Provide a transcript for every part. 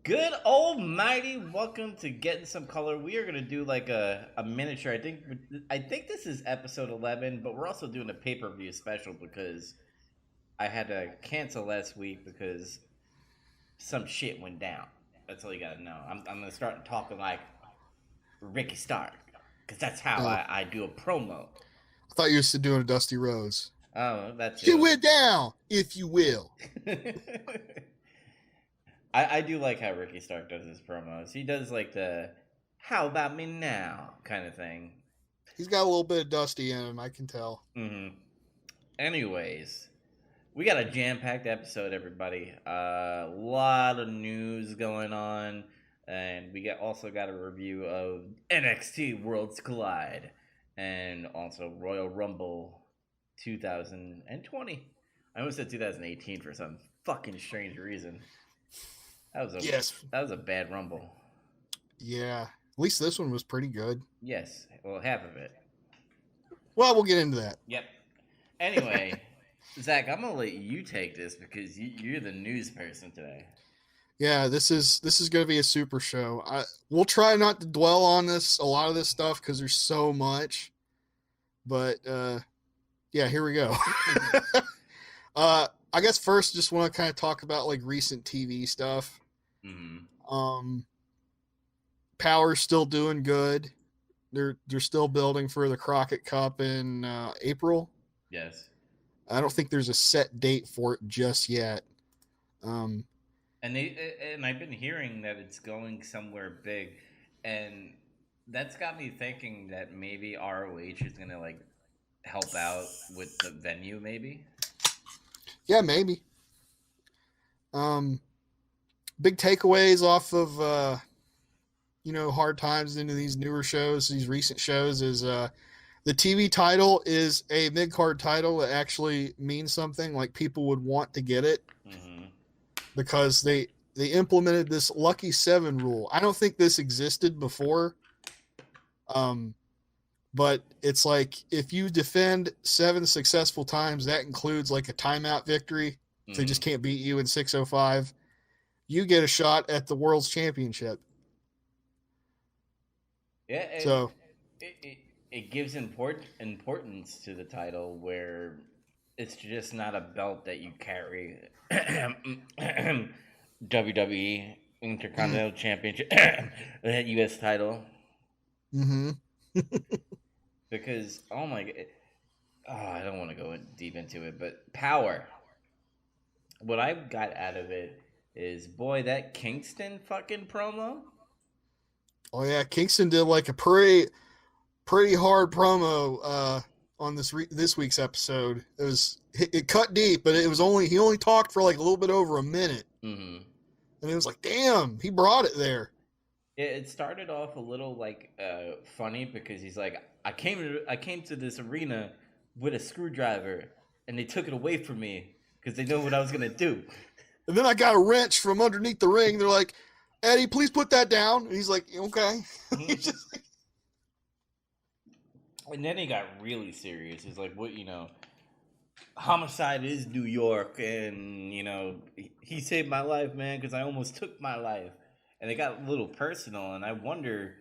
Good almighty, welcome to Getting Some Color. We are gonna do like a miniature. I think this is episode 11, but we're also doing a pay-per-view special because I had to cancel last week because some shit went down. That's all you gotta know. I'm gonna start talking like Ricky Stark because that's how Oh, I do a promo. I thought you were doing a Dusty Rose. Oh, that She too. went down, if you will. I do like how Ricky Stark does his promos. He does like the "How about me now" kind of thing. He's got a little bit of Dusty in him, I can tell. Anyways, we got a jam-packed episode, everybody. A lot of news going on, and we also got a review of NXT Worlds Collide, and also Royal Rumble 2020. I almost said 2018 for some fucking strange reason. Yes. That was a bad Rumble. Yeah. At least this one was pretty good. Yes, well, half of it. Well, we'll get into that. Yep. Anyway, Zach, I'm gonna let you take this because you're the news person today. Yeah, this is going to be a super show. We'll try not to dwell on a lot of this stuff because there's so much. But yeah, here we go. I guess first, just want to kind of talk about like recent TV stuff. Power's still doing good. They're still building for the Crockett Cup in April. Yes. I don't think there's a set date for it just yet. And I've been hearing that it's going somewhere big, and that's got me thinking that maybe ROH is gonna like help out with the venue, maybe. Yeah, maybe. Big takeaways off of hard times into these newer shows, these recent shows is the TV title is a mid-card title that actually means something. Like people would want to get it because they implemented this Lucky 7 rule. I don't think this existed before. But it's like if you defend 7 successful times, that includes like a timeout victory. If they just can't beat you in 6:05, you get a shot at the World's Championship. Yeah. It gives importance to the title where it's just not a belt that you carry. WWE Intercontinental Championship, that U.S. title. Because oh my god, I don't want to go deep into it, but Power. What I got out of it is, boy, that Kingston fucking promo. Oh yeah, Kingston did like a pretty hard promo on this week's episode. It cut deep, but he only talked for like a little bit over a minute, and it was like, damn, he brought it there. It started off a little like funny because he's like, I came to this arena with a screwdriver, and they took it away from me because they know what I was gonna do. And then I got a wrench from underneath the ring. They're like, Eddie, please put that down. And he's like, okay. And then he got really serious. He's like, what, homicide is New York, and, he saved my life, man, because I almost took my life. And it got a little personal, and I wonder,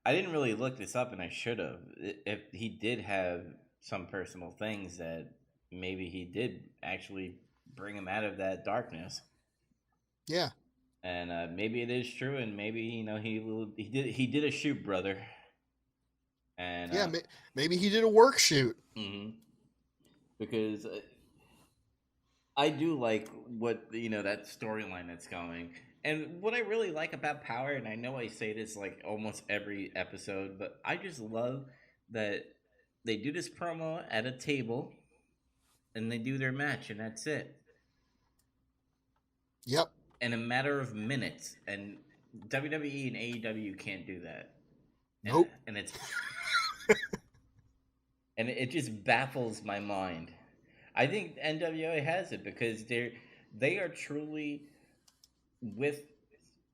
I didn't really look this up, and I should have, if he did have some personal things that maybe he did actually bring him out of that darkness. Yeah. And maybe it is true, and maybe he did a shoot, brother. And yeah, maybe he did a work shoot. Because I do like what that storyline that's going, and what I really like about Power, and I know I say this like almost every episode, but I just love that they do this promo at a table, and they do their match, and that's it. Yep. In a matter of minutes, and WWE and AEW can't do that. Nope. And it's and it just baffles my mind. I think NWA has it because they are truly with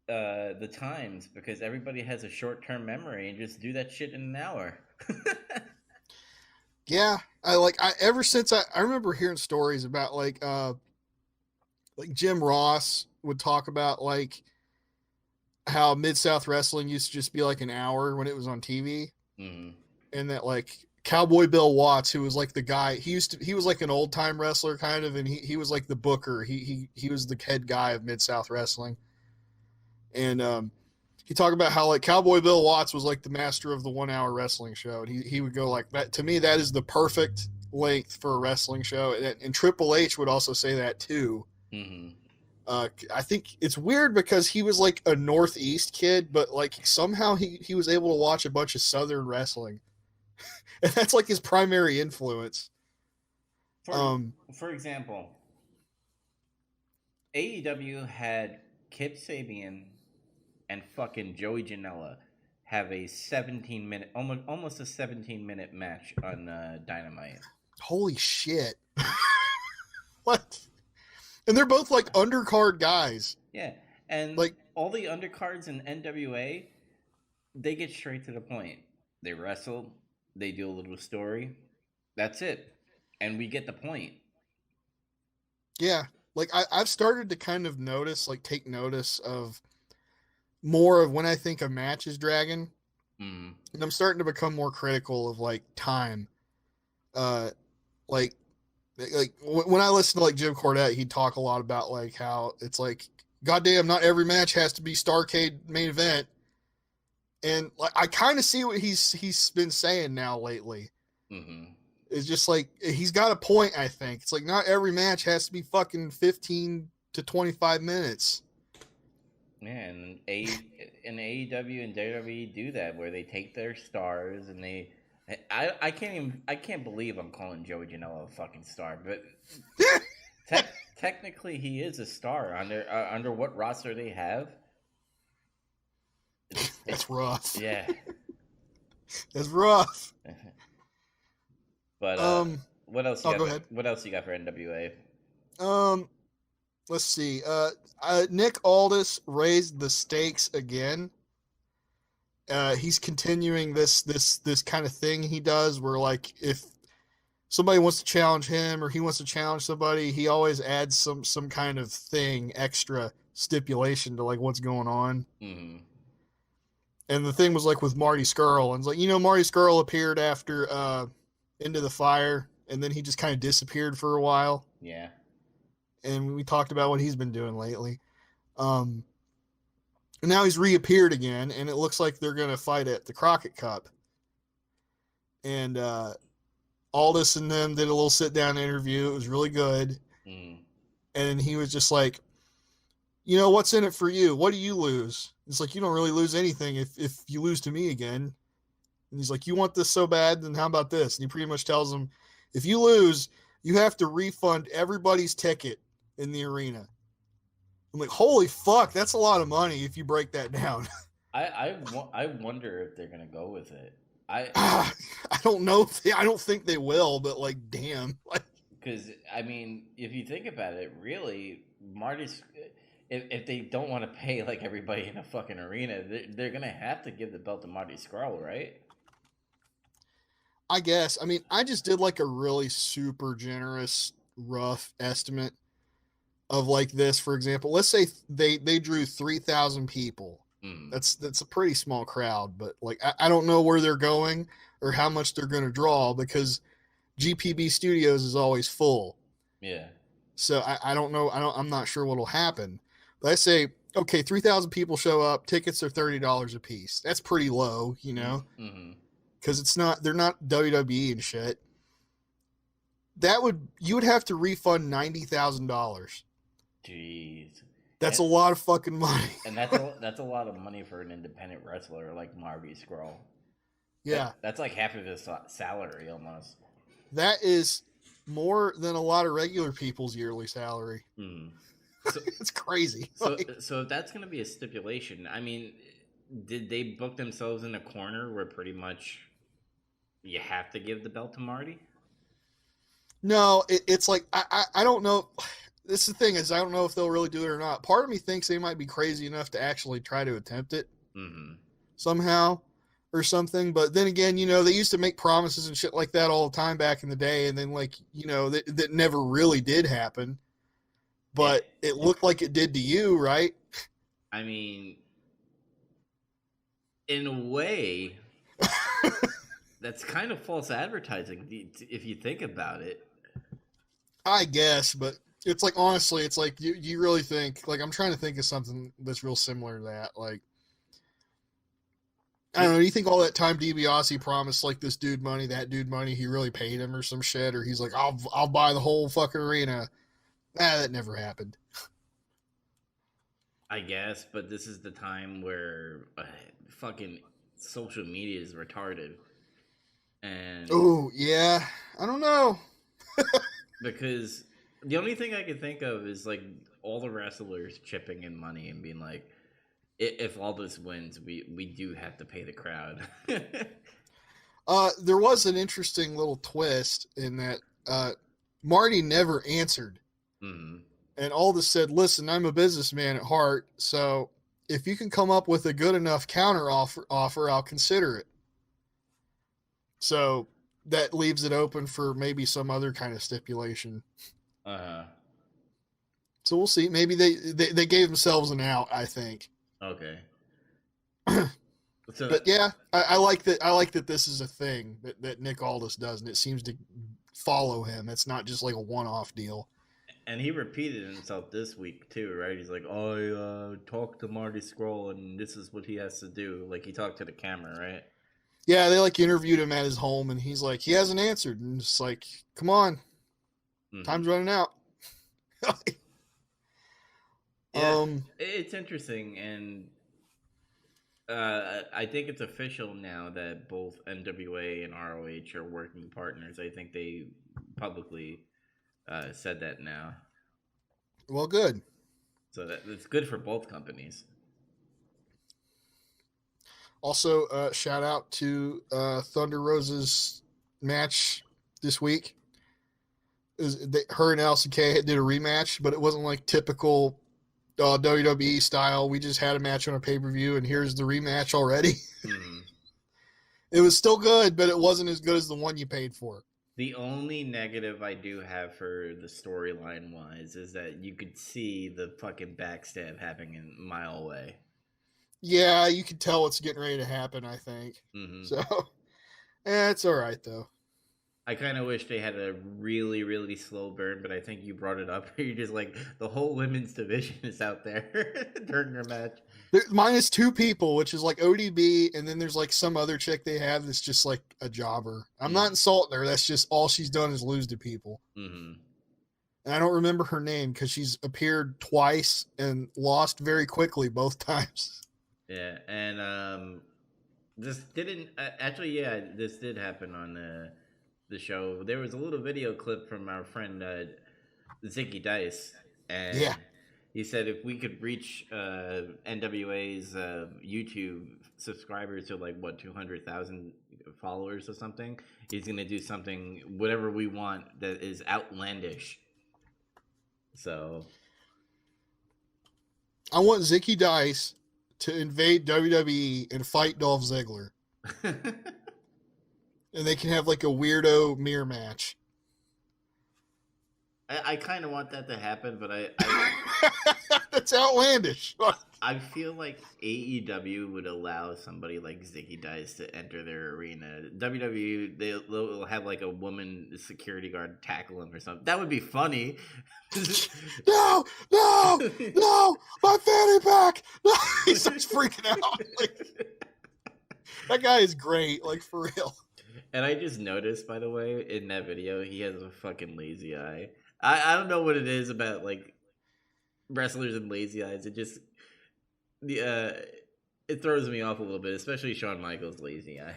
the times, because everybody has a short-term memory and just do that shit in an hour. Yeah, ever since I remember hearing stories about like Jim Ross would talk about like how Mid-South Wrestling used to just be like an hour when it was on TV, Mm-hmm. and that like Cowboy Bill Watts, who was like the guy, he was like an old time wrestler kind of, and he was like the booker. He was the head guy of Mid-South Wrestling, and he talked about how like Cowboy Bill Watts was like the master of the 1 hour wrestling show, and he would go like that. To me, that is the perfect length for a wrestling show, and Triple H would also say that too. Mm-hmm. I think it's weird because he was like a Northeast kid, but like somehow he was able to watch a bunch of Southern wrestling, and that's like his primary influence. For example, AEW had Kip Sabian and fucking Joey Janela have a 17-minute, almost a 17-minute match on Dynamite. Holy shit! What? And they're both like undercard guys. Yeah, and like all the undercards in NWA, they get straight to the point. They wrestle, they do a little story, that's it, and we get the point. Yeah, like I've started to kind of notice, like take notice of more of when I think a match is dragging, and I'm starting to become more critical of like time. Like when I listen to like Jim Cornette, he'd talk a lot about like how it's like, goddamn, not every match has to be Starrcade main event, and like I kind of see what he's been saying now lately. Mm-hmm. It's just like he's got a point. I think it's like not every match has to be fucking 15 to 25 minutes. Yeah, and AEW and WWE do that where they take their stars and they. I can't believe I'm calling Joey Janela a fucking star, but technically he is a star under what roster they have. That's rough. Yeah, that's rough. But what else? Go ahead. What else you got for NWA? Let's see. Nick Aldis raised the stakes again. He's continuing this kind of thing he does where like if somebody wants to challenge him or he wants to challenge somebody, he always adds some kind of thing, extra stipulation to like what's going on. Mm-hmm. And the thing was like with Marty Scurll, and it's like, Marty Scurll appeared after Into the Fire, and then he just kind of disappeared for a while. Yeah. And we talked about what he's been doing lately. And now he's reappeared again, and it looks like they're going to fight at the Crockett Cup. And Aldis and them did a little sit-down interview. It was really good. Mm. And he was just like, what's in it for you? What do you lose? It's like, you don't really lose anything if you lose to me again. And he's like, you want this so bad? Then how about this? And he pretty much tells him, if you lose, you have to refund everybody's ticket in the arena. I'm like, holy fuck, that's a lot of money if you break that down. I wonder if they're gonna go with it. I don't know. I don't think they will, but like, damn. Because I mean, if you think about it, really, Marty's. If they don't want to pay like everybody in a fucking arena, they're gonna have to give the belt to Marty Scurll, right? I guess. I mean, I just did like a really super generous, rough estimate of like this. For example, let's say they drew 3,000 people. Mm. That's a pretty small crowd, but like I don't know where they're going or how much they're going to draw because GPB Studios is always full. Yeah. So I don't know. I'm not sure what'll happen. But I say, okay, 3,000 people show up. Tickets are $30 a piece. That's pretty low, Mm-hmm. Because they're not WWE and shit. You would have to refund $90,000. Jeez. That's a lot of fucking money. And that's a lot of money for an independent wrestler like Marty Scurll. Yeah. That's like half of his salary almost. That is more than a lot of regular people's yearly salary. Mm. So, it's crazy. So if that's going to be a stipulation, I mean, did they book themselves in a corner where pretty much you have to give the belt to Marty? No, it's like, I don't know. This is the thing is, I don't know if they'll really do it or not. Part of me thinks they might be crazy enough to actually try to attempt it somehow or something. But then again, they used to make promises and shit like that all the time back in the day. And then that never really did happen. But it looked like it did to you, right? I mean, In a way, that's kind of false advertising if you think about it. I guess, but it's like, honestly, it's like, you really think, like, I'm trying to think of something that's real similar to that. Like, I don't know. You think all that time DiBiase promised like this dude money, that dude money, he really paid him or some shit, or he's like, I'll buy the whole fucking arena. That never happened. I guess, but this is the time where fucking social media is retarded. And Oh yeah, I don't know. because the only thing I can think of is like all the wrestlers chipping in money and being like, if all this wins, we do have to pay the crowd. There was an interesting little twist in that Marty never answered, Mm. and Aldous said, "Listen, I'm a businessman at heart, so if you can come up with a good enough counter offer, I'll consider it." So that leaves it open for maybe some other kind of stipulation. Uh-huh. So we'll see. Maybe they gave themselves an out, I think. Okay. So, But yeah, I like that. I like that this is a thing that Nick Aldis does, and it seems to follow him. It's not just like a one-off deal. and he repeated himself this week too, right? He's like, I talked to Marty Scroll, and this is what he has to do. Like he talked to the camera, right? Yeah, they like interviewed him at his home, and he's like, he hasn't answered, and it's like, come on, Mm-hmm. time's running out. Yeah, it's interesting, and I think it's official now that both NWA and ROH are working partners. I think they publicly said that now, Well, good. so it's good for both companies. Also, shout out to Thunder Rosa's match this week. Her and Alison Kay did a rematch, but it wasn't like typical WWE style. We just had a match on a pay-per-view, and here's the rematch already. Mm-hmm. It was still good, but it wasn't as good as the one you paid for. The only negative I do have for the storyline wise is that you could see the fucking backstab happening a mile away. Yeah, you could tell what's getting ready to happen, I think. Mm-hmm. So, it's all right, though. I kind of wish they had a really, really slow burn, but I think you brought it up. You're just like, the whole women's division is out there during their match. Minus two people, which is like ODB, and then there's like some other chick they have that's just like a jobber. I'm not insulting her. That's just all she's done is lose to people. Mm-hmm. And I don't remember her name because she's appeared twice and lost very quickly both times. Yeah, and this didn't actually. Yeah, this did happen on the show. There was a little video clip from our friend Zicky Dice, and Yeah. he said if we could reach NWA's YouTube subscribers to like what 200,000 followers or something, he's gonna do something whatever we want that is outlandish. So I want Zicky Dice to invade WWE and fight Dolph Ziggler. And they can have like a weirdo mirror match. I kind of want that to happen, but I That's outlandish. I feel like AEW would allow somebody like Zicky Dice to enter their arena. WWE, they'll have like a woman security guard tackle him or something. That would be funny. No, my fanny pack. No. He starts freaking out. Like, that guy is great, like for real. And I just noticed, by the way, in that video, he has a fucking lazy eye. I don't know what it is about like wrestlers and lazy eyes. It just it throws me off a little bit, especially Shawn Michaels' lazy eye.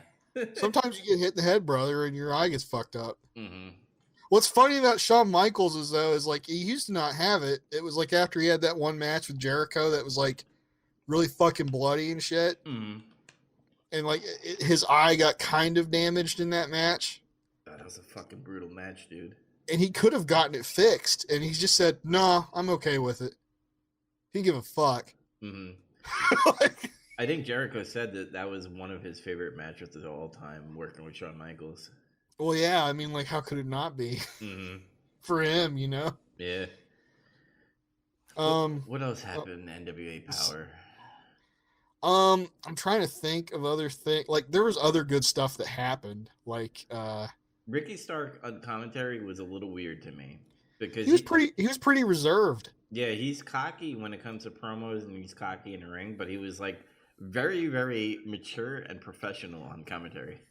Sometimes you get hit in the head, brother, and your eye gets fucked up. Mm-hmm. What's funny about Shawn Michaels is like he used to not have it. It was like after he had that one match with Jericho that was like really fucking bloody and shit. Mm-hmm. And like his eye got kind of damaged in that match. That was a fucking brutal match, dude. And he could have gotten it fixed, and he just said, "No, I'm okay with it." He didn't give a fuck. Mm-hmm. Like, I think Jericho said that was one of his favorite matches of all time, working with Shawn Michaels. Well, yeah, I mean, like, how could it not be? Mm-hmm. For him, you know? Yeah. What else happened in NWA Power? I'm trying to think of other things. Like there was other good stuff that happened. Like Ricky Stark on commentary was a little weird to me because he was pretty reserved. yeah, he's cocky when it comes to promos and he's cocky in the ring, but he was like very, very mature and professional on commentary.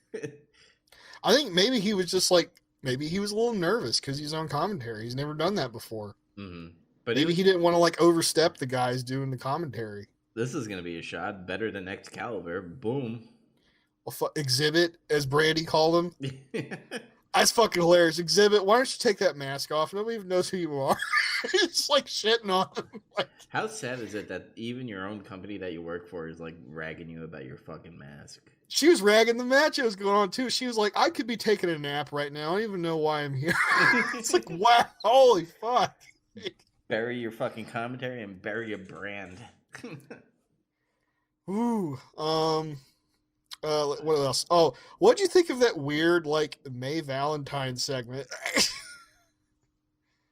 I think maybe he was just like maybe he was a little nervous because he's on commentary. He's never done that before. Mm-hmm. But Maybe he didn't want to like overstep the guys doing the commentary. This is gonna be a shot better than Excalibur. Boom. Exhibit, as Brandy called him. That's fucking hilarious. Exhibit, why don't you take that mask off? Nobody even knows who you are. It's like shitting on him. Like, how sad is it that even your own company that you work for is like ragging you about your fucking mask? She was ragging the match that was going on too. She was like, I could be taking a nap right now. I don't even know why I'm here. It's like, wow, holy fuck. Bury your fucking commentary and bury your brand. Ooh, what else? Oh, what'd you think of that weird like May Valentine segment?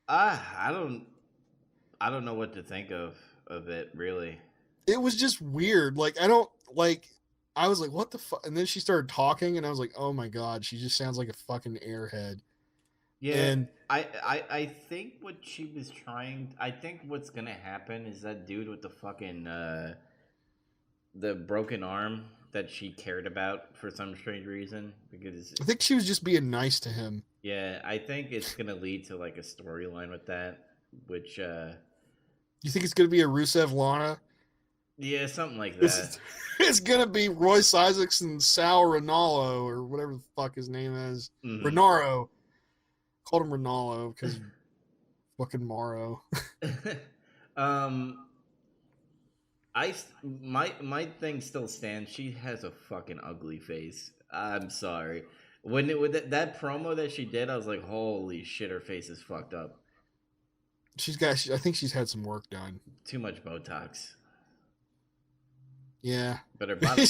I don't know what to think of it really. It was just weird. Like I don't like. I was like, what the fuck? And then she started talking, and I was like, oh my god, she just sounds like a fucking airhead. Yeah, and I think what she was trying. I think what's gonna happen is that dude with the fucking the broken arm that she cared about for some strange reason, because I think she was just being nice to him. Yeah, I think it's gonna lead to like a storyline with that, which you think it's gonna be a Rusev Lana? Yeah, something like that. It's gonna be Royce Isaacs and Sal Ronaldo or whatever the fuck his name is. Mm-hmm. Renaro. Called him Ronaldo because fucking Morrow. My thing still stands. She has a fucking ugly face. I'm sorry. With that promo that she did, I was like, holy shit, her face is fucked up. I think she's had some work done. Too much Botox. Yeah. But her body...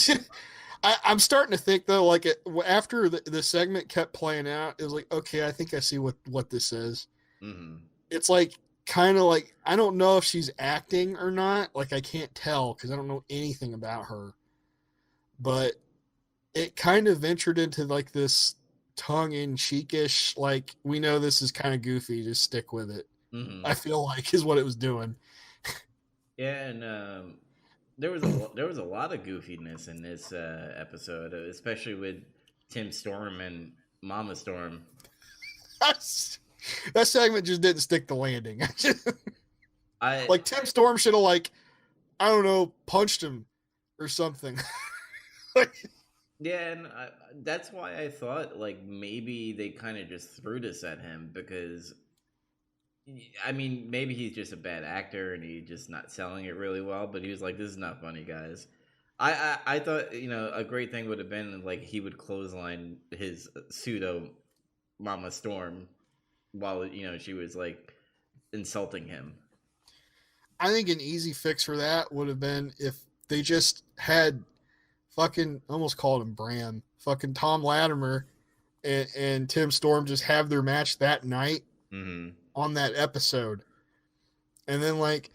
I'm starting to think though, like after the segment kept playing out, it was like, okay, I think I see what this is. Mm-hmm. It's like kind of like I don't know if she's acting or not. Like I can't tell because I don't know anything about her. But it kind of ventured into like this tongue-in-cheekish, like we know this is kind of goofy, just stick with it. Mm-hmm. I feel like is what it was doing. Yeah, and there was a lot of goofiness in this episode, especially with Tim Storm and Mama Storm. That segment just didn't stick the landing. Like Tim Storm should have like I don't know punched him or something. Yeah, and that's why I thought like maybe they kind of just threw this at him because. I mean, maybe he's just a bad actor and he's just not selling it really well. But he was like, "This is not funny, guys." I thought a great thing would have been like he would clothesline his pseudo Mama Storm while she was like insulting him. I think an easy fix for that would have been if they just had fucking almost called him Bram, fucking Tom Latimer and Tim Storm just have their match that night. Mm-hmm. On that episode, and then like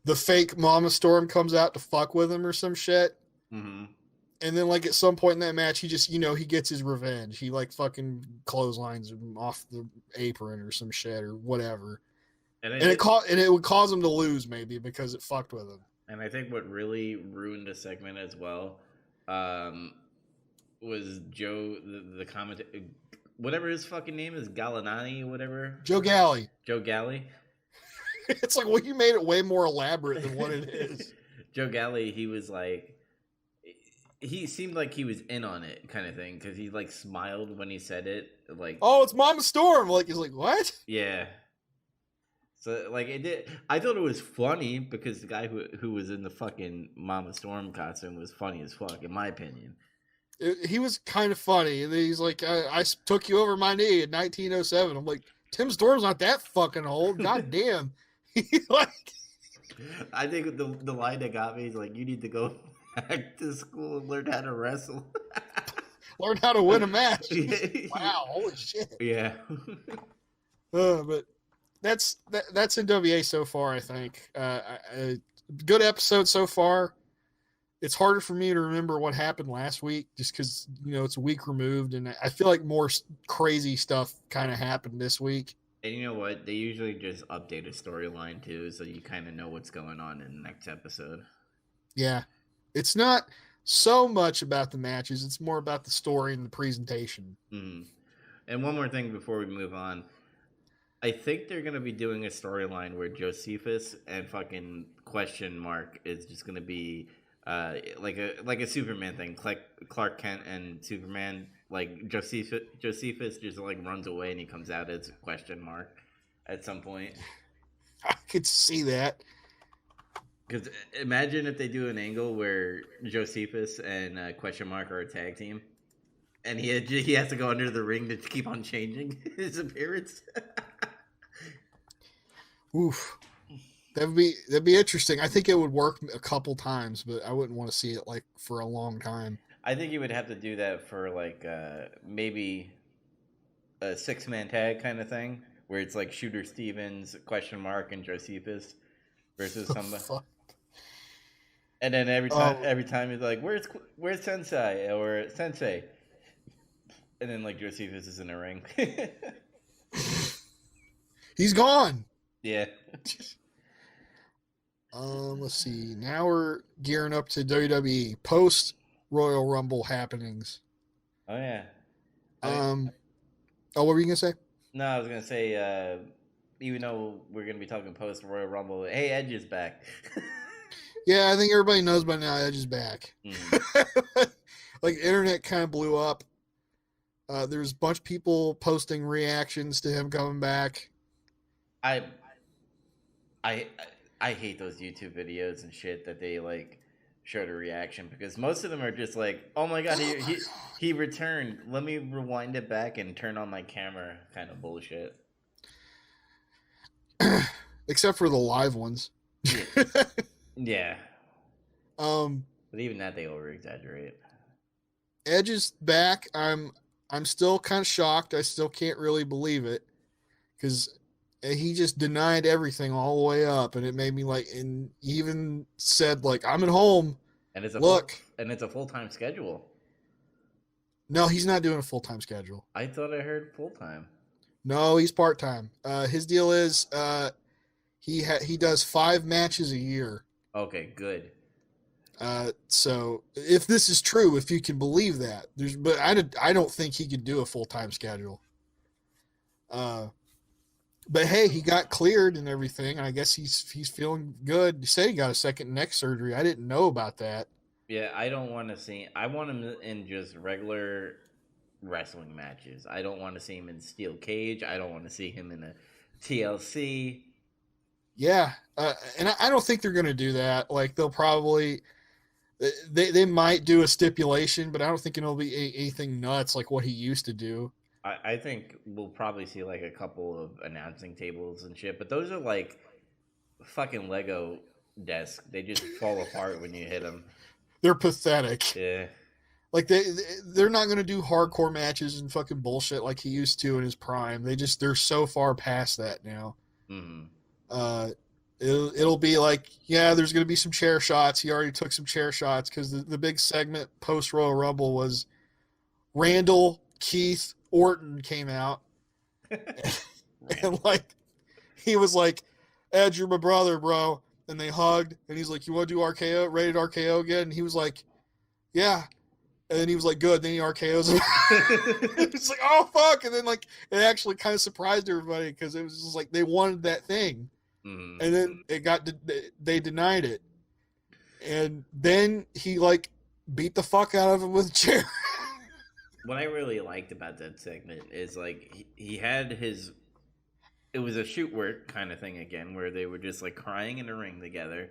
the fake Mama Storm comes out to fuck with him or some shit, mm-hmm. And then like at some point in that match, he just he gets his revenge. He like fucking clotheslines him off the apron or some shit or whatever, and it would cause him to lose maybe because it fucked with him. And I think what really ruined the segment as well was Joe the commentator. Whatever his fucking name is, Gallinani, whatever. Joe Galley. Joe Galley. It's like, well, you made it way more elaborate than what it is. Joe Galley, he was like, he seemed like he was in on it, kind of thing, because he like smiled when he said it, like, oh, it's Mama Storm. Like he's like, what? Yeah. So like it did. I thought it was funny because the guy who was in the fucking Mama Storm costume was funny as fuck, in my opinion. He was kind of funny, and then he's like, I took you over my knee in 1907. I'm like, Tim Storm's not that fucking old. God damn. Like, I think the line that got me is like, you need to go back to school and learn how to wrestle. Learn how to win a match. Wow, holy shit. Yeah. But that's NWA so far, I think. Good episode so far. it's harder for me to remember what happened last week just because it's a week removed, and I feel like more crazy stuff kind of happened this week. And you know what? They usually just update a storyline too, so you kind of know what's going on in the next episode. Yeah, it's not so much about the matches; it's more about the story and the presentation. Mm-hmm. And one more thing before we move on, I think they're gonna be doing a storyline where Josephus and fucking question mark is just gonna be like a Superman thing. Clark Kent and Superman. Like Josephus just like runs away and he comes out as question mark at some point. I could see that. Because imagine if they do an angle where Josephus and question mark are a tag team, and he has to go under the ring to keep on changing his appearance. Oof. That'd be interesting. I think it would work a couple times, but I wouldn't want to see it like for a long time. I think you would have to do that for like maybe a 6-man tag kind of thing, where it's like Shooter Stevens, question mark, and Josephus versus somebody. Fuck. And then every time he's like, "Where's Sensei or Sensei?" And then like Josephus is in the ring. He's gone. Yeah. Let's see. Now we're gearing up to WWE post Royal Rumble happenings. Oh yeah. What were you gonna say? No, I was gonna say, even though we're gonna be talking post Royal Rumble, hey, Edge is back. Yeah, I think everybody knows by now Edge is back. Like, internet kind of blew up. There's a bunch of people posting reactions to him coming back. I hate those YouTube videos and shit that they like show the reaction, because most of them are just like, "Oh my god, he returned. Let me rewind it back and turn on my camera," kind of bullshit. Except for the live ones. Yeah. But even that they over exaggerate. Edge is back. I'm still kind of shocked. I still can't really believe it because he just denied everything all the way up, and it made me like. And he even said like, "I'm at home." And it's a full-time schedule. No, he's not doing a full-time schedule. I thought I heard full-time. No, he's part-time. His deal is he does 5 matches a year. Okay, good. So if this is true, if you can believe that, but I don't think he could do a full-time schedule. But hey, he got cleared and everything. I guess he's feeling good. He said he got a second neck surgery. I didn't know about that. Yeah, I don't want to see. I want him in just regular wrestling matches. I don't want to see him in steel cage. I don't want to see him in a TLC. Yeah, and I don't think they're going to do that. Like, they'll probably they might do a stipulation, but I don't think it'll be anything nuts like what he used to do. I think we'll probably see like a couple of announcing tables and shit, but those are like fucking Lego desks. They just fall apart when you hit them. They're pathetic. Yeah. Like, they're not going to do hardcore matches and fucking bullshit like he used to in his prime. They're so far past that now. Mm-hmm. It'll be like, yeah, there's going to be some chair shots. He already took some chair shots because the big segment post Royal Rumble was Randall, Keith, Orton came out. And like, he was like, "Edge, you're my brother, bro." And they hugged, and he's like, "You want to do RKO, rated RKO again?" And he was like, "Yeah." And then he was like, "Good." Then he RKOs him. It's like, oh fuck! And then like, it actually kind of surprised everybody because it was just like they wanted that thing, and then they denied it, and then he like beat the fuck out of him with a chair. What I really liked about that segment is like he had his. It was a shoot work kind of thing again, where they were just like crying in the ring together,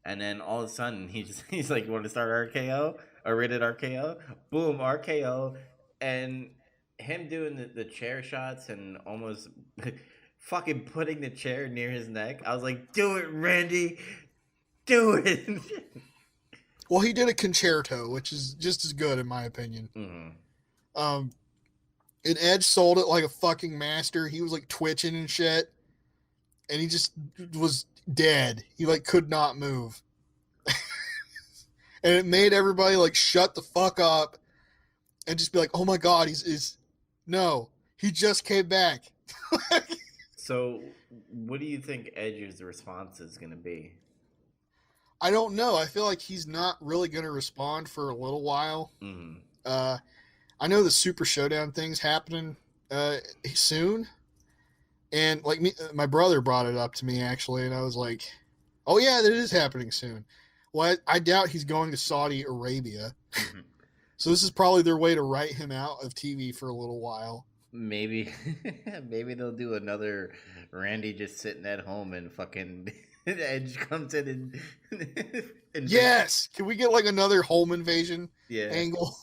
and then all of a sudden he's like, "You want to start RKO or rated RKO?" Boom, RKO, and him doing the chair shots and almost fucking putting the chair near his neck. I was like, "Do it, Randy, do it." Well, he did a concerto, which is just as good in my opinion. Mm-hmm. And Edge sold it like a fucking master. He was like twitching and shit, and he just was dead. He like could not move. and it made everybody like shut the fuck up and just be like, "Oh my god, he's no, he just came back." So, what do you think Edge's response is going to be? I don't know. I feel like he's not really going to respond for a little while. Mm-hmm. Uh, I know the Super Showdown thing's happening soon, and like me, my brother brought it up to me actually, and I was like, "Oh yeah, that is happening soon." Well, I doubt he's going to Saudi Arabia, Mm-hmm. so this is probably their way to write him out of TV for a little while. Maybe, maybe they'll do another Randy just sitting at home and fucking Edge comes in and invades. Yes, can we get like another home invasion Yeah, angle?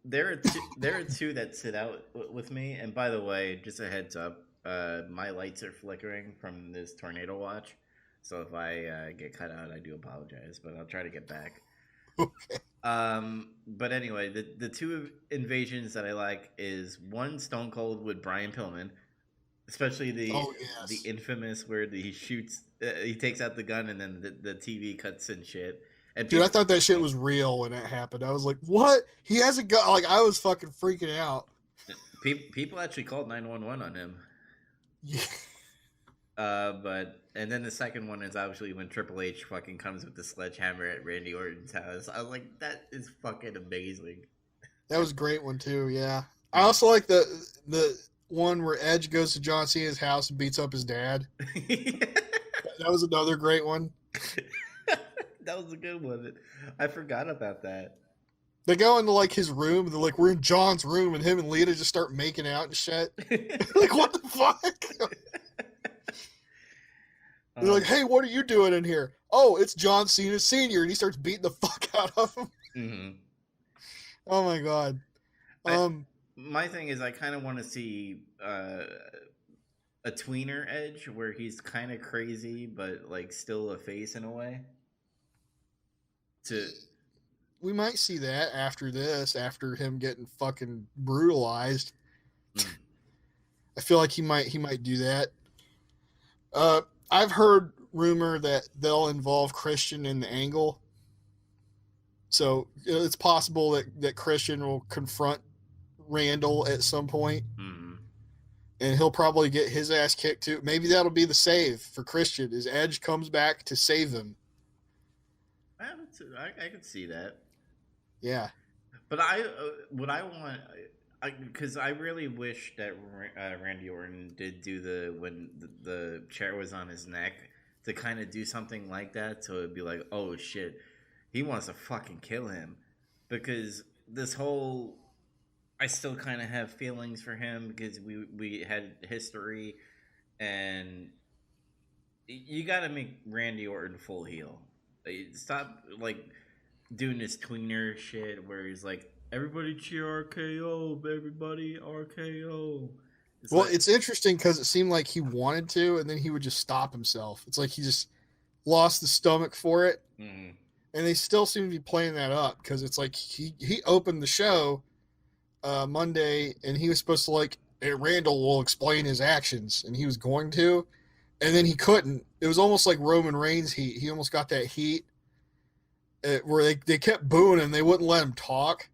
there are two that sit out with me. And by the way, just a heads up, my lights are flickering from this tornado watch. So if I get cut out, I do apologize, but I'll try to get back. Okay. But anyway, the two invasions that I like is one Stone Cold with Brian Pillman, especially Oh the yes. infamous where he shoots, he takes out the gun and then the TV cuts and shit. And Dude, I people thought that shit was real when it happened. I was like, "What? He hasn't got." Like, I was fucking freaking out. people actually called 911 on him. Yeah, But and then the second one is obviously when Triple H fucking comes with the sledgehammer at Randy Orton's house. I was like, that is fucking amazing. that was a great one too. Yeah, I also like the one where Edge goes to John Cena's house and beats up his dad. That was another great one. That was a good one. I forgot about that. They go into like his room. They're like, "We're in John's room," and him and Lita just start making out and shit. Like, what the fuck? They're like, um, "Hey, what are you doing in here?" "Oh, it's John Cena Senior," and he starts beating the fuck out of him. mhm. Oh my god. I Um, My thing is I kind of want to see a tweener Edge where he's kind of crazy but like still a face in a way. To we might see that after this, after him getting fucking brutalized. mm, I feel like he might do that. Uh, I've heard rumor that they'll involve Christian in the angle, so it's possible that Christian will confront Randall at some point, mm. and he'll probably get his ass kicked too. Maybe that'll be the save for Christian. As Edge comes back to save him. I could see that. Yeah. But what I want, because I really wish that Randy Orton did do the when the chair was on his neck to kind of do something like that, so it'd be like, oh shit, he wants to fucking kill him, because this whole I still kind of have feelings for him because we had history, and you got to make Randy Orton full heel. Stop like doing this tweener shit where he's like, everybody cheer RKO, everybody RKO. It's Well, like, it's interesting because it seemed like he wanted to, and then he would just stop himself. It's like he just lost the stomach for it, mm, and they still seem to be playing that up because it's like he opened the show Monday, and he was supposed to like, "Hey, Randall will explain his actions," and he was going to, and then he couldn't. It was almost like Roman Reigns heat. He almost got that heat where they kept booing him. They wouldn't let him talk.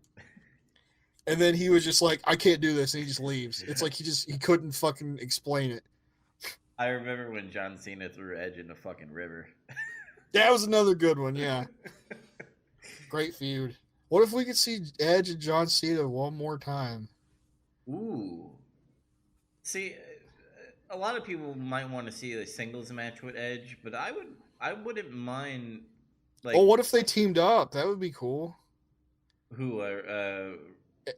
And then he was just like, "I can't do this," and he just leaves. It's like he couldn't fucking explain it. I remember when John Cena threw Edge in the fucking river. That was another good one. Yeah, great feud. What if we could see Edge and John Cena one more time? Ooh. See, a lot of people might want to see a singles match with Edge, but I wouldn't mind Oh, like what if they teamed up? That would be cool. who are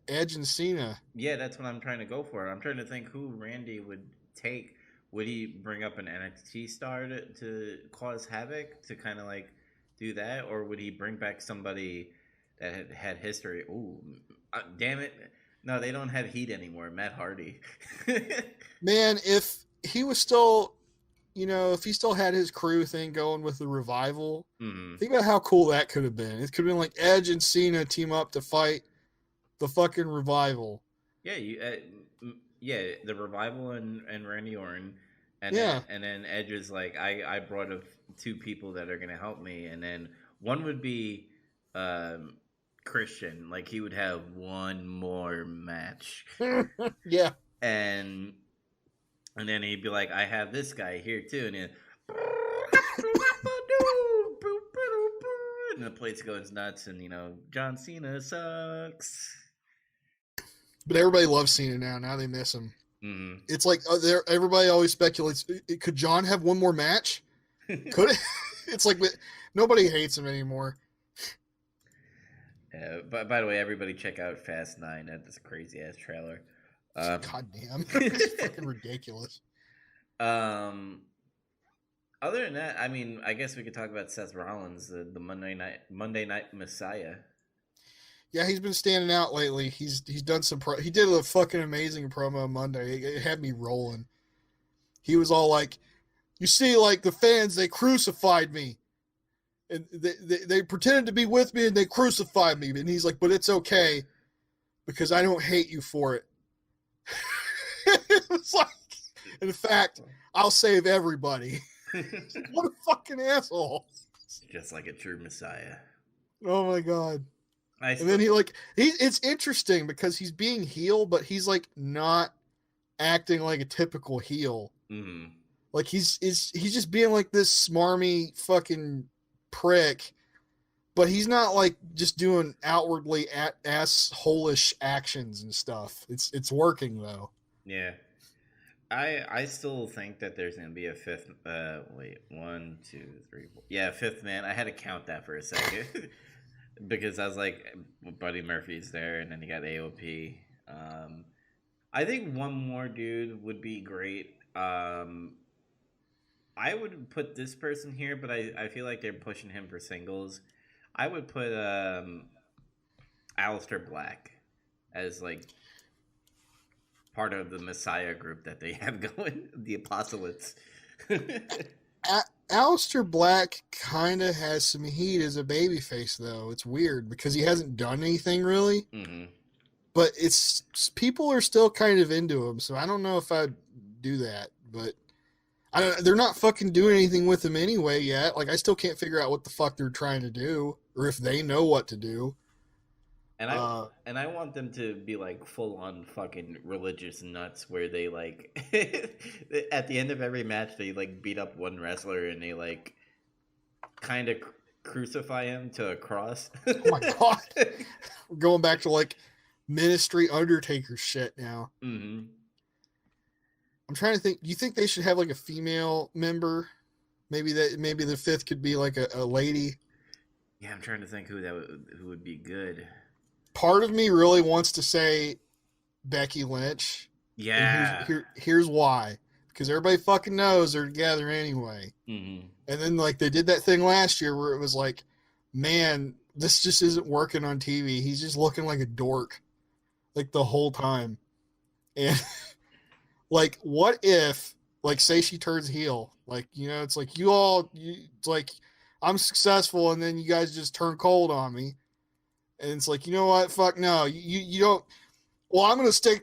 Edge and Cena. yeah, that's what I'm trying to go for. I'm trying to think who Randy would take. Would he bring up an NXT star to cause havoc to kind of like do that, or would he bring back somebody that had history? Ooh, damn it! No, they don't have heat anymore. Matt Hardy. Man, if he was still, if he still had his crew thing going with the revival, Hmm. think about how cool that could have been. It could have been like Edge and Cena team up to fight the fucking revival. Yeah, yeah, the revival and Randy Orton, Yeah. and then Edge is like, I brought two people that are gonna help me, and then One would be um, Christian. Like he would have one more match, Yeah. and then he'd be like, "I have this guy here too," and then. And the place goes nuts, and John Cena sucks. But everybody loves Cena now. Now they miss him. Mm-hmm. It's like everybody always speculates. Could John have one more match? Could it? It's like nobody hates him anymore. But by the way, everybody check out Fast 9. That's a crazy ass trailer. God damn, it's fucking ridiculous. Other than that, I mean, I guess we could talk about Seth Rollins, the Monday Night Messiah. Yeah, he's been standing out lately. He's done some. He did a fucking amazing promo Monday. It had me rolling. He was all like, "You see, like the fans, they crucified me, and they pretended to be with me, and they crucified me." And he's like, "But it's okay, because I don't hate you for it." It was like, in fact, I'll save everybody. What a fucking asshole! Just like a true Messiah. Oh my god. And then it's interesting because he's being heel, but he's like not acting like a typical heel. Mm-hmm. Like he's just being like this smarmy fucking prick, but he's not like just doing outwardly assholish actions and stuff. It's working though. Yeah. I still think that there's gonna be a fifth. Wait, 1, 2, 3, 4. Yeah, fifth man. I had to count that for a second because I was like, Buddy Murphy's there, and then you got AOP. I think one more dude would be great. I would put this person here, but I feel like they're pushing him for singles. I would put Aleister Black as like part of the Messiah group that they have going, the Apostolates. Aleister Black kind of has some heat as a babyface, though. It's weird because he hasn't done anything really, Mm-hmm. but it's people are still kind of into him. So I don't know if I'd do that, but they're not fucking doing anything with him anyway yet. Like I still can't figure out what the fuck they're trying to do or if they know what to do. And I want them to be like full on fucking religious nuts where they like at the end of every match they like beat up one wrestler and they like kind of crucify him to a cross. Oh my god. We're going back to like ministry Undertaker shit now. Mm-hmm. I'm trying to think. Do you think they should have like a female member? Maybe the fifth could be like a lady. Yeah, I'm trying to think who would be good. Part of me really wants to say Becky Lynch. Yeah. Here's why. Because everybody fucking knows they're together anyway. Mm-hmm. And then like they did that thing last year where it was like, man, this just isn't working on TV. He's just looking like a dork, like the whole time. And like, what if, like, say she turns heel? Like, it's like it's like I'm successful, and then you guys just turn cold on me. And it's like, you know what? Fuck no. You don't. Well, I'm gonna stay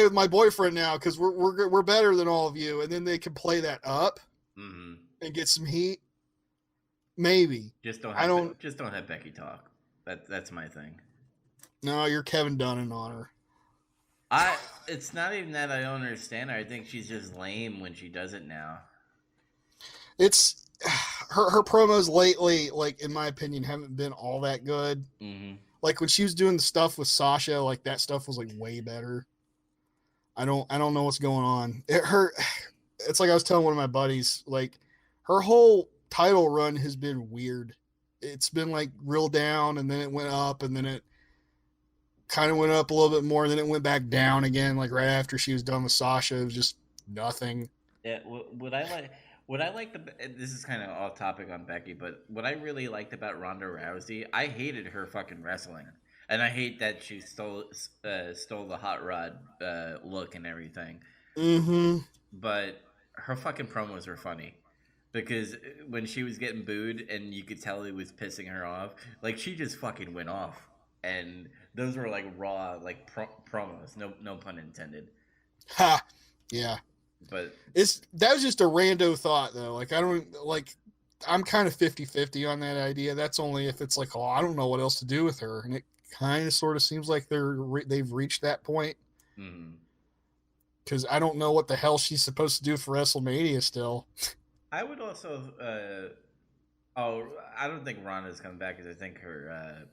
with my boyfriend now because we're better than all of you. And then they can play that up and get some heat. Maybe. Just don't have Becky talk. That's my thing. No, you're Kevin Dunn on her. It's not even that I don't understand her. I think she's just lame when she does it now. It's her promos lately, like in my opinion, haven't been all that good. Mm-hmm. Like when she was doing the stuff with Sasha, like that stuff was like way better. I don't know what's going on. It's like I was telling one of my buddies, like her whole title run has been weird. It's been like real down, and then it went up, and then it kind of went up a little bit more, and then it went back down again. Like right after she was done with Sasha, it was just nothing. Yeah, what I like this is kind of off topic on Becky, but what I really liked about Ronda Rousey, I hated her fucking wrestling, and I hate that she stole the hot rod look and everything. Mm-hmm. But her fucking promos were funny because when she was getting booed and you could tell it was pissing her off, like she just fucking went off, and those were like raw like promos, no pun intended. Ha, yeah. But that was just a rando thought though. Like I don't like I'm kind of 50-50 on that idea. That's only if it's like, oh, I don't know what else to do with her, and it kind of sort of seems like they've reached that point. Mm-hmm. Because I don't know what the hell she's supposed to do for WrestleMania still. I would also. Oh, I don't think Ronda's coming back because I think her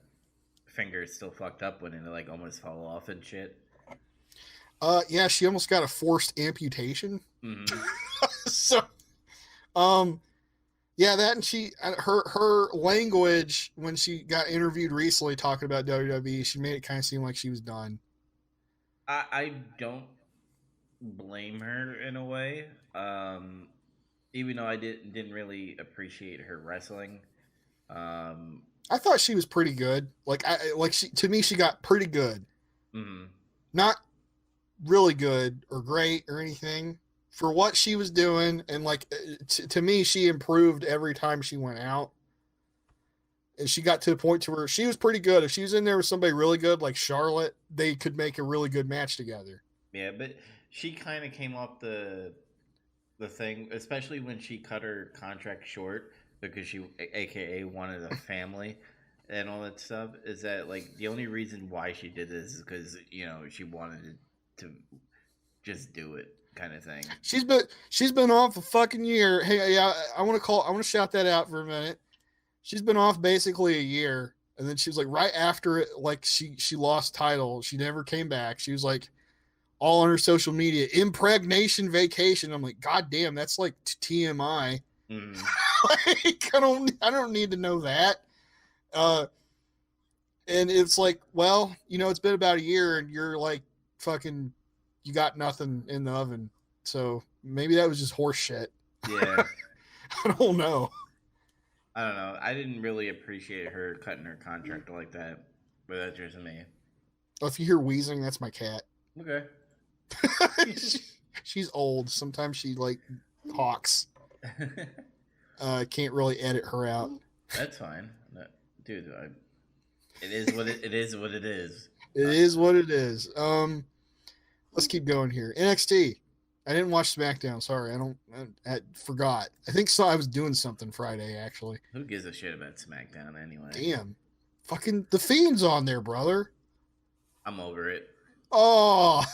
finger is still fucked up when it like almost fell off and shit. Yeah, she almost got a forced amputation. Mm-hmm. So, um, yeah, that and her language when she got interviewed recently talking about WWE, she made it kind of seem like she was done. I don't blame her in a way. Even though I didn't really appreciate her wrestling. Um, I thought she was pretty good. To me, she got pretty good. mm-hmm. Not really good or great or anything for what she was doing, and to me, she improved every time she went out. And she got to the point to where she was pretty good. If she was in there with somebody really good like Charlotte, they could make a really good match together. Yeah, but she kind of came off the thing, especially when she cut her contract short because she, aka, wanted a family and all that stuff. Is that like the only reason why she did this is because she wanted to just do it, kind of thing. She's been off a fucking year. Hey, yeah, I want to shout that out for a minute. She's been off basically a year, and then she was like right after it, like she lost title. She never came back. She was like all on her social media, impregnation vacation. I'm like, God damn, that's like TMI. Mm-hmm. Like, I don't need to know that. And it's like, well, it's been about a year, and you're like, fucking, you got nothing in the oven. So maybe that was just horse shit. Yeah. I don't know. I don't know. I didn't really appreciate her cutting her contract like that, but that's just me. Oh, if you hear wheezing, that's my cat. Okay. She's old. Sometimes she like talks. Can't really edit her out. That's fine, dude. It is what it is. What it is. It is what it is. Let's keep going here. NXT. I didn't watch SmackDown. Sorry, I forgot. I think I was doing something Friday actually. Who gives a shit about SmackDown anyway? Damn, fucking the Fiend's on there, brother. I'm over it. Oh,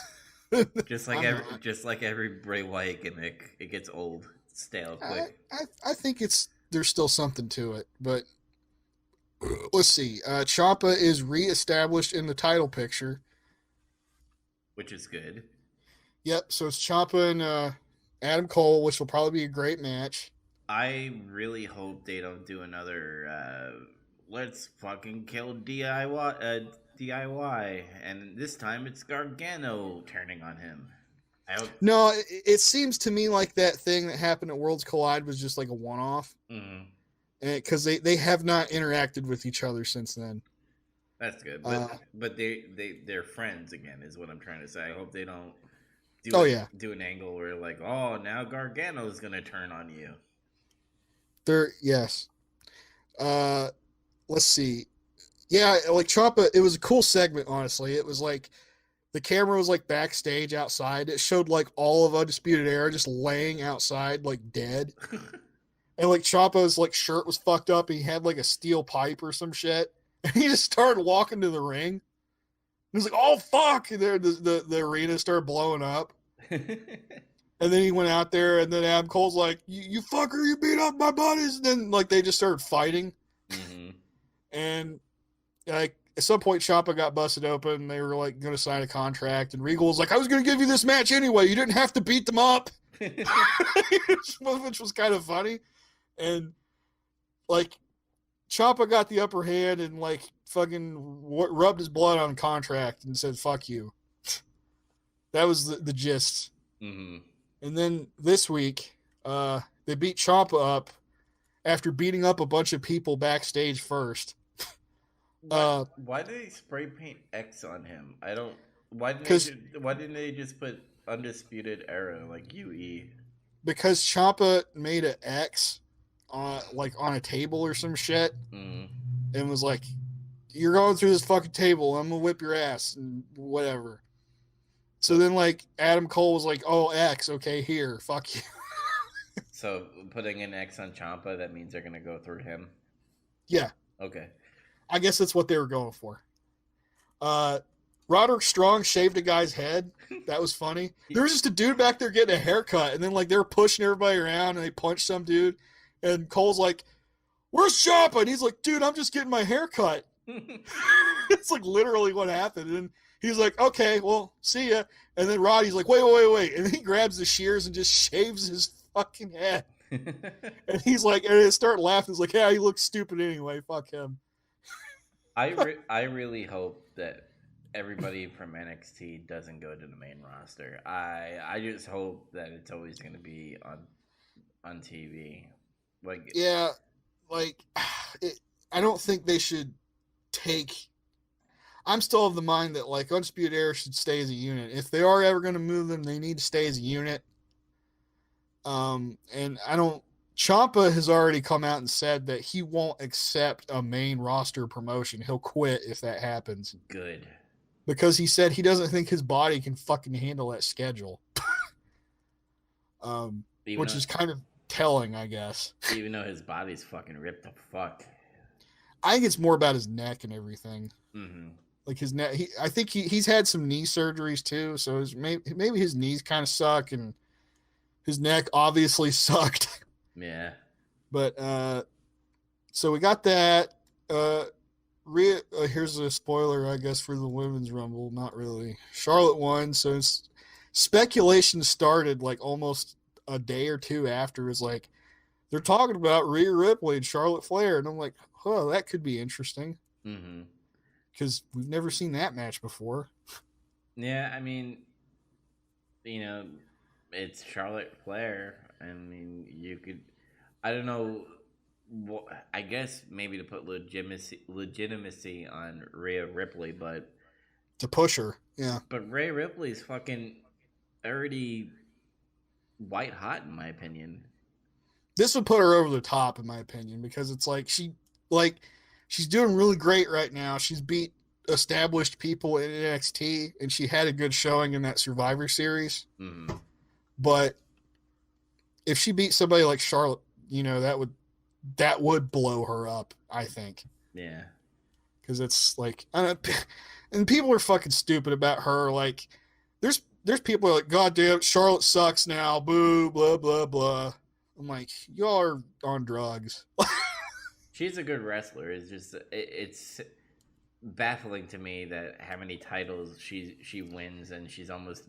just like every Bray Wyatt gimmick, it gets old, stale quick. I think there's still something to it, but let's see. Ciampa is reestablished in the title picture, which is good. Yep. So it's Ciampa and Adam Cole, which will probably be a great match. I really hope they don't do another let's fucking kill DIY, and this time it's Gargano turning on him. No, it seems to me like that thing that happened at Worlds Collide was just like a one-off. Mm-hmm. Because they have not interacted with each other since then. That's good, but they're friends again, is what I'm trying to say. I hope they don't do an angle where like, oh, now Gargano's gonna turn on you. Yes. Let's see. Yeah, like Ciampa, it was a cool segment, honestly. It was like the camera was like backstage outside. It showed like all of Undisputed Era just laying outside like dead. And like Ciampa's like shirt was fucked up. He had like a steel pipe or some shit. And he just started walking to the ring. And he was like, oh fuck. And the arena started blowing up. And then he went out there, and then Adam Cole's like, you fucker, you beat up my buddies. And then like they just started fighting. Mm-hmm. And like at some point Ciampa got busted open. They were like going to sign a contract, and Regal was like, I was going to give you this match anyway. You didn't have to beat them up. Which was kind of funny. And like Ciampa got the upper hand and like fucking rubbed his blood on contract and said, fuck you. That was the gist. Mm-hmm. And then this week, they beat Ciampa up after beating up a bunch of people backstage first. Why did they spray paint X on him? I don't. Why didn't they just put Undisputed Era like UE? Because Ciampa made an X on a table or some shit, and was like, "You're going through this fucking table. I'm gonna whip your ass and whatever." So then, like Adam Cole was like, "Oh, X, okay, here, fuck you." So putting an X on Champa, that means they're gonna go through him. Yeah, Okay. I guess that's what they were going for. Uh, Roderick Strong shaved a guy's head. That was funny. There was just a dude back there getting a haircut, and then like they were pushing everybody around, and they punched some dude. And Cole's like, "Where's Ciampa?" And he's like, "Dude, I'm just getting my haircut." It's like literally what happened. And he's like, "Okay, well, see ya." And then Roddy's like, "Wait," and then he grabs the shears and just shaves his fucking head. And he's like, and they start laughing. He's like, "Yeah, he looks stupid anyway. Fuck him." I really hope that everybody from NXT doesn't go to the main roster. I just hope that it's always going to be on TV. Like, Yeah, like it, I don't think they should take. I'm still of the mind that like Undisputed Era should stay as a unit. If they are ever going to move them, they need to stay as a unit. And I don't. Champa has already come out and said that he won't accept a main roster promotion. He'll quit if that happens good. because he said he doesn't think his body can fucking handle that schedule. Even Which though is kind of telling, I guess. even though his body's fucking ripped to fuck. I think it's more about his neck and everything. Mm-hmm. Like his neck, I think he's had some knee surgeries too, so maybe his knees kind of suck and his neck obviously sucked. Yeah. But so we got that. Here's a spoiler, I guess, for the women's rumble. Not really. Charlotte won, so speculation started like almost a day or two after. Is like they're talking about Rhea Ripley and Charlotte Flair, and I'm like, oh, that could be interesting Mm-hmm. because we've never seen that match before. Yeah, I mean, you know, it's Charlotte Flair. I mean, you could. I don't know. I guess maybe to put legitimacy on Rhea Ripley, but To push her, yeah. Ray Ripley's fucking already white hot in my opinion. This would put her over the top, in my opinion, because it's like she's doing really great right now. She's beat established people in NXT, and she had a good showing in that Survivor Series. Mm-hmm. But if she beat somebody like Charlotte, that would blow her up. I think. Yeah. Because it's like, and people are fucking stupid about her. Like, there's people who are like, God damn, Charlotte sucks now. Boo, blah blah blah. I'm like, y'all are on drugs. She's a good wrestler. It's baffling to me that how many titles she wins, and she's almost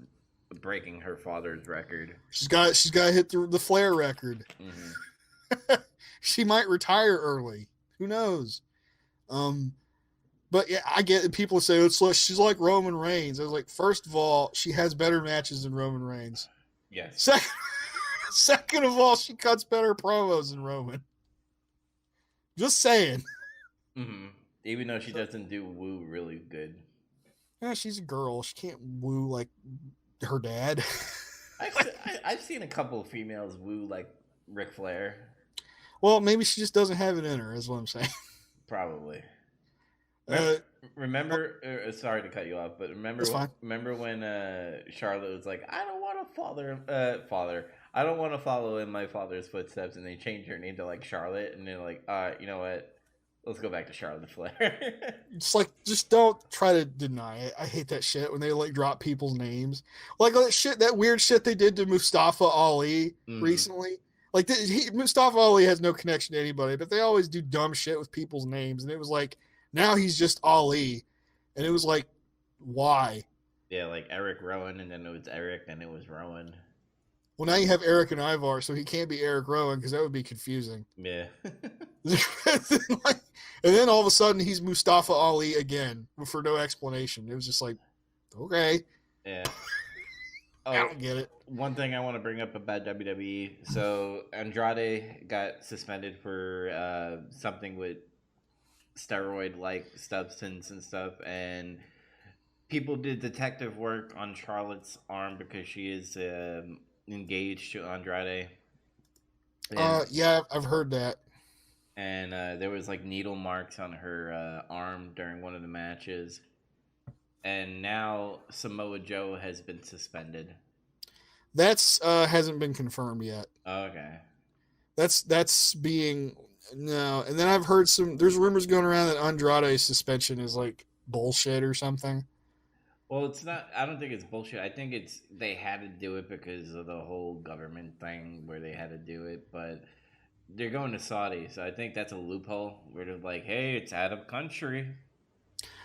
breaking her father's record. She's got to hit the Flair record. Mm-hmm. She might retire early. Who knows? But yeah, I get it. People say she's like Roman Reigns. I was like, first of all, she has better matches than Roman Reigns. Yes. Second of all, she cuts better promos than Roman. Just saying. Mm-hmm. Even though she doesn't do woo really good. Yeah, she's a girl. She can't woo like her dad. I've seen a couple of females woo like Ric Flair. Well, maybe she just doesn't have it in her, is what I'm saying. Probably. Sorry to cut you off, but remember when Charlotte was like, I don't want to I don't want to follow in my father's footsteps, and they changed her name to like Charlotte, and they're like, you know what? Let's go back to Charlotte Flair. It's like, just don't try to deny it. I hate that shit when they like drop people's names, like that weird shit they did to Mustafa Ali recently. Like Mustafa Ali has no connection to anybody, but they always do dumb shit with people's names, and it was like, now he's just Ali, and it was like, why? Yeah, like Eric Rowan, and then it was Eric, then it was Rowan. Well, now you have Eric and Ivar, so he can't be Eric Rowan because that would be confusing. Yeah. And then all of a sudden he's Mustafa Ali again for no explanation. It was just like, okay. Yeah. I don't get it. One thing I want to bring up about WWE. So Andrade got suspended for something with steroid-like substance and stuff, and people did detective work on Charlotte's arm because she is engaged to Andrade. Yeah, I've heard that. And there was like needle marks on her arm during one of the matches. And now Samoa Joe has been suspended. That's hasn't been confirmed yet. Oh, okay. That's being no. And then I've heard there's rumors going around that Andrade's suspension is like bullshit or something. Well, it's not. I don't think it's bullshit. I think it's they had to do it because of the whole government thing where they had to do it. But they're going to Saudi, so I think that's a loophole where they're like, "Hey, it's out of country."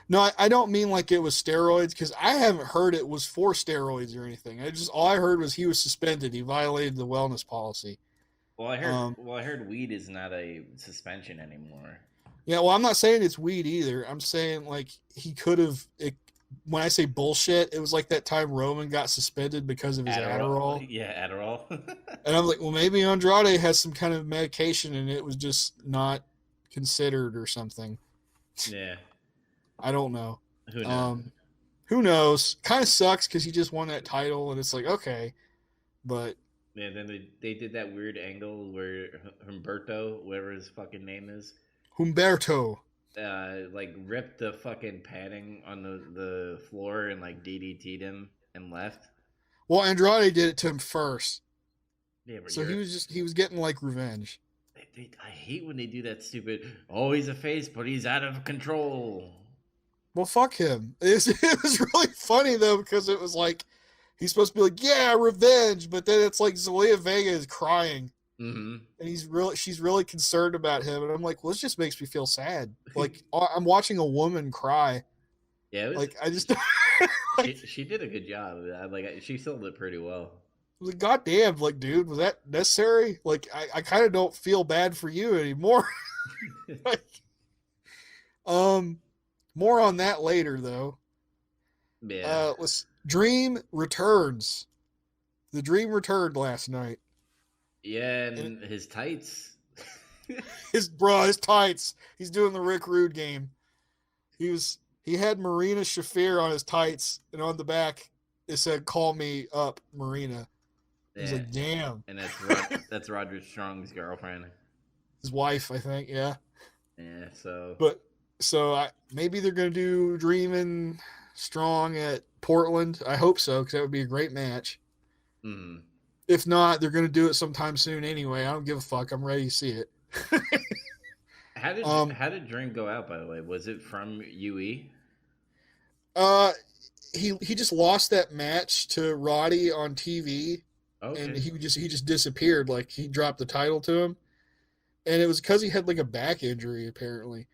No, I don't mean like it was steroids because I haven't heard it was for steroids or anything. I just all I heard was he was suspended. He violated the wellness policy. Well, I heard. Um, Well, I heard weed is not a suspension anymore. yeah, well, I'm not saying it's weed either. I'm saying like he could have. When I say bullshit, it was like that time Roman got suspended because of his Adderall, Adderall, yeah, Adderall. and I'm like, well, maybe Andrade has some kind of medication and it was just not considered or something. Yeah, I don't know. who knows? Um, who knows? Kind of sucks because he just won that title, and it's like okay, but Yeah, then they did that weird angle where Humberto, whatever his fucking name is, Humberto. like ripped the fucking padding on the floor and like DDT'd him and left. Well, Andrade did it to him first, Yeah, but so he was getting like revenge. I hate when they do that stupid. Oh, he's a face, but he's out of control. Well, fuck him. It was really funny though because it was like he's supposed to be like, yeah, revenge, but then it's like Zelina Vega is crying, Mm-hmm. and she's really concerned about him, and I'm like, well, this just makes me feel sad. Like I'm watching a woman cry. Yeah, it was. Like I just like She did a good job. She sold it pretty well. like, God damn, like, dude, was that necessary? Like, I kind of don't feel bad for you anymore. like, um, more on that later, though. Yeah, Let's Dream returns. The Dream returned last night, yeah, and and his tights. his tights. He's doing the Rick Rude game. He had Marina Shafir on his tights, and on the back it said, "Call me up, Marina." He's Yeah, like, "Damn." and that's Roger Strong's girlfriend. His wife, I think. Yeah. Yeah, so But maybe they're going to do Dreamin' Strong at Portland. I hope so because that would be a great match. mm. If not, they're going to do it sometime soon anyway. I don't give a fuck. I'm ready to see it. um, How did Dream go out? By the way, was it from UE? uh, he just lost that match to Roddy on TV, and Okay. he just disappeared. Like he dropped the title to him, and it was because he had like a back injury apparently.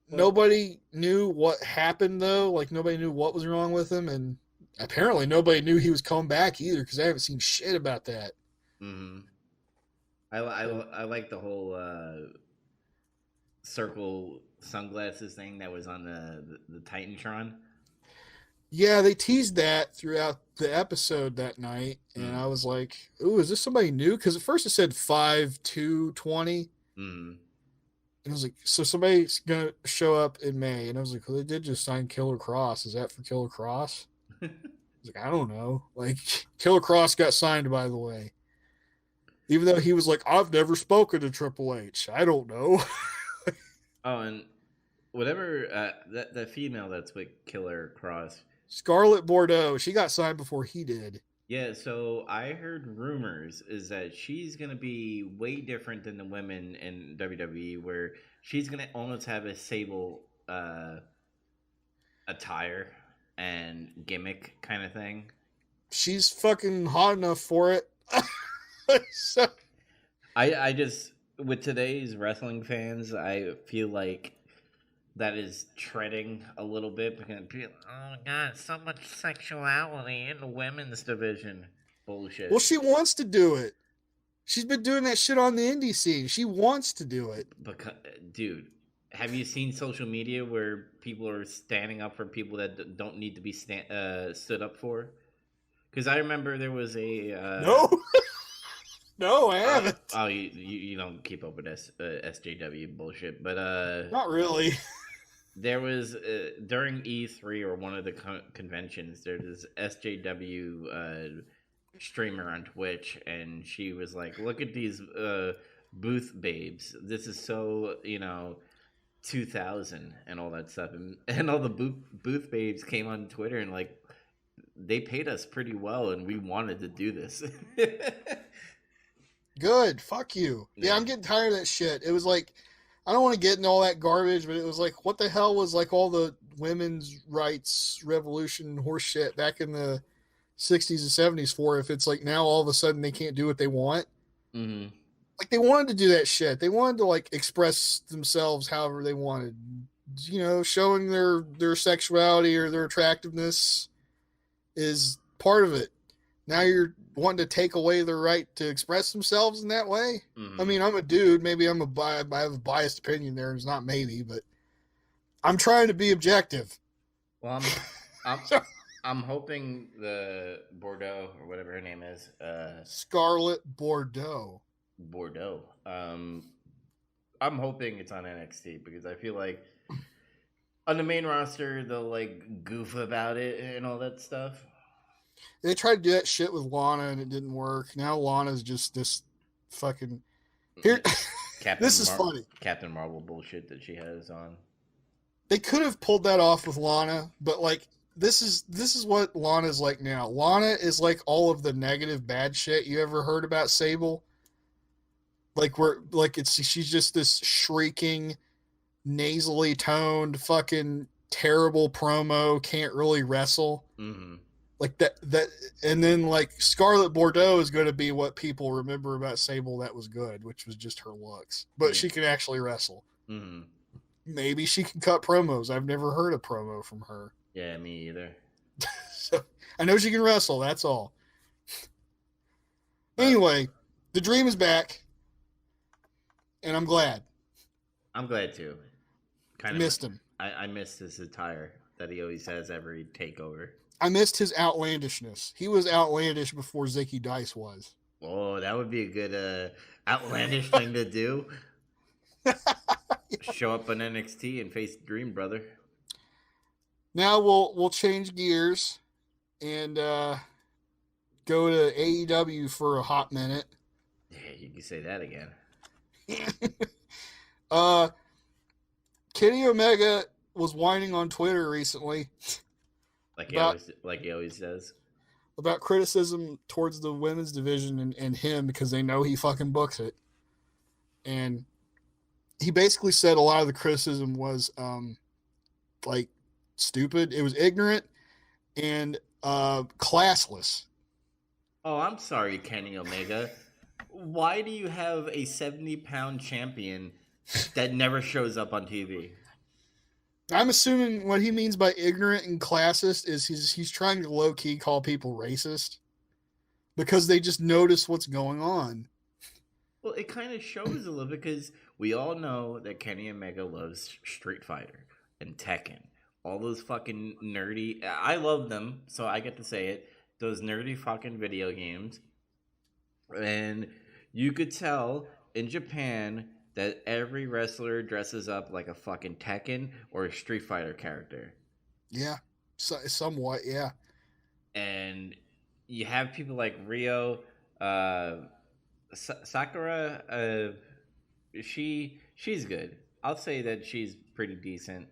Well, Nobody knew what happened though. Like nobody knew what was wrong with him, and apparently nobody knew he was coming back either because I haven't seen shit about that. mm-hmm. So I like the whole circle sunglasses thing that was on the Titantron. yeah, they teased that throughout the episode that night, and Mm. I was like, "Ooh, is this somebody new?" Because at first it said 5/2/20, Mm. and I was like, "So somebody's gonna show up in May?" And I was like, "Well, they did just sign Killer Cross. Is that for Killer Cross?" I was like, "I don't know." Like Killer Cross got signed, by the way. Even though he was like, I've never spoken to Triple H. I don't know. Oh, and whatever that female that's with Killer Cross. Scarlett Bordeaux, she got signed before he did. Yeah, so I heard rumors is that she's gonna be way different than the women in WWE, where she's gonna almost have a sable attire and gimmick kind of thing. She's fucking hot enough for it. So, I just with today's wrestling fans, I feel like that is treading a little bit because people, oh my god, so much sexuality in the women's division. well, Bullshit. she wants to do it. She's been doing that shit on the indie scene. She wants to do it. Because, dude, have you seen social media where people are standing up for people that don't need to be stood up for? Because I remember there was a No, no, I haven't. you don't keep up with SJW bullshit, but Not really. there was during E3 or one of the conventions, there's this SJW streamer on Twitch, and she was like, "Look at these booth babes. This is so 2000 and all that stuff." And all the booth babes came on Twitter and like they paid us pretty well, and we wanted to do this. Good. Fuck you. Yeah, Yeah. I'm getting tired of that shit. It was like, I don't want to get in all that garbage, but it was like, what the hell was like all the women's rights revolution horse shit back in the 60s and 70s for if it's like now all of a sudden they can't do what they want? Mm-hmm. Like they wanted to do that shit. They wanted to like express themselves however they wanted. You know, showing their sexuality or their attractiveness is part of it. Now you're wanting to take away their right to express themselves in that way. I Mm-hmm. mean, I'm a dude. Maybe I have a biased opinion there. It's not maybe, but I'm trying to be objective. Well, I'm I'm hoping the Bordeaux or whatever her name is, Scarlet Bordeaux. Bordeaux. I'm hoping it's on NXT because I feel like on the main roster they'll like goof about it and all that stuff. They tried to do that shit with Lana and it didn't work. Now Lana's just this fucking here. This is funny. Captain Marvel bullshit that she has on. They could have pulled that off with Lana, but like this is what Lana's like now. Lana is like all of the negative bad shit you ever heard about Sable. Like she's just this shrieking, nasally toned, fucking terrible promo, can't really wrestle. Mm-hmm. Like that and then like Scarlet Bordeaux is going to be what people remember about Sable that was good, which was just her looks. But she can actually wrestle. Mm-hmm. Maybe she can cut promos. I've never heard a promo from her. Yeah, me either. So, I know she can wrestle, that's all. Anyway, the dream is back. And I'm glad. I'm glad too. Kind of missed him. I missed his attire that he always has every takeover. I missed his outlandishness. He was outlandish before Zicky Dice was. Oh, that would be a good outlandish thing to do. Yeah. Show up on NXT and face Dream Brother. Now we'll change gears and go to AEW for a hot minute. Yeah, you can say that again. Kenny Omega was whining on Twitter recently. Like he always does. About criticism towards the women's division and him because they know he fucking books it. And he basically said a lot of the criticism was like stupid. It was ignorant and classless. Oh, I'm sorry, Kenny Omega. Why do you have a 70-pound champion that never shows up on TV? I'm assuming what he means by ignorant and classist is he's trying to low-key call people racist because they just notice what's going on. Well, it kind of shows a little because we all know that Kenny Omega loves Street Fighter and Tekken. All those fucking nerdy... I love them, so I get to say it. Those nerdy fucking video games. And you could tell in Japan that every wrestler dresses up like a fucking Tekken or a Street Fighter character. Yeah, somewhat, yeah. And you have people like Rio, Sakura. She's good. I'll say that she's pretty decent.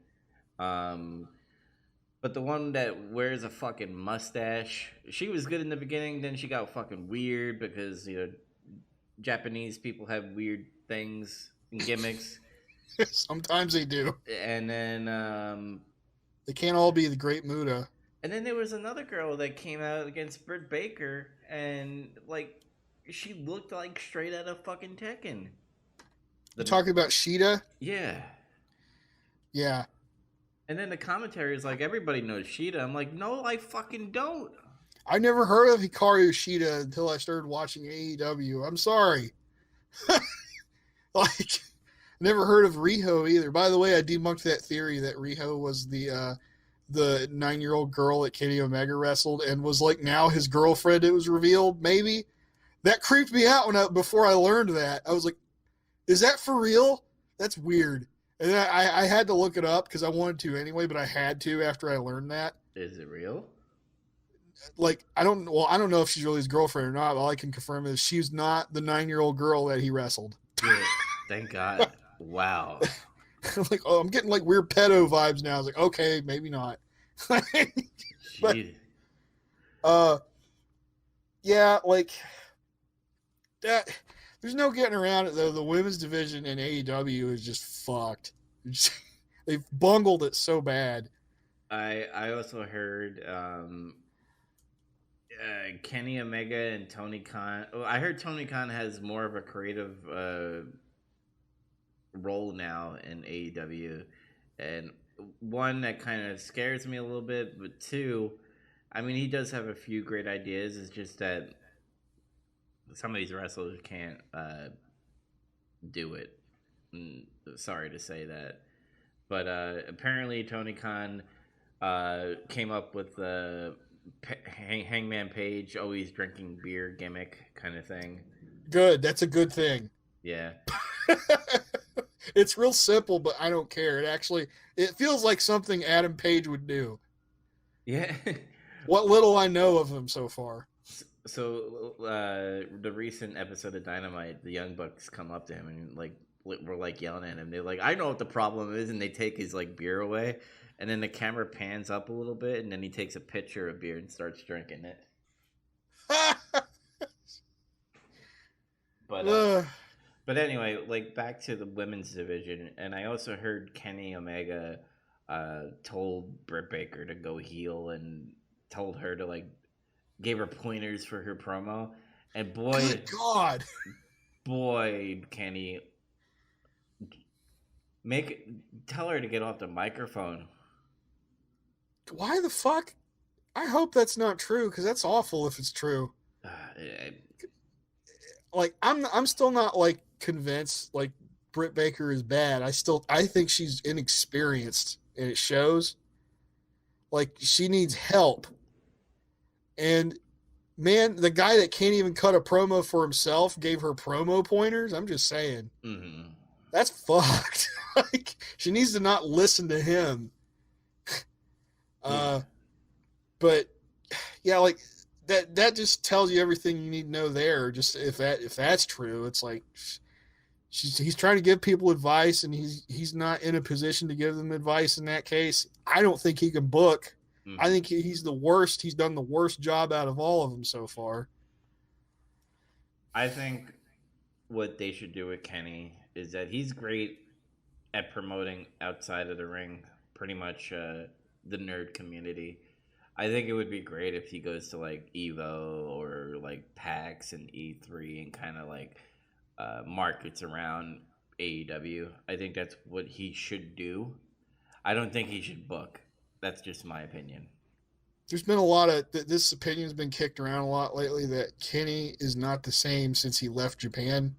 But the one that wears a fucking mustache, she was good in the beginning. Then she got fucking weird because Japanese people have weird things and gimmicks. Sometimes they do. And then they can't all be the Great Muta. And then there was another girl that came out against Britt Baker, and like she looked like straight out of fucking Tekken. You're talking about Sheeta? Yeah. Yeah. And then the commentary is like, everybody knows Sheeta. I'm like, no, I fucking don't. I never heard of Hikaru Shida until I started watching AEW. I'm sorry. Like, never heard of Riho either. By the way, I debunked that theory that Riho was the 9-year-old girl that Kenny Omega wrestled and was like now his girlfriend. It was revealed. Maybe that creeped me out before I learned that. I was like, "Is that for real? That's weird." And then I had to look it up because I wanted to anyway, but I had to after I learned that. Is it real? Like, I don't know if she's really his girlfriend or not. All I can confirm is she's not the 9-year-old girl that he wrestled. Good. Thank God. Wow. I'm like, oh, I'm getting like weird pedo vibes now. I was like, okay, maybe not. But Uh, yeah, like that. There's no getting around it though. The women's division in AEW is just fucked. They've bungled it so bad. I also heard Kenny Omega and Tony Khan. Oh, I heard Tony Khan has more of a creative role now in AEW, and one that kind of scares me a little bit, but two, I mean, he does have a few great ideas. It's just that some of these wrestlers can't do it. Sorry to say that, but apparently Tony Khan came up with the Hangman Page always drinking beer gimmick kind of thing. Good. That's a good thing. Yeah, It's real simple, but I don't care. It feels like something Adam Page would do. yeah. What little I know of him so far. So the recent episode of Dynamite, the Young Bucks come up to him and like we're like yelling at him. They're like, "I know what the problem is," and they take his like beer away, and then the camera pans up a little bit, and then he takes a pitcher of beer and starts drinking it. But but anyway, like back to the women's division, and I also heard Kenny Omega told Britt Baker to go heel and told her to like gave her pointers for her promo, and Good God. boy, Kenny, make tell her to get off the microphone. Why the fuck? I hope that's not true because that's awful if it's true. Uh, Like I'm still not like convinced like Britt Baker is bad. I think she's inexperienced and it shows. Like she needs help. And man, the guy that can't even cut a promo for himself gave her promo pointers. I'm just saying. mm-hmm. That's fucked. Like she needs to not listen to him. Yeah. But yeah, like that just tells you everything you need to know there. Just if that's true, it's like he's trying to give people advice and he's not in a position to give them advice in that case. I don't think he can book. Mm-hmm. I think he's the worst. He's done the worst job out of all of them so far. I think what they should do with Kenny is that he's great at promoting outside of the ring, pretty much the nerd community. I think it would be great if he goes to like Evo or like PAX and E3 and kind of like markets around AEW. I think that's what he should do. I don't think he should book. That's just my opinion. There's been a lot of this opinion's been kicked around a lot lately that Kenny is not the same since he left Japan.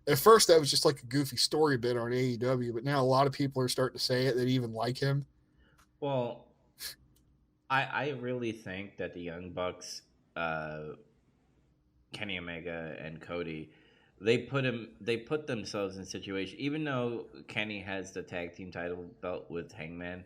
At first, that was just like a goofy story bit on AEW, but now a lot of people are starting to say it that even like him. Well, I really think that the Young Bucks, Kenny Omega and Cody, they put themselves in a situation. Even though Kenny has the tag team title belt with Hangman,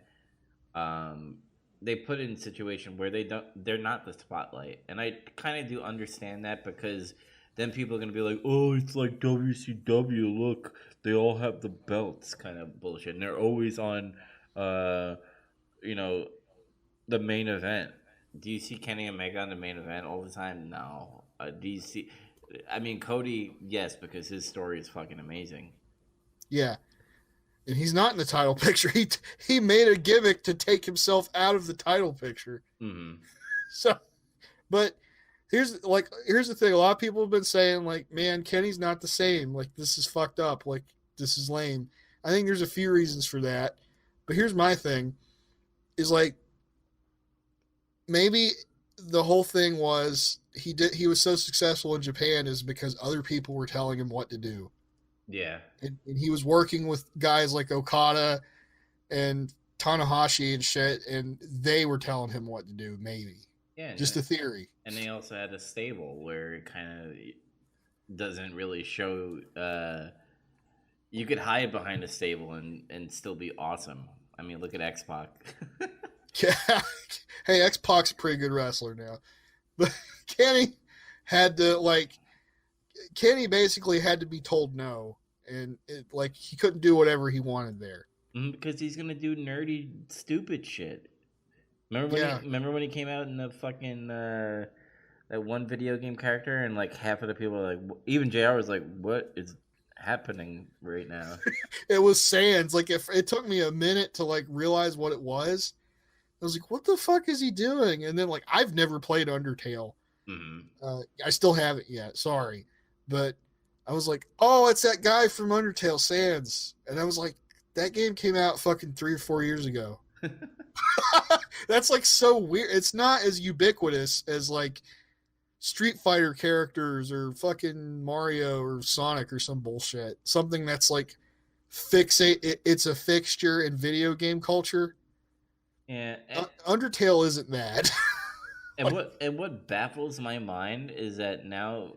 um, they put it in a situation where they're not the spotlight, and I kind of do understand that because then people are gonna be like, oh, it's like WCW. Look, they all have the belts, kind of bullshit, and they're always on, uh, you know, the main event. Do you see Kenny Omega on the main event all the time? No. Do you see? I mean, Cody, yes, because his story is fucking amazing. Yeah, and he's not in the title picture. He made a gimmick to take himself out of the title picture. Mm-hmm. So, but here's the thing. A lot of people have been saying like, man, Kenny's not the same. Like this is fucked up. Like this is lame. I think there's a few reasons for that. But here's my thing: is like maybe the whole thing was he was so successful in Japan is because other people were telling him what to do. Yeah. And he was working with guys like Okada and Tanahashi and shit, and they were telling him what to do. Maybe, Yeah. just a theory. And they also had a stable where it kind of doesn't really show. You could hide behind a stable and still be awesome. I mean, look at X Pac. Yeah, hey, X Pac's a pretty good wrestler now, but Kenny had to Kenny basically had to be told no, and he couldn't do whatever he wanted there. Because he's gonna do nerdy, stupid shit. Yeah, remember when he came out in the fucking that one video game character, and like half of the people were like, even Jr. was like, "What is happening right now?" it was Sans. Like, if it took me a minute to like realize what it was, I was like, "What the fuck is he doing?" And then like, I've never played Undertale. Mm-hmm. I still haven't yet. Sorry, but I was like, "Oh, it's that guy from Undertale, Sans." And I was like, "That game came out fucking 3 or 4 years ago." That's like so weird. It's not as ubiquitous as like Street Fighter characters or fucking Mario or Sonic or some bullshit. Something that's like it's a fixture in video game culture. Yeah, Undertale isn't that. and Like, what baffles my mind is that now,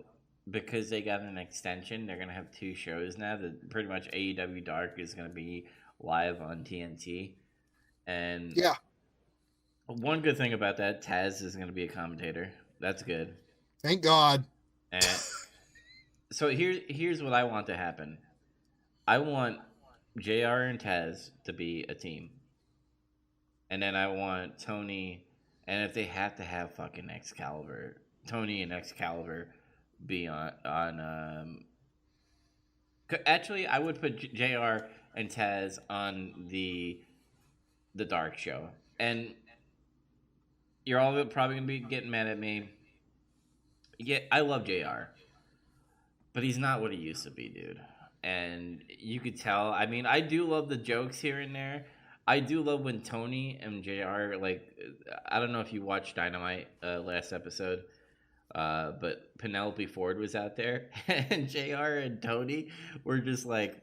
because they got an extension, they're gonna have two shows now. That pretty much AEW Dark is gonna be live on TNT, and yeah, one good thing about that, Taz is gonna be a commentator. That's good. thank God. And so here's what I want to happen. I want JR and Taz to be a team. And then I want Tony, and if they have to have fucking Excalibur, Tony and Excalibur be on. Actually, I would put Jr. and Taz on the Dark Show, and you're all probably gonna be getting mad at me. Yeah, I love Jr. But he's not what he used to be, dude. And you could tell. I mean, I do love the jokes here and there. I do love when Tony and JR, like, I don't know if you watched Dynamite last episode, but Penelope Ford was out there, and JR and Tony were just like,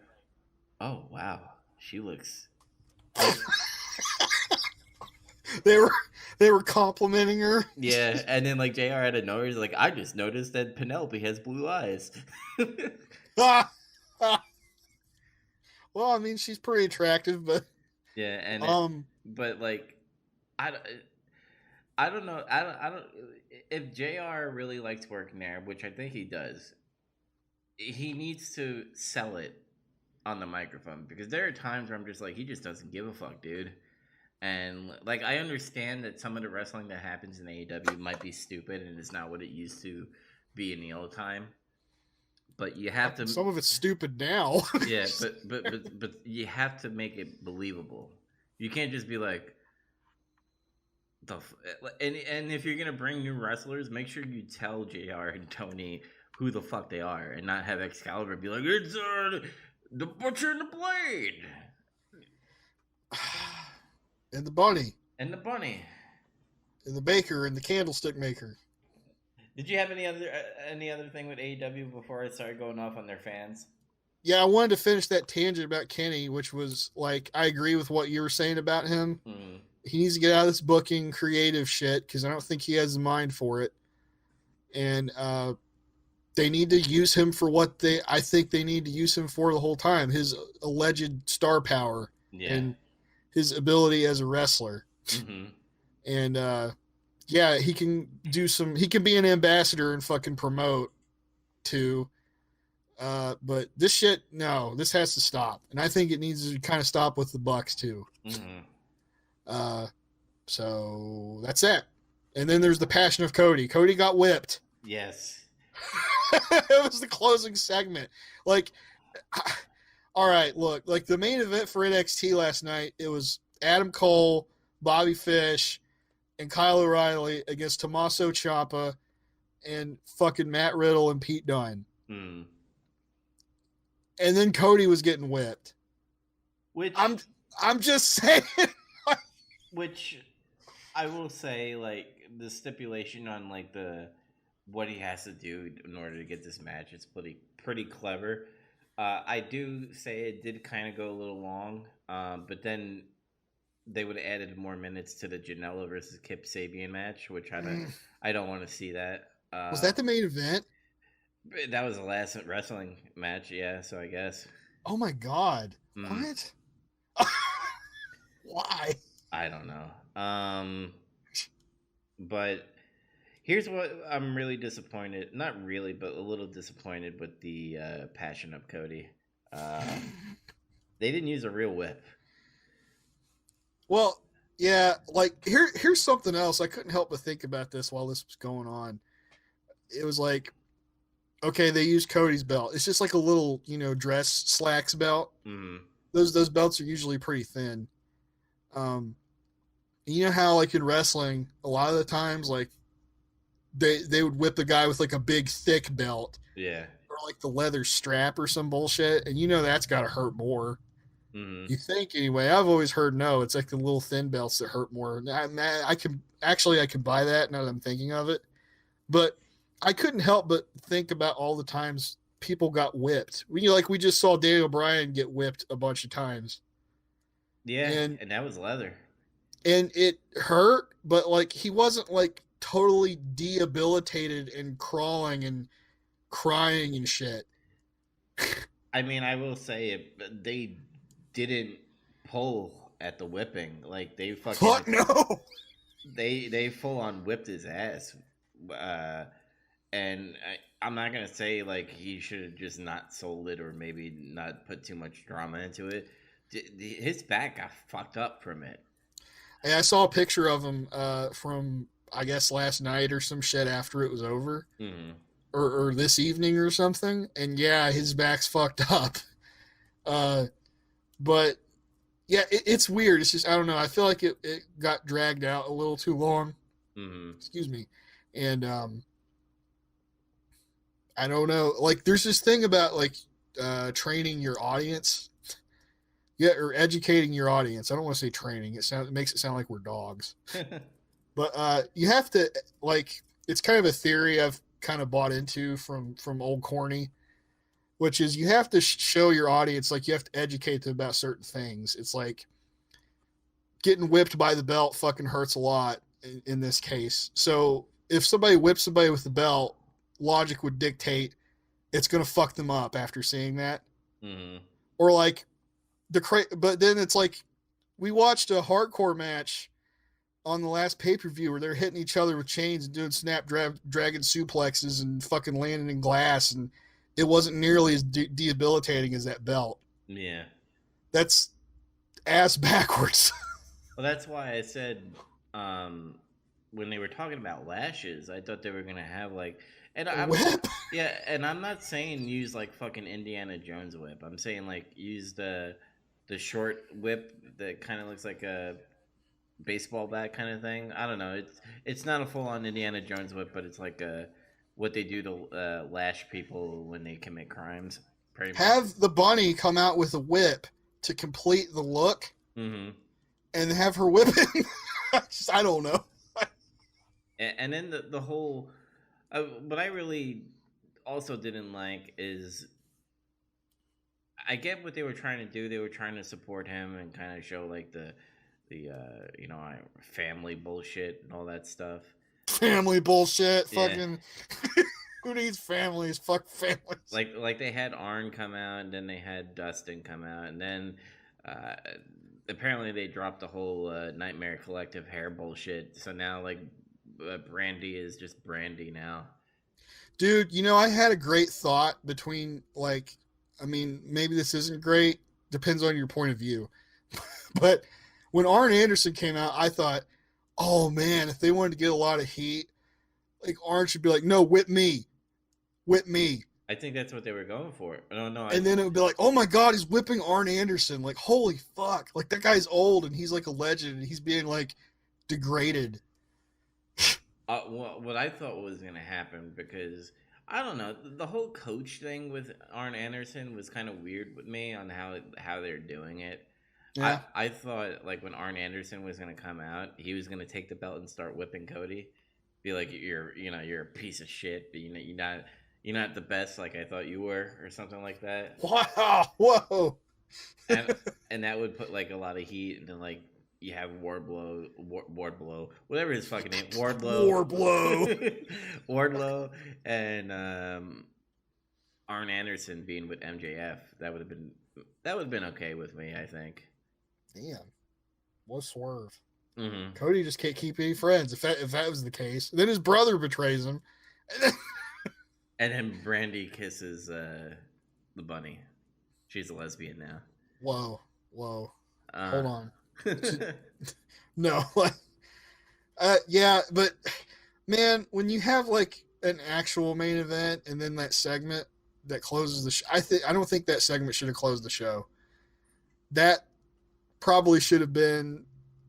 "Oh wow, she looks like." They were they were complimenting her. Yeah, and then like JR out of nowhere is like, "I just noticed that Penelope has blue eyes." Well, I mean, she's pretty attractive, but Yeah, and um, but like, I, I don't know. I don't. If Jr. really likes working there, which I think he does, he needs to sell it on the microphone, because there are times where I'm just like, he just doesn't give a fuck, dude. And like, I understand that some of the wrestling that happens in AEW might be stupid and it's not what it used to be in the old time. But you have to, some of it's stupid now. yeah. But you have to make it believable. You can't just be like, and if you're gonna bring new wrestlers, make sure you tell JR and Tony who the fuck they are, and not have Excalibur be like, it's the Butcher and the Blade And the bunny, and the Bunny. and the baker, and the candlestick maker. Did you have any other thing with AEW before I started going off on their fans? Yeah, I wanted to finish that tangent about Kenny, which was like, I agree with what you were saying about him. Mm. He needs to get out of this booking creative shit because I don't think he has the mind for it. And they need to use him for what I think they need to use him for the whole time. His alleged star power and his ability as a wrestler. Mm-hmm. And yeah, he can be an ambassador and fucking promote too. But this shit, no, this has to stop. And I think it needs to kind of stop with the Bucks too. Mm-hmm. So that's it. And then there's the Passion of Cody. Cody got whipped. Yes. It was the closing segment. Like, all right, look, like the main event for NXT last night, it was Adam Cole, Bobby Fish, and Kyle O'Reilly against Tommaso Ciampa and fucking Matt Riddle and Pete Dunne. Mm. And then Cody was getting whipped. Which I'm just saying. Which I will say, like, the stipulation on like what he has to do in order to get this match is pretty clever. I do say it did kind of go a little long, but then they would have added more minutes to the Janela versus Kip Sabian match, which I don't want to see that. Was that the main event? That was the last wrestling match, yeah. So I guess. Oh my god! What? Why? I don't know. But here's what I'm really disappointed. Not really, but a little disappointed with the Passion of Cody. They didn't use a real whip. Well, Yeah, like here's something else. I couldn't help but think about this while this was going on. It was like, okay, they used Cody's belt. It's just like a little, dress slacks belt. Mm. Those belts are usually pretty thin. Um, you know how like in wrestling, a lot of the times like they would whip the guy with like a big thick belt Yeah. or like the leather strap or some bullshit, and that's got to hurt more. Mm. You think anyway? I've always heard no. It's like the little thin belts that hurt more. I can actually I can buy that now that I'm thinking of it, but I couldn't help but think about all the times people got whipped. We just saw Daniel Bryan get whipped a bunch of times, Yeah, and and that was leather. it hurt, but like he wasn't like totally debilitated and crawling and crying and shit. I mean, I will say it. They didn't pull at the whipping. Like they fucking Fuck no. they full on whipped his ass. Uh, and I'm not gonna say like he should have just not sold it or maybe not put too much drama into it. His back got fucked up from it. And I saw a picture of him from I guess last night or some shit after it was over, Mm-hmm. or this evening or something. And yeah, his back's fucked up. Uh, but yeah, it's weird. It's just I don't know. I feel like it got dragged out a little too long. Mm-hmm. Excuse me. And I don't know. Like, there's this thing about like training your audience, yeah, or educating your audience. I don't want to say training. It makes it sound like we're dogs. But you have to like. It's kind of a theory I've kind of bought into from old Corny, which is you have to show your audience, like you have to educate them about certain things. It's like getting whipped by the belt fucking hurts a lot in this case. So if somebody whips somebody with the belt, logic would dictate it's going to fuck them up after seeing that. Mm-hmm. Or like but then it's like we watched a hardcore match on the last pay-per-view where they're hitting each other with chains and doing dragon suplexes and fucking landing in glass, and it wasn't nearly as debilitating as that belt. Yeah. That's ass backwards. Well, that's why I said when they were talking about lashes, I thought they were gonna have like, and I'm Whip. yeah, and I'm not saying use like fucking Indiana Jones whip. I'm saying like use the short whip that kind of looks like a baseball bat kind of thing. I don't know. It's not a full on Indiana Jones whip, but it's like what they do to lash people when they commit crimes. Pretty much. Have the bunny come out with a whip to complete the look, Mm-hmm. and have her whipping. I don't know. And then the whole, what I really also didn't like is, I get what they were trying to do. They were trying to support him and kind of show like the family bullshit and all that stuff. Family bullshit. Yeah. Fucking. Who needs families? Fuck families. Like they had Arn come out, and then they had Dustin come out, and then uh, apparently they dropped the whole Nightmare Collective hair bullshit. So now like Brandy is just Brandy now. Dude, I had a great thought between like, I mean, maybe this isn't great. Depends on your point of view. But when Arn Anderson came out, I thought, oh man, if they wanted to get a lot of heat, like Arn should be like, no, whip me. Whip me. I think that's what they were going for. No. And then it would be like, oh my God, he's whipping Arn Anderson. Like, holy fuck. Like, that guy's old and he's like a legend and he's being like degraded. What I thought was going to happen, because I don't know, the whole coach thing with Arn Anderson was kind of weird with me on how they're doing it. Yeah. I thought like when Arn Anderson was going to come out, he was going to take the belt and start whipping Cody. Be like, you're a piece of shit, but you're not the best like I thought you were, or something like that. Wow. Whoa. And that would put like a lot of heat, and then like you have Wardlow, whatever his fucking name, Wardlow, Wardlow, and Arn Anderson being with MJF. That would have been okay with me, I think. Damn, what swerve. Mm-hmm. Cody just can't keep any friends. If that was the case, then his brother betrays him, and then Brandy kisses the bunny. She's a lesbian now. Whoa. Hold on. No, yeah, but man, when you have like an actual main event and then that segment that closes the show, I don't think that segment should have closed the show. That probably should have been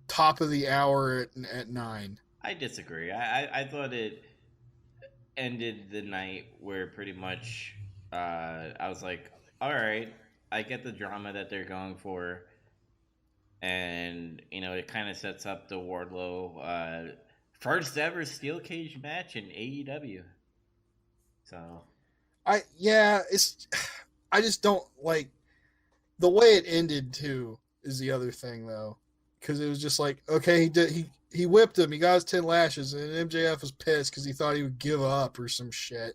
top of the hour at 9. I disagree. I thought it ended the night where pretty much I was like, all right, I get the drama that they're going for, and it kind of sets up the Wardlow first ever steel cage match in AEW. So It's I just don't like the way it ended too is the other thing though, because it was just like okay, he whipped him, he got his 10 lashes, and MJF was pissed because he thought he would give up or some shit,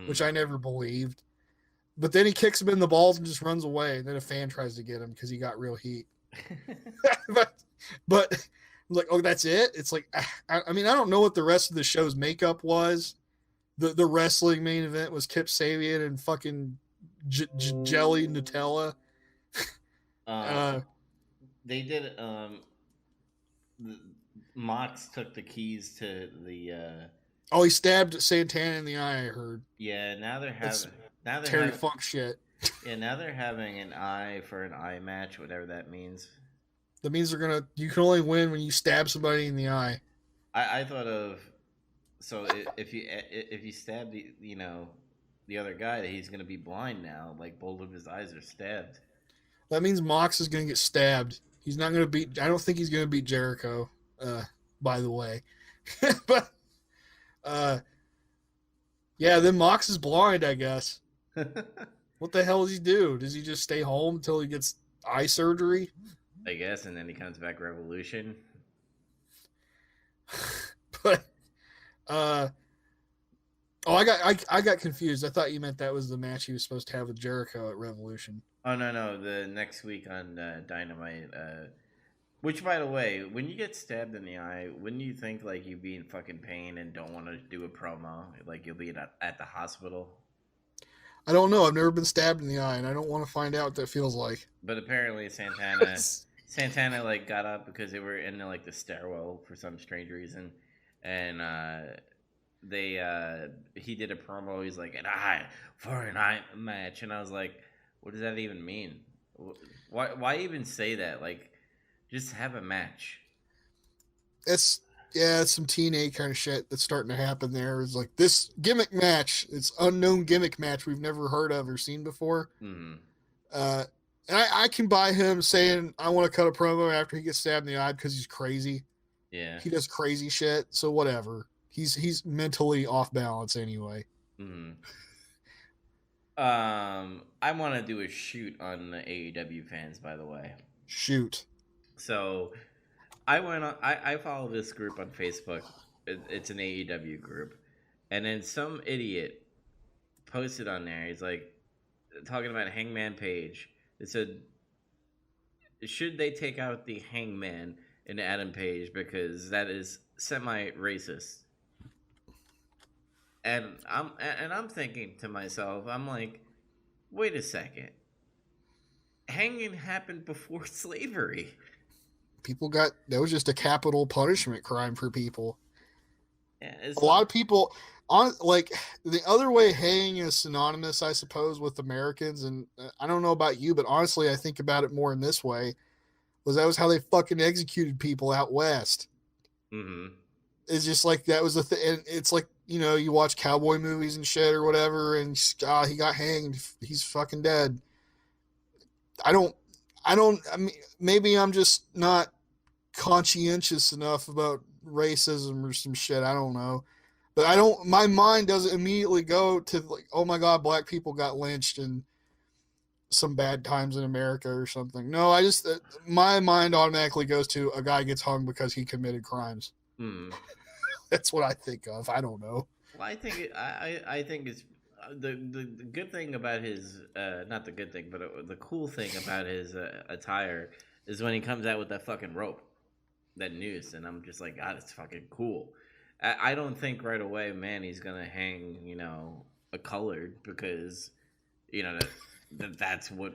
which mm. I never believed. But then he kicks him in the balls and just runs away, and then a fan tries to get him because he got real heat. but but like, oh, that's it. It's like I mean, I don't know what the rest of the show's makeup was. The wrestling main event was Kip Sabian and fucking jelly Nutella. um, Uh, they did. The, Mox took the keys to the. oh, he stabbed Santana in the eye. I heard. Yeah, now they're That's having. Now they're Terry having. Funk shit. Yeah, now they're having an eye for an eye match, whatever that means. That means they're gonna. You can only win when you stab somebody in the eye. I thought of so if you stab the other guy, he's gonna be blind now. Like both of his eyes are stabbed. That means Mox is gonna get stabbed. He's not gonna beat. I don't think he's gonna beat Jericho. By the way, but uh, yeah. Then Mox is blind. I guess. What the hell does he do? Does he just stay home until he gets eye surgery? I guess, and then he comes back Revolution. But uh, oh, I got confused. I thought you meant that was the match he was supposed to have with Jericho at Revolution. Oh no, the next week on Dynamite. Which, by the way, when you get stabbed in the eye, wouldn't you think like you'd be in fucking pain and don't want to do a promo? Like you'll be at the hospital. I don't know. I've never been stabbed in the eye, and I don't want to find out what that feels like. But apparently Santana like got up because they were in like the stairwell for some strange reason, and they he did a promo. He's like an eye for an eye match, and I was like, what does that even mean? Why even say that? Like, just have a match. It's it's some TNA kind of shit that's starting to happen there. It's like this gimmick match. It's unknown gimmick match we've never heard of or seen before. Mm-hmm. And I can buy him saying I want to cut a promo after he gets stabbed in the eye because he's crazy. Yeah. He does crazy shit. So whatever. He's mentally off balance anyway. Mm-hmm. I want to do a shoot on the AEW fans, by the way. Shoot. So I went on. I follow this group on Facebook. It's an AEW group, and then some idiot posted on there. He's like talking about Hangman Page. It said, "Should they take out the Hangman in Adam Page because that is semi-racist?" And I'm thinking to myself, I'm like, wait a second. Hanging happened before slavery. People got that was just a capital punishment crime for people. Yeah, A lot of people on like the other way hanging is synonymous, I suppose, with Americans. And I don't know about you, but honestly, I think about it more in this way. That was how they fucking executed people out west. Mm-hmm. It's just like that was the thing. And it's like you watch cowboy movies and shit or whatever, and he got hanged. He's fucking dead. I don't. I mean, maybe I'm just not conscientious enough about racism or some shit. I don't know. But I don't. My mind doesn't immediately go to like, oh my god, black people got lynched and some bad times in America or something. No, I just my mind automatically goes to a guy gets hung because he committed crimes. Mm. That's what I think of. I don't know. Well, I think it's the good thing about his not the good thing, but the cool thing about his attire is when he comes out with that fucking rope, that noose, and I'm just like, God, it's fucking cool. I don't think right away, man, he's gonna hang, a colored because, that's what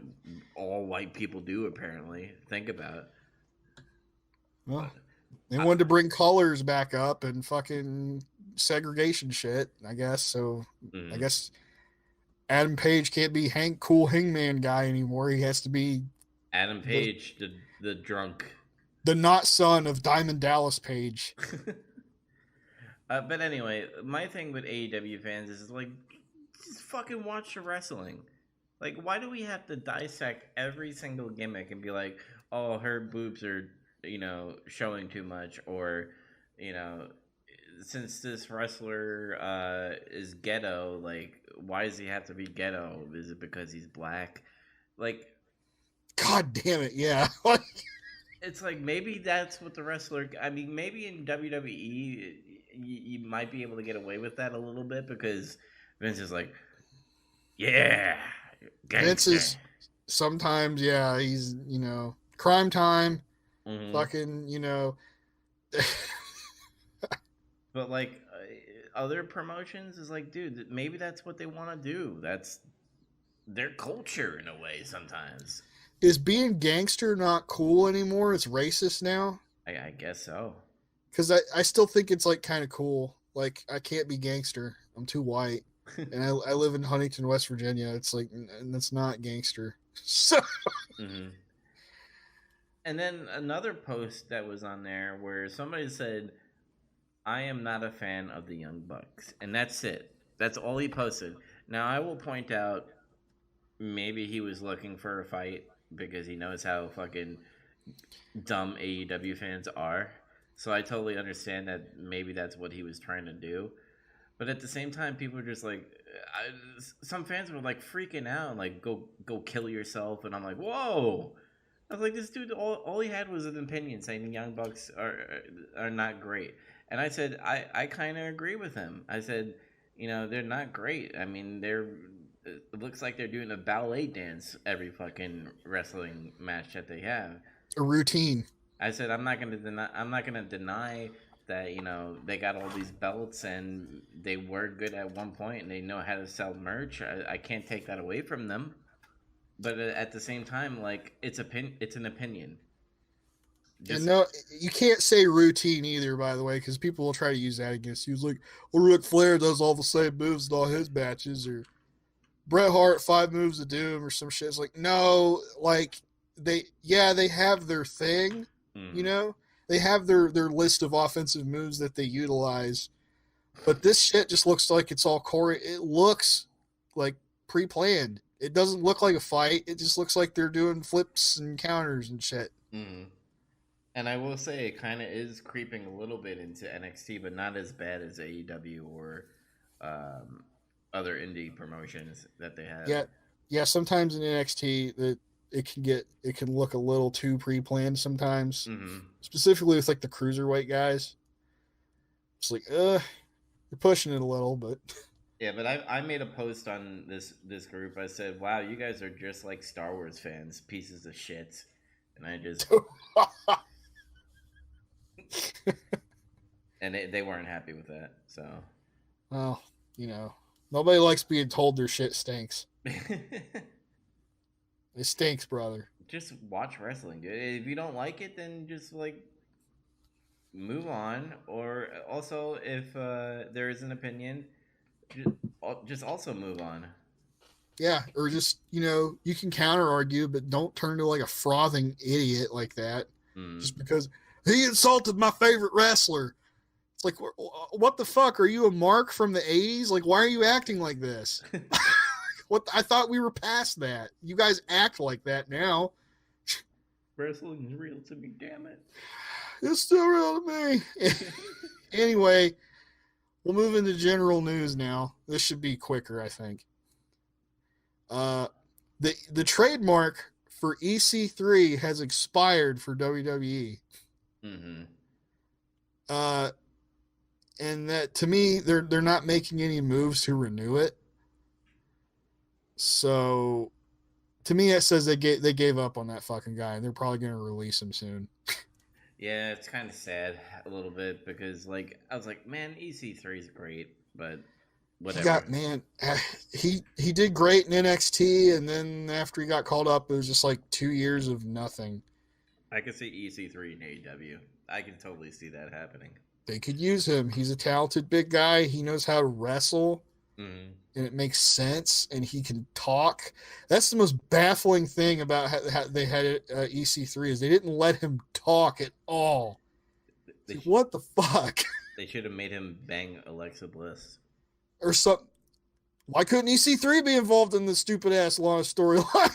all white people do apparently. Think about it. Well, But they I, wanted to bring colors back up and fucking segregation shit, I guess. So I mm, guess Adam Page can't be Hank Cool Hangman guy anymore. He has to be Adam the Page, the drunk. the not son of Diamond Dallas Page. But anyway, my thing with AEW fans is like, just fucking watch the wrestling. Like, why do we have to dissect every single gimmick and be like, oh, her boobs are, showing too much, or, you know, since this wrestler is ghetto, like, why does he have to be ghetto? Is it because he's black? Like, God damn it, yeah. it's like maybe that's what the wrestler. I mean, maybe in WWE you might be able to get away with that a little bit because Vince is like, yeah, Vince gangster. is sometimes, yeah, he's, crime time, Hmm. fucking, But like other promotions is like, dude, maybe that's what they want to do. That's their culture in a way. Sometimes is being gangster not cool anymore? It's racist now. I guess so. Because I still think it's like kind of cool. Like, I can't be gangster. I'm too white. And I live in Huntington, West Virginia. It's like, and that's not gangster. So, Hmm. And then another post that was on there where somebody said, I am not a fan of the Young Bucks. And that's it. That's all he posted. Now, I will point out maybe he was looking for a fight because he knows how fucking dumb AEW fans are. So I totally understand that maybe that's what he was trying to do. But at the same time, people are just like, some fans were like freaking out, like go kill yourself, and I'm like, whoa. I was like, this dude, all he had was an opinion saying the Young Bucks are not great, and I said I kind of agree with him. I said, they're not great. I mean, it looks like they're doing a ballet dance every fucking wrestling match that they have. a routine. I said I'm not gonna deny that they got all these belts and they were good at one point and they know how to sell merch. I can't take that away from them, but at the same time, like it's an opinion. And Just no, you can't say routine either, by the way, because people will try to use that against you. It's like, well, Ric Flair does all the same moves in all his matches, or Bret Hart 5 moves of doom, or some shit. It's like, no, like they have their thing, you mm, know, they have their list of offensive moves that they utilize, but this shit just looks like it's all core. It looks like pre-planned. It doesn't look like a fight. It just looks like they're doing flips and counters and shit. mm. And I will say it kind of is creeping a little bit into NXT, but not as bad as AEW or um, other indie promotions that they have. Yeah, yeah. Sometimes in NXT that it can look a little too pre-planned sometimes, Hmm. specifically with like the cruiserweight guys. It's like, you're pushing it a little, but Yeah, but I made a post on this group. I said, "Wow, you guys are just like Star Wars fans, pieces of shit." And I just and they weren't happy with that. So well, nobody likes being told their shit stinks. It stinks, brother. just watch wrestling, dude. If you don't like it, then just like move on. Or also, if there is an opinion, just also move on. Yeah, or just you can counter argue, but don't turn to like a frothing idiot like that Mm. just because he insulted my favorite wrestler. It's like, what the fuck? Are you a mark from the '80s? Like, why are you acting like this? What? I thought we were past that. You guys act like that now. Wrestling is real to me, damn it. It's still real to me. Anyway, we'll move into general news now. This should be quicker, I think. Uh, the trademark for EC3 has expired for WWE. Mm-hmm. Uh, and that to me, they're not making any moves to renew it. So to me, it says they gave up on that fucking guy, and they're probably going to release him soon. Yeah, it's kind of sad a little bit because, like, I was like, man, EC3 is great, but He whatever. got man, he did great in NXT, and then after he got called up, it was just like 2 years of nothing. I could see EC3 in AEW. I can totally see that happening. They could use him. He's a talented big guy. He knows how to wrestle, Mm-hmm. and it makes sense, and he can talk. That's the most baffling thing about how they had EC3 is they didn't let him talk at all. They, Like, what the fuck? they should have made him bang Alexa Bliss. Or something. Why couldn't EC3 be involved in this stupid ass Lana storyline?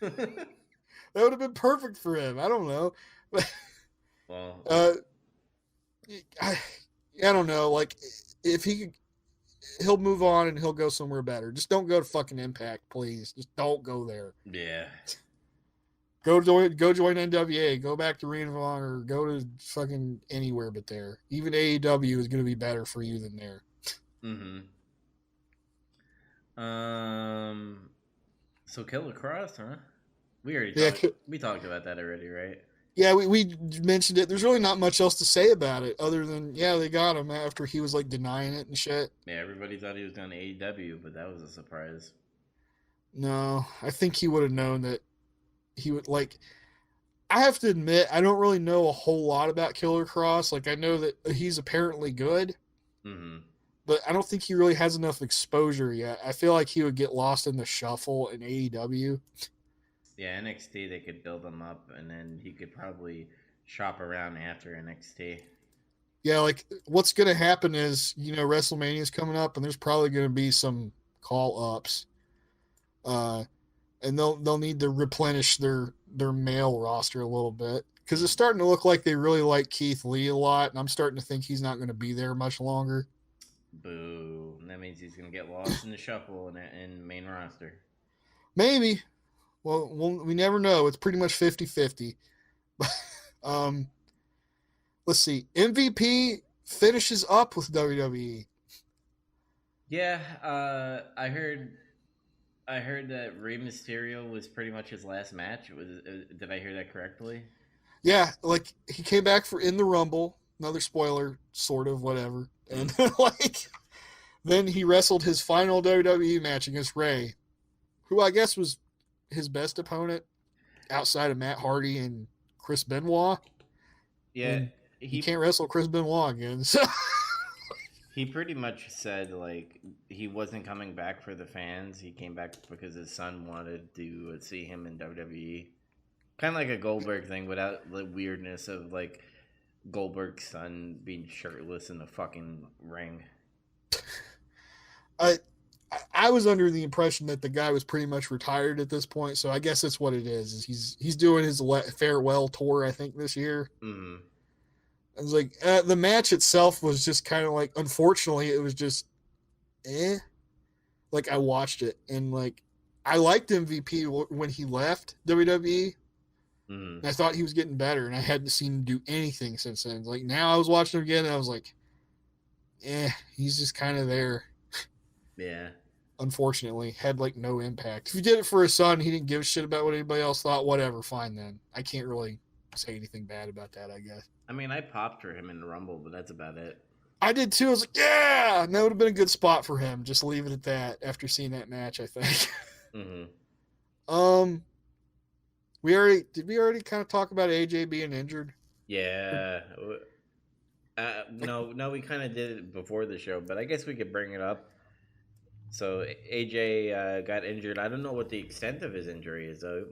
That would have been perfect for him. I don't know. Well, I don't know. Like, if he could, he'll move on and he'll go somewhere better. Just don't go to fucking Impact, please. Just don't go there. yeah. Go join NWA. Go back to Ring of Honor. Go to fucking anywhere but there. Even AEW is going to be better for you than there. Mm-hmm. So Killer Cross, huh? We talked about that already, right? Yeah, we mentioned it. There's really not much else to say about it other than, yeah, they got him after he was like denying it and shit. Yeah, everybody thought he was going to AEW, but that was a surprise. No, I think he would have known that he would, like, I have to admit, I don't really know a whole lot about Killer Cross. Like, I know that he's apparently good, Mm-hmm. but I don't think he really has enough exposure yet. I feel like he would get lost in the shuffle in AEW. Yeah, NXT, they could build him up, and then he could probably shop around after NXT. Yeah, like, what's going to happen is, WrestleMania is coming up, and there's probably going to be some call-ups. And they'll need to replenish their male roster a little bit because it's starting to look like they really like Keith Lee a lot, and I'm starting to think he's not going to be there much longer. Boo. That means he's going to get lost in the shuffle in main roster. Maybe. Well, we never know. It's pretty much 50-50. Let's see. MVP finishes up with WWE. Yeah, I heard that Rey Mysterio was pretty much his last match. Did I hear that correctly? Yeah, like, he came back for In the Rumble. Another spoiler, sort of, whatever. And like, then he wrestled his final WWE match against Rey, who I guess was his best opponent outside of Matt Hardy and Chris Benoit. Yeah, and he can't wrestle Chris Benoit again. So he pretty much said, like, he wasn't coming back for the fans. He came back because his son wanted to see him in WWE. Kind of like a Goldberg thing without the weirdness of, like, Goldberg's son being shirtless in the fucking ring. I was under the impression that the guy was pretty much retired at this point, so I guess that's what it is he's doing his farewell tour, I think, this year. Mm-hmm. I was like, the match itself was just kind of like, unfortunately, it was just, Like, I watched it, and, like, I liked MVP when he left WWE. Mm-hmm. And I thought he was getting better, and I hadn't seen him do anything since then. Like, now I was watching him again, and I was like, he's just kind of there. Yeah. Unfortunately, had, like, no impact. If he did it for his son, he didn't give a shit about what anybody else thought, whatever, fine then. I can't really say anything bad about that, I guess. I mean, I popped for him in the Rumble, but that's about it. I did too. I was like, yeah! And that would have been a good spot for him. Just leave it at that after seeing that match, I think. Mm-hmm. Did we already kind of talk about AJ being injured? Yeah. No, we kind of did it before the show, but I guess we could bring it up. So AJ got injured. I don't know what the extent of his injury is, though.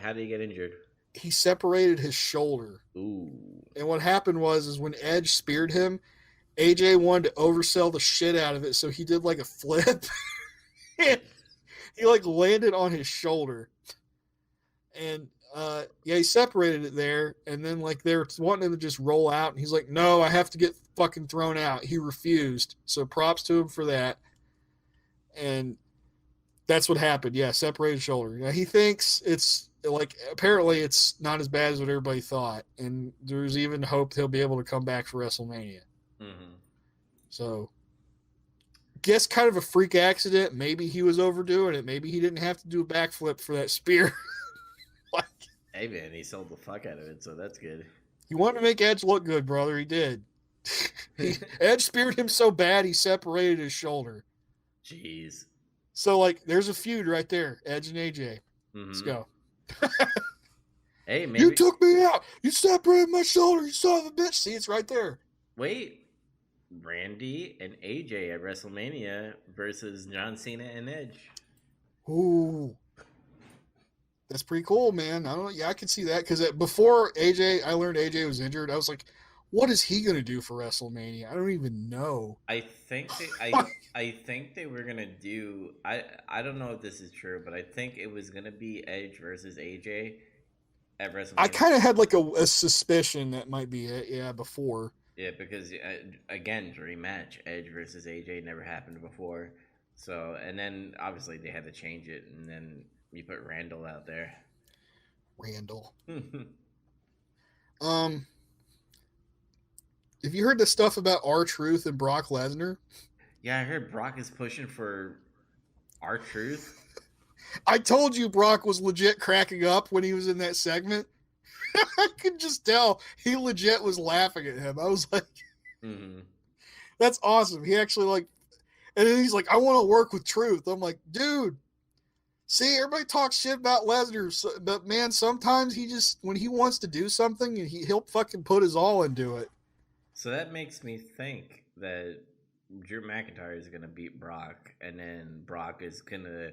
How did he get injured? He separated his shoulder. Ooh. And what happened was when Edge speared him, AJ wanted to oversell the shit out of it, so he did like a flip. He like landed on his shoulder. And he separated it there, and then like they're wanting him to just roll out, and he's like, no, I have to get fucking thrown out. He refused. So props to him for that. And that's what happened. Yeah, separated shoulder. Now, he thinks it's like, apparently it's not as bad as what everybody thought, and there's even hope he'll be able to come back for WrestleMania. Mm-hmm. So, guess kind of a freak accident. Maybe he was overdoing it. Maybe he didn't have to do a backflip for that spear. Like, hey man, he sold the fuck out of it, so that's good. He wanted to make Edge look good, brother. He did. Edge speared him so bad he separated his shoulder. Jeez. So, like, there's a feud right there. Edge and AJ. Mm-hmm. Let's go. Hey, You maybe. took me out. You separated my shoulder. You son of a bitch. See, it's right there. Wait. Randy and AJ at WrestleMania versus John Cena and Edge. Ooh, that's pretty cool, man. I don't know. Yeah, I can see that because before AJ, I learned AJ was injured. I was like, what is he going to do for WrestleMania? I don't even know. I think they I think they were gonna do I don't know if this is true, but I think it was gonna be Edge versus AJ at I WrestleMania. kind of had like a suspicion that might be it. Yeah, before. Yeah, because again, dream match Edge versus AJ never happened before. So and then obviously they had to change it, and then you put Randall out there. Randall. Yeah, Um, have you heard the stuff about R-Truth and Brock Lesnar? I heard Brock is pushing for R-Truth. I told you Brock was legit cracking up when he was in that segment. I could just tell he legit was laughing at him. I was like, Mm-hmm. that's awesome. He actually like, and then he's like, I want to work with Truth. I'm like, dude, see, everybody talks shit about Lesnar, but man, sometimes he just, when he wants to do something, he'll fucking put his all into it. So that makes me think that Drew McIntyre is gonna beat Brock, and then Brock is gonna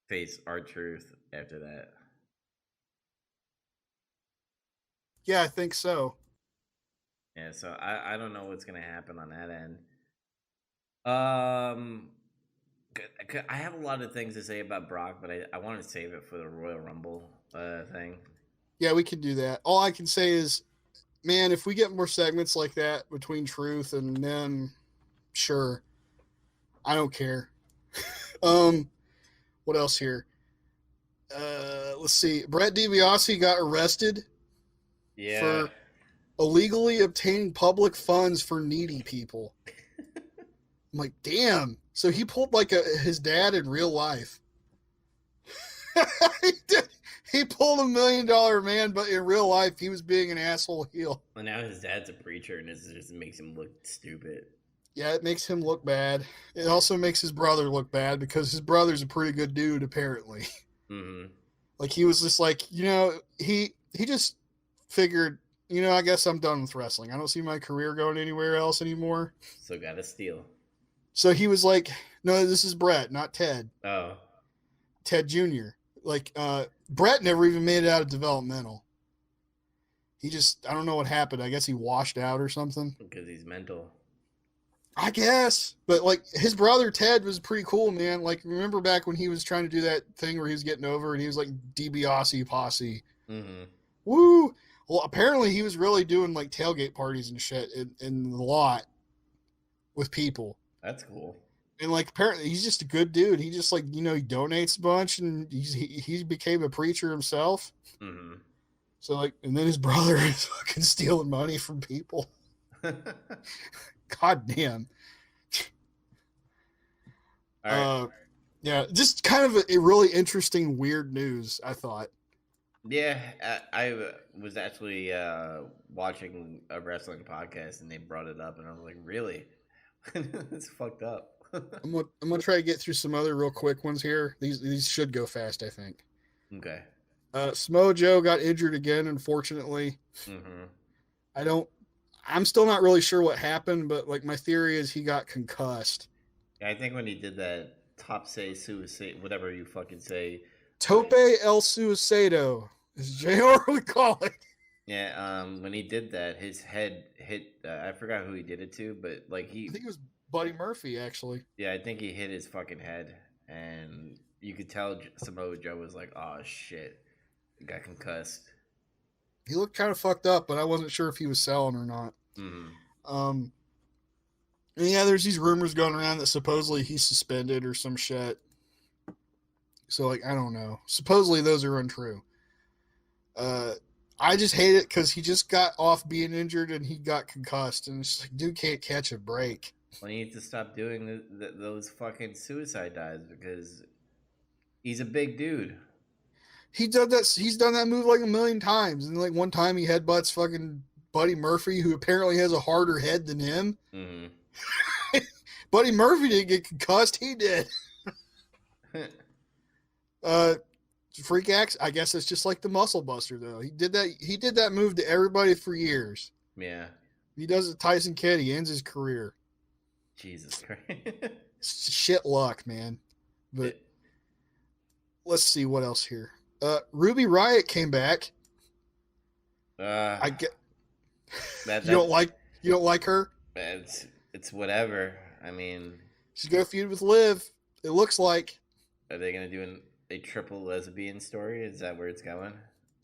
face R-Truth after that. Yeah, I think so. Yeah, so I don't know what's gonna happen on that end. Um, I have a lot of things to say about Brock, but I want to save it for the Royal Rumble thing. Yeah, we can do that. All I can say is, man, if we get more segments like that between Truth and them, sure. I don't care. Um, what else here? Let's see. Brett DiBiase got arrested Yeah. for illegally obtaining public funds for needy people. I'm like, damn. So he pulled like his dad in real life. he did. He pulled $1 million man, but in real life he was being an asshole heel. And now his dad's a preacher, and this just makes him look stupid. Yeah, it makes him look bad. It also makes his brother look bad because his brother's a pretty good dude, apparently. Mm-hmm. Like he was just like, he just figured, I guess I'm done with wrestling. I don't see my career going anywhere else anymore. So gotta steal. So he was like, no, this is Brett, not Ted. Oh, Ted Jr. Like Brett never even made it out of developmental. He just, I don't know what happened. I guess he washed out or something. because he's mental. I guess. But like his brother Ted was pretty cool, man. Like remember back when he was trying to do that thing where he was getting over and he was like DiBiase posse. Mm-hmm. Woo! Well, apparently he was really doing like tailgate parties and shit in the lot with people. That's cool. And like apparently he's just a good dude. He just like he donates a bunch and he became a preacher himself. Mm-hmm. So like, and then his brother is fucking stealing money from people. God damn. All right. Yeah, just kind of a really interesting, weird news. I thought. Yeah, I was actually watching a wrestling podcast and they brought it up, and I was like, really? It's fucked up. I'm gonna try to get through some other real quick ones here. These should go fast, I think. Okay. Samoa Joe got injured again, unfortunately. Mm-hmm. I'm still not really sure what happened, but like my theory is he got concussed. Yeah, I think when he did that top say suicide, whatever you fucking say. Tope el suicado, as JR would call it. Yeah, when he did that, his head hit. I forgot who he did it to, but like I think it was Buddy Murphy, actually. Yeah, I think he hit his fucking head, and you could tell Samoa Joe was like, "Oh shit, got concussed." He looked kind of fucked up, but I wasn't sure if he was selling or not. Mm-hmm. And yeah, there's these rumors going around that supposedly he's suspended or some shit. So like, I don't know. Supposedly those are untrue. I just hate it because he just got off being injured and he got concussed, and it's like, dude can't catch a break. Well, he needs to stop doing those fucking suicide dives because he's a big dude. He's done that move like a million times, and like one time he headbutts fucking Buddy Murphy, who apparently has a harder head than him. Mm-hmm. Buddy Murphy didn't get concussed; he did. Freak acts. I guess it's just like the Muscle Buster though. He did that. He did that move to everybody for years. Yeah. He does it to Tyson Kidd. He ends his career. Jesus Christ. Shit luck, man. But It, let's see what else here. Ruby Riott came back. uh, I get that you don't like her. it's whatever. I mean, She's gonna feud with Liv. It looks like. are they gonna do a triple lesbian story? Is that where it's going?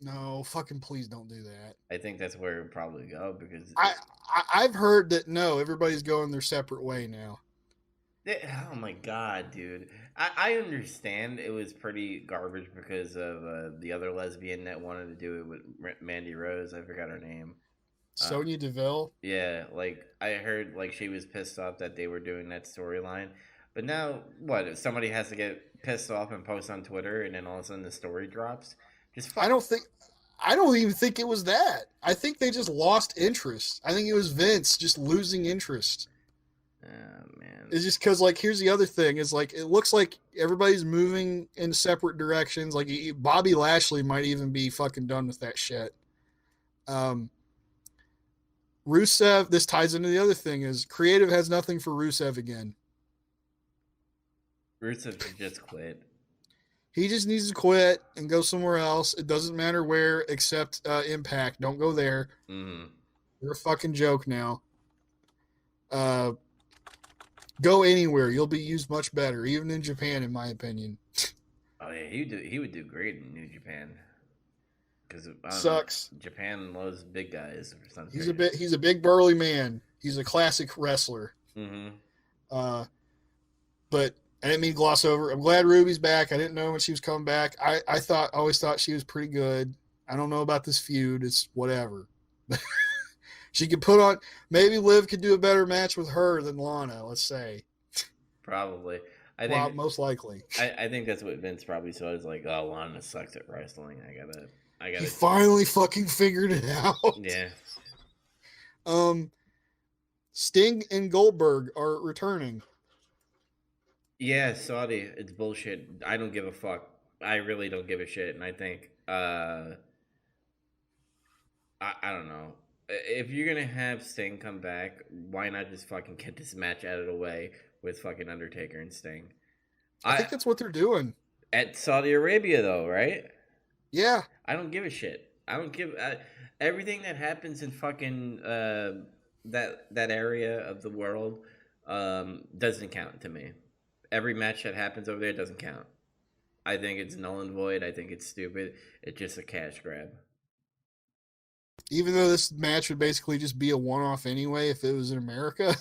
No, fucking please don't do that. I think that's where it would probably go because I've heard that no, everybody's going their separate way now. oh my god, dude! I understand it was pretty garbage because of the other lesbian that wanted to do it with Mandy Rose. I forgot her name. Sonya Deville. Yeah, like I heard, like she was pissed off that they were doing that storyline. But now, what? If somebody has to get pissed off and post on Twitter, and then all of a sudden the story drops, just fuck. I don't even think it was that. I think they just lost interest. I think it was Vince just losing interest. Oh man, It's just because, like, here's the other thing: is like it looks like everybody's moving in separate directions. Like Bobby Lashley might even be fucking done with that shit. Rusev. This ties into the other thing: is creative has nothing for Rusev again. Rusev should just quit. He just needs to quit and go somewhere else. It doesn't matter where, except Impact. Don't go there. Mm-hmm. You're a fucking joke now. Go anywhere. You'll be used much better, even in Japan, in my opinion. Oh yeah, he would do great in New Japan. Because Sucks. Japan loves big guys or something. He's a big burly man. He's a classic wrestler. Mm-hmm. But I didn't mean to gloss over. I'm glad Ruby's back. I didn't know when she was coming back. I always thought she was pretty good. I don't know about this feud. It's whatever. She could put on, maybe Liv could do a better match with her than Lana, let's say. Probably. I think most likely. I think that's what Vince probably saw, is like, oh, Lana sucks at wrestling. I gotta He finally fucking figured it out. Yeah. Sting and Goldberg are returning. Yeah, Saudi, it's bullshit. I don't give a fuck. I really don't give a shit. And I think I don't know. If you're gonna have Sting come back, why not just fucking get this match out of the way with fucking Undertaker and Sting? I think that's what they're doing. At Saudi Arabia, though, right? Yeah. I don't give a shit. I don't give everything that happens in fucking that area of the world doesn't count to me. Every match that happens over there doesn't count. I think it's null and void. I think it's stupid. It's just a cash grab. Even though this match would basically just be a one-off anyway if it was in America.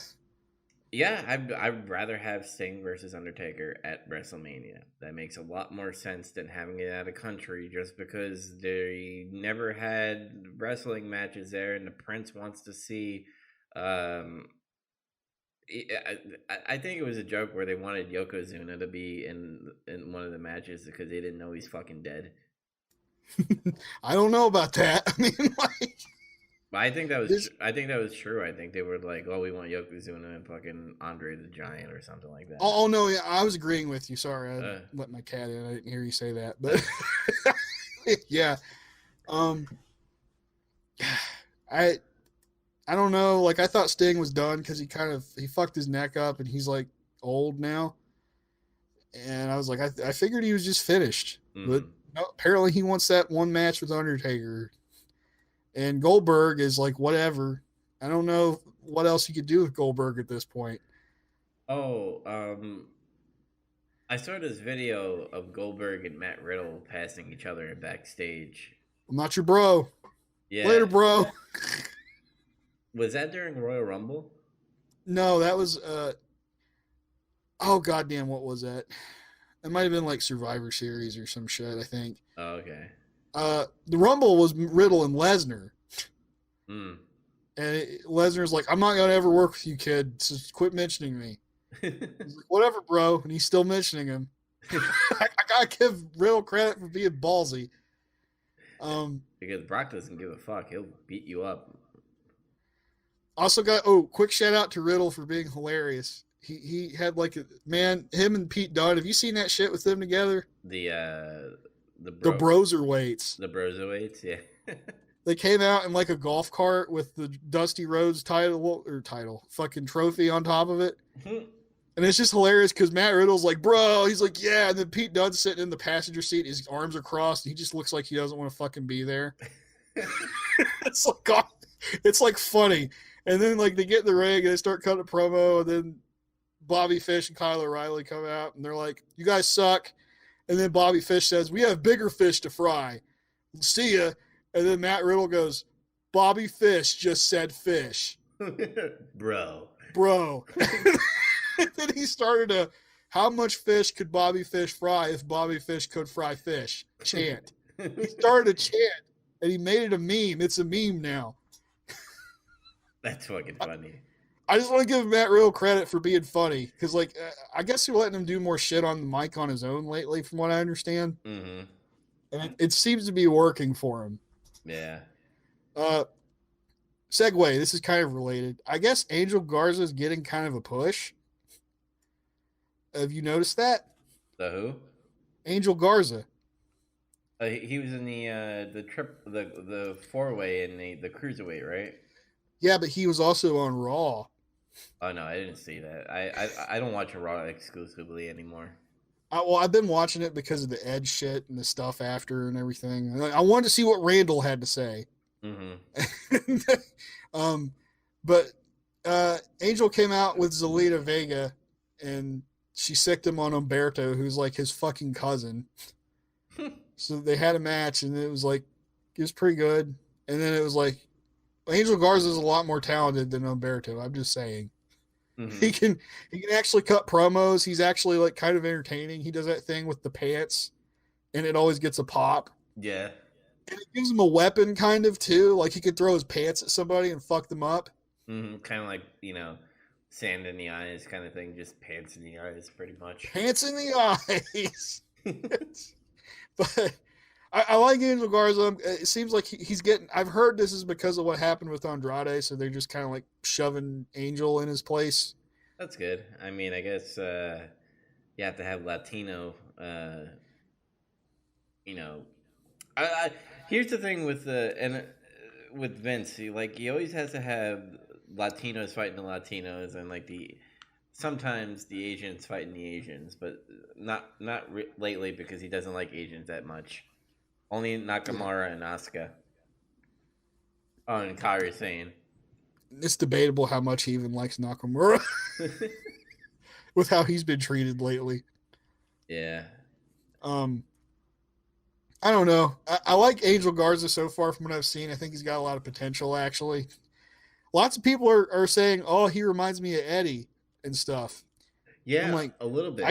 Yeah, I'd rather have Sting versus Undertaker at WrestleMania. That makes a lot more sense than having it out of country just because they never had wrestling matches there, and the Prince wants to see. I think it was a joke where they wanted Yokozuna to be in one of the matches because they didn't know he's fucking dead. I don't know about that. I mean, like, I think that was true. I think they were like, "Oh, we want Yokozuna and fucking Andre the Giant or something like that." Oh no, yeah, I was agreeing with you. Sorry, I let my cat in. I didn't hear you say that, but yeah, I don't know. Like, I thought Sting was done because he fucked his neck up and he's like old now, and I was like, I figured he was just finished, but. No, apparently he wants that one match with Undertaker. And Goldberg is like, whatever. I don't know what else you could do with Goldberg at this point. Oh, I saw this video of Goldberg and Matt Riddle passing each other in backstage. I'm not your bro. Yeah. Later, bro. Was that during Royal Rumble? No, that was oh goddamn, what was that? It might have been like Survivor Series or some shit, I think. Oh, okay. The Rumble was Riddle and Lesnar. Hmm. And Lesnar's like, I'm not going to ever work with you, kid. So quit mentioning me. He's like, whatever, bro. And he's still mentioning him. I got to give Riddle credit for being ballsy. Because Brock doesn't give a fuck. He'll beat you up. Also got, quick shout out to Riddle for being hilarious. He had like him and Pete Dunne. Have you seen that shit with them together? The the The bro Broserweights. the Broserweights, yeah. They came out in like a golf cart with the Dusty Rhodes title, fucking trophy on top of it. And it's just hilarious because Matt Riddle's like, bro, he's like, yeah. And then Pete Dunne's sitting in the passenger seat. His arms are crossed. And he just looks like he doesn't want to fucking be there. it's like, God, it's like funny. And then like they get in the ring and they start cutting a promo. And then Bobby Fish and Kyle O'Reilly come out and they're like, you guys suck. And then Bobby Fish says, we have bigger fish to fry. See ya. And then Matt Riddle goes, Bobby Fish just said fish. Bro. And then he started a, how much fish could Bobby Fish fry if Bobby Fish could fry fish? Chant. He started a chant, and he made it a meme. It's a meme now. That's fucking funny. I just want to give Matt Riddle credit for being funny, because, like, I guess you're letting him do more shit on the mic on his own lately, from what I understand. Mm-hmm. And it seems to be working for him. Yeah. Segue, this is kind of related. I guess Angel Garza is getting kind of a push. Have you noticed that? The who? Angel Garza. He was in the 4-way in the cruiserweight, right? Yeah, but he was also on Raw. Oh no, I didn't see that. I don't watch Raw exclusively anymore. I've been watching it because of the Edge shit and the stuff after and everything. I wanted to see what Randall had to say. Mm-hmm. But Angel came out with Zelina Vega, and she sicked him on Humberto, who's like his fucking cousin. So they had a match, and it was pretty good. And then it was like, Angel Garza is a lot more talented than Humberto. I'm just saying. Mm-hmm. He can actually cut promos. He's actually like kind of entertaining. He does that thing with the pants, and it always gets a pop. Yeah. And it gives him a weapon, kind of, too. Like, he could throw his pants at somebody and fuck them up. Mm-hmm. Kind of like, sand in the eyes kind of thing. Just pants in the eyes, pretty much. Pants in the eyes. But I like Angel Garza. It seems like he's getting... I've heard this is because of what happened with Andrade, so they're just kind of like shoving Angel in his place. That's good. I mean, I guess you have to have Latino... here's the thing with with Vince. He always has to have Latinos fighting the Latinos, and sometimes the Asians fighting the Asians, but not lately because he doesn't like Asians that much. Only Nakamura and Asuka. Oh, and Kairi Sane. It's debatable how much he even likes Nakamura with how he's been treated lately. Yeah. I don't know. I like Angel Garza so far from what I've seen. I think he's got a lot of potential, actually. Lots of people are saying, oh, he reminds me of Eddie and stuff. Yeah, I'm like, a little bit.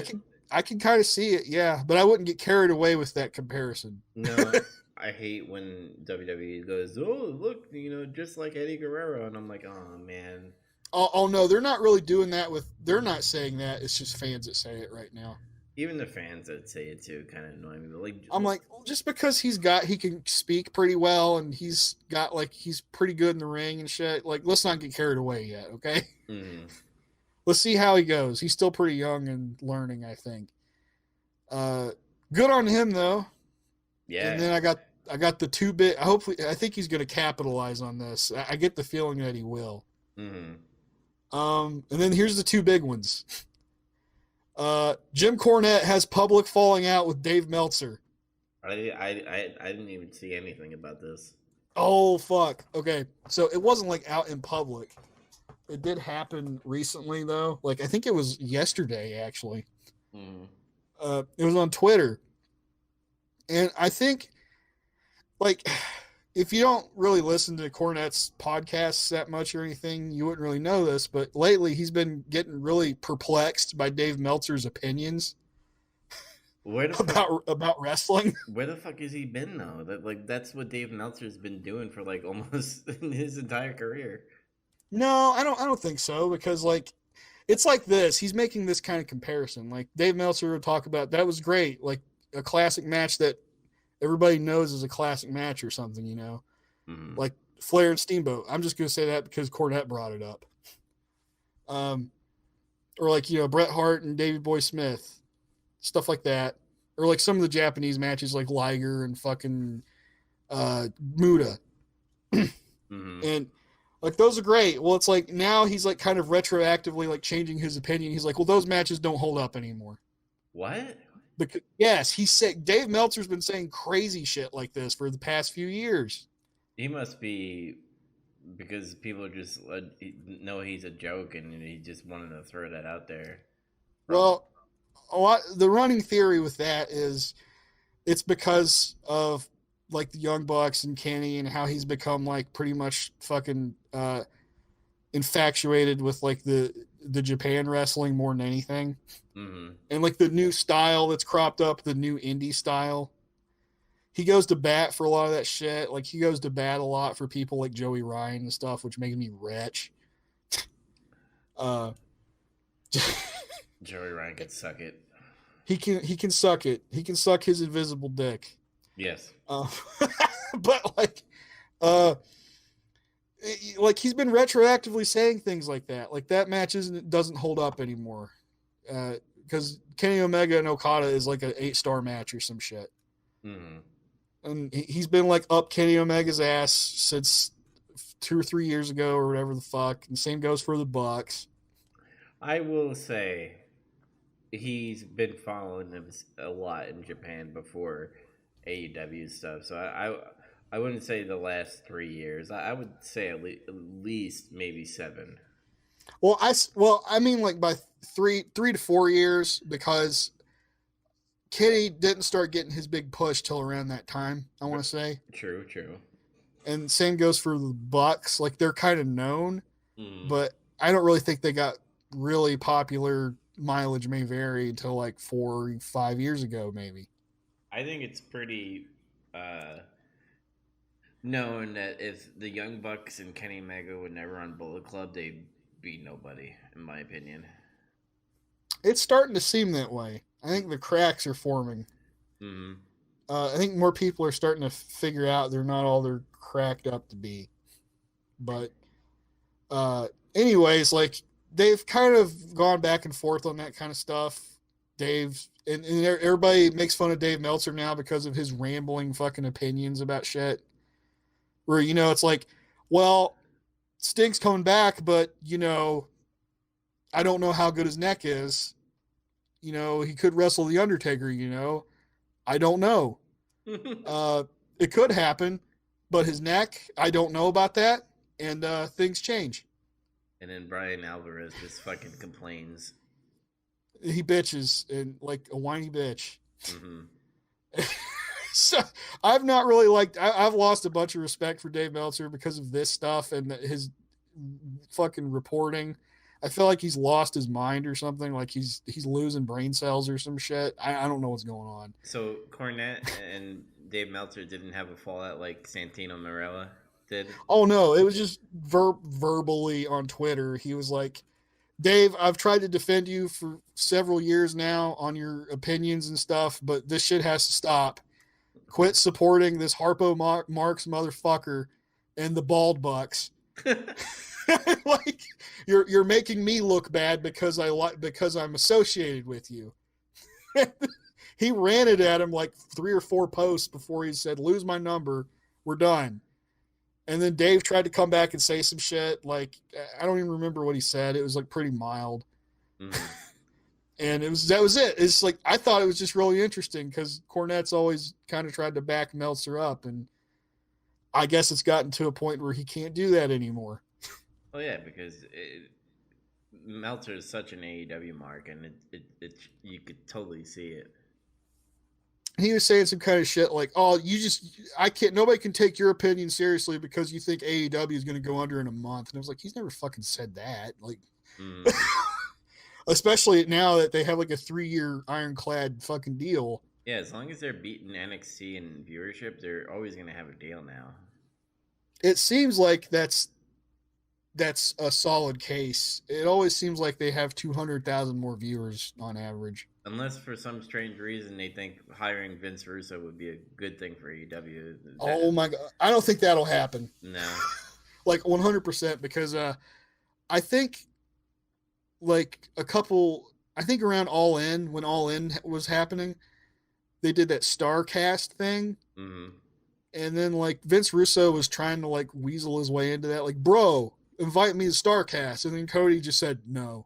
I can kind of see it, yeah, but I wouldn't get carried away with that comparison. No, I hate when WWE goes, oh, look, just like Eddie Guerrero, and I'm like, oh, man. Oh, no, they're not really doing that they're not saying that. It's just fans that say it right now. Even the fans that say it too kind of annoy me. But I'm like, just because he can speak pretty well and he's pretty good in the ring and shit. Like, let's not get carried away yet, okay? Mm-hmm. Let's see how he goes. He's still pretty young and learning, I think. Good on him though. Yeah. And then I got the 2 bit. I think he's going to capitalize on this. I get the feeling that he will. Mm-hmm. And then here's the 2 big ones. Jim Cornette has public falling out with Dave Meltzer. I didn't even see anything about this. Oh, fuck. Okay. So it wasn't out in public. It did happen recently, though. I think it was yesterday, actually. Mm. It was on Twitter. And I think, if you don't really listen to Cornette's podcasts that much or anything, you wouldn't really know this, but lately he's been getting really perplexed by Dave Meltzer's opinions about wrestling. Where the fuck has he been though? That's what Dave Meltzer's been doing for almost his entire career. No, I don't think so, because it's like this. He's making this kind of comparison. Dave Meltzer would talk about, that was great, a classic match that everybody knows is a classic match or something, Mm-hmm. Like Flair and Steamboat. I'm just going to say that because Cornette brought it up. Or Bret Hart and Davey Boy Smith, stuff like that. or like some of the Japanese matches, like Liger and fucking Muda, Mm-hmm. and like those are great. Well, it's like now he's like kind of retroactively like changing his opinion. He's like, well, those matches don't hold up anymore. What? Because, yes, he said Dave Meltzer's been saying crazy shit like this for the past few years. He must be because people just know he's a joke, and he just wanted to throw that out there. Probably. Well, the running theory with that is it's because of like the Young Bucks and Kenny and how he's become like pretty much fucking infatuated with like the Japan wrestling more than anything. Mm-hmm. And like the new style that's cropped up, the new indie style. He goes to bat for a lot of that shit. Like he goes to bat a lot for people like Joey Ryan and stuff, which makes me rich. Uh, Joey Ryan could suck it. he can suck it. He can suck his invisible dick. Yes. But uh, like he's been retroactively saying things like that. Like that match doesn't hold up anymore. Because Kenny Omega and Okada is like an 8-star match or some shit. Mm-hmm. And he's been like up Kenny Omega's ass since 2 or 3 years ago or whatever the fuck. And same goes for the Bucks. I will say he's been following them a lot in Japan before AEW stuff. So I wouldn't say the last 3 years. I would say at least maybe 7. Well, I mean like by 3 to 4 years, because Kenny didn't start getting his big push till around that time, I want to say. True. And same goes for the Bucks. Like they're kind of known, Mm. but I don't really think they got really popular. Mileage may vary until like 4 or 5 years ago, maybe. I think it's pretty known that if the Young Bucks and Kenny Omega were never on Bullet Club, they'd be nobody, in my opinion. It's starting to seem that way. I think the cracks are forming. Mm-hmm. I think more people are starting to figure out they're not all they're cracked up to be. But anyways, like they've kind of gone back and forth on that kind of stuff. Dave and everybody makes fun of Dave Meltzer now because of his rambling fucking opinions about shit. Where it's like, well, Sting's coming back, but I don't know how good his neck is. He could wrestle the Undertaker. I don't know. It could happen, but his neck, I don't know about that, and things change. And then Brian Alvarez just fucking complains. He bitches and like a whiny bitch. Mm-hmm. So I've not really I've lost a bunch of respect for Dave Meltzer because of this stuff and his fucking reporting. I feel like he's lost his mind or something. Like he's losing brain cells or some shit. I don't know what's going on. So Cornette and Dave Meltzer didn't have a fallout like Santino Marella did? Oh no, it was just verbally on Twitter. He was like, Dave, I've tried to defend you for several years now on your opinions and stuff, but this shit has to stop. Quit supporting this Harpo Marx motherfucker and the Bald Bucks. Like you're making me look bad because I'm associated with you. He ranted at him like 3 or 4 posts before he said, "Lose my number, we're done." And then Dave tried to come back and say some shit. Like I don't even remember what he said. It was like pretty mild. Mm-hmm. And that was it. It's like I thought it was just really interesting because Cornette's always kind of tried to back Meltzer up, and I guess it's gotten to a point where he can't do that anymore. Oh yeah, because Meltzer is such an AEW mark, and it you could totally see it. He was saying some kind of shit like, "Oh, nobody can take your opinion seriously because you think AEW is going to go under in a month." And I was like, he's never fucking said that. Like, especially now that they have like a 3-year ironclad fucking deal. Yeah, as long as they're beating NXT in viewership, they're always going to have a deal now. It seems like that's a solid case. It always seems like they have 200,000 more viewers on average. Unless for some strange reason they think hiring Vince Russo would be a good thing for AEW. Oh my God. I don't think that'll happen. No. Like 100%, because I think like I think around All In, when All In was happening, they did that Starcast thing. Mm-hmm. And then like Vince Russo was trying to like weasel his way into that, like, bro, invite me to Starcast. And then Cody just said no.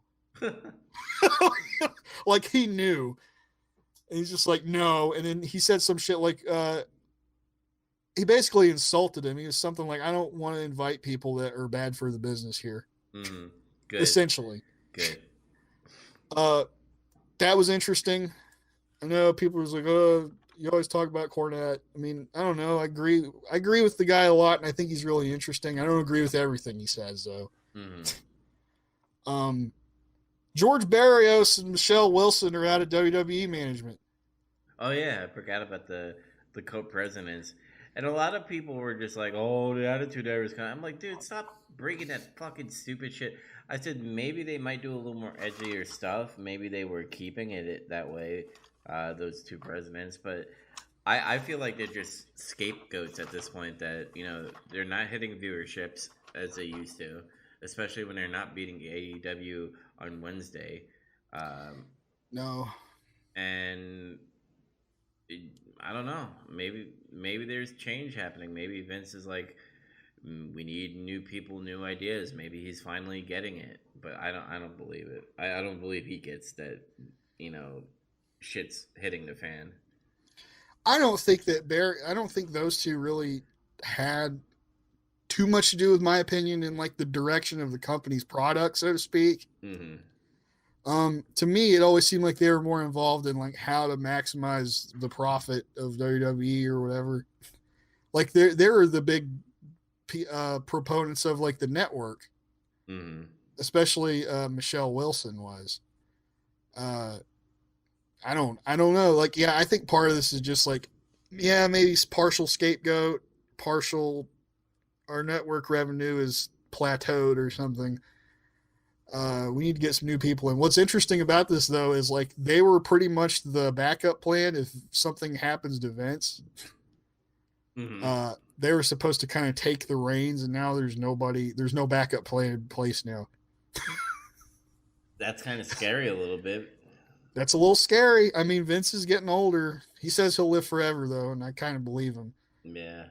Like he knew. And he's just like, no. And then he said some shit like, he basically insulted him. He was something like, I don't want to invite people that are bad for the business here. Mm-hmm. Good. Essentially. Good. That was interesting. I know people was like, oh, you always talk about Cornette. I mean, I don't know. I agree with the guy a lot, and I think he's really interesting. I don't agree with everything he says, though. Mm-hmm. George Barrios and Michelle Wilson are out of WWE management. Oh yeah, I forgot about the co-presidents, and a lot of people were just like, "Oh, the Attitude Era is coming." I'm like, dude, stop bringing that fucking stupid shit. I said maybe they might do a little more edgier stuff. Maybe they were keeping it that way, those two presidents. But I feel like they're just scapegoats at this point. That they're not hitting viewerships as they used to, especially when they're not beating AEW on Wednesday. No. And I don't know. Maybe there's change happening. Maybe Vince is like, we need new people, new ideas. Maybe he's finally getting it. But I don't believe it. I don't believe he gets that. Shit's hitting the fan. I don't think those two really had too much to do with my opinion in like the direction of the company's product, so to speak. Mm-hmm. To me, it always seemed like they were more involved in like how to maximize the profit of WWE or whatever. Like they're the big proponents of like the network, especially Michelle Wilson was. I don't know. Like, yeah, I think part of this is just like, yeah, maybe partial scapegoat, partial our network revenue is plateaued or something. We need to get some new people in. What's interesting about this though is like they were pretty much the backup plan if something happens to Vince. Mm-hmm. They were supposed to kind of take the reins, and now there's no backup plan in place now. That's kind of scary a little bit. That's a little scary. I mean, Vince is getting older. He says he'll live forever though, and I kind of believe him. Yeah.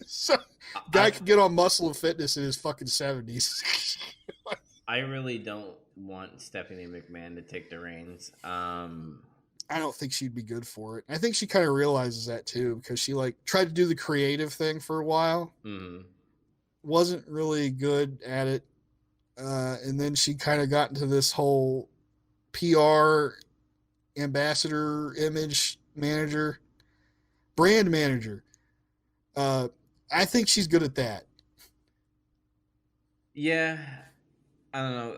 So, guy could get on Muscle and Fitness in his fucking 70s. I really don't want Stephanie McMahon to take the reins. I don't think she'd be good for it. I think she kind of realizes that too, because she like tried to do the creative thing for a while. Mm-hmm. Wasn't really good at it. And then she kind of got into this whole PR ambassador, image manager, brand manager. I think she's good at that. Yeah, I don't know.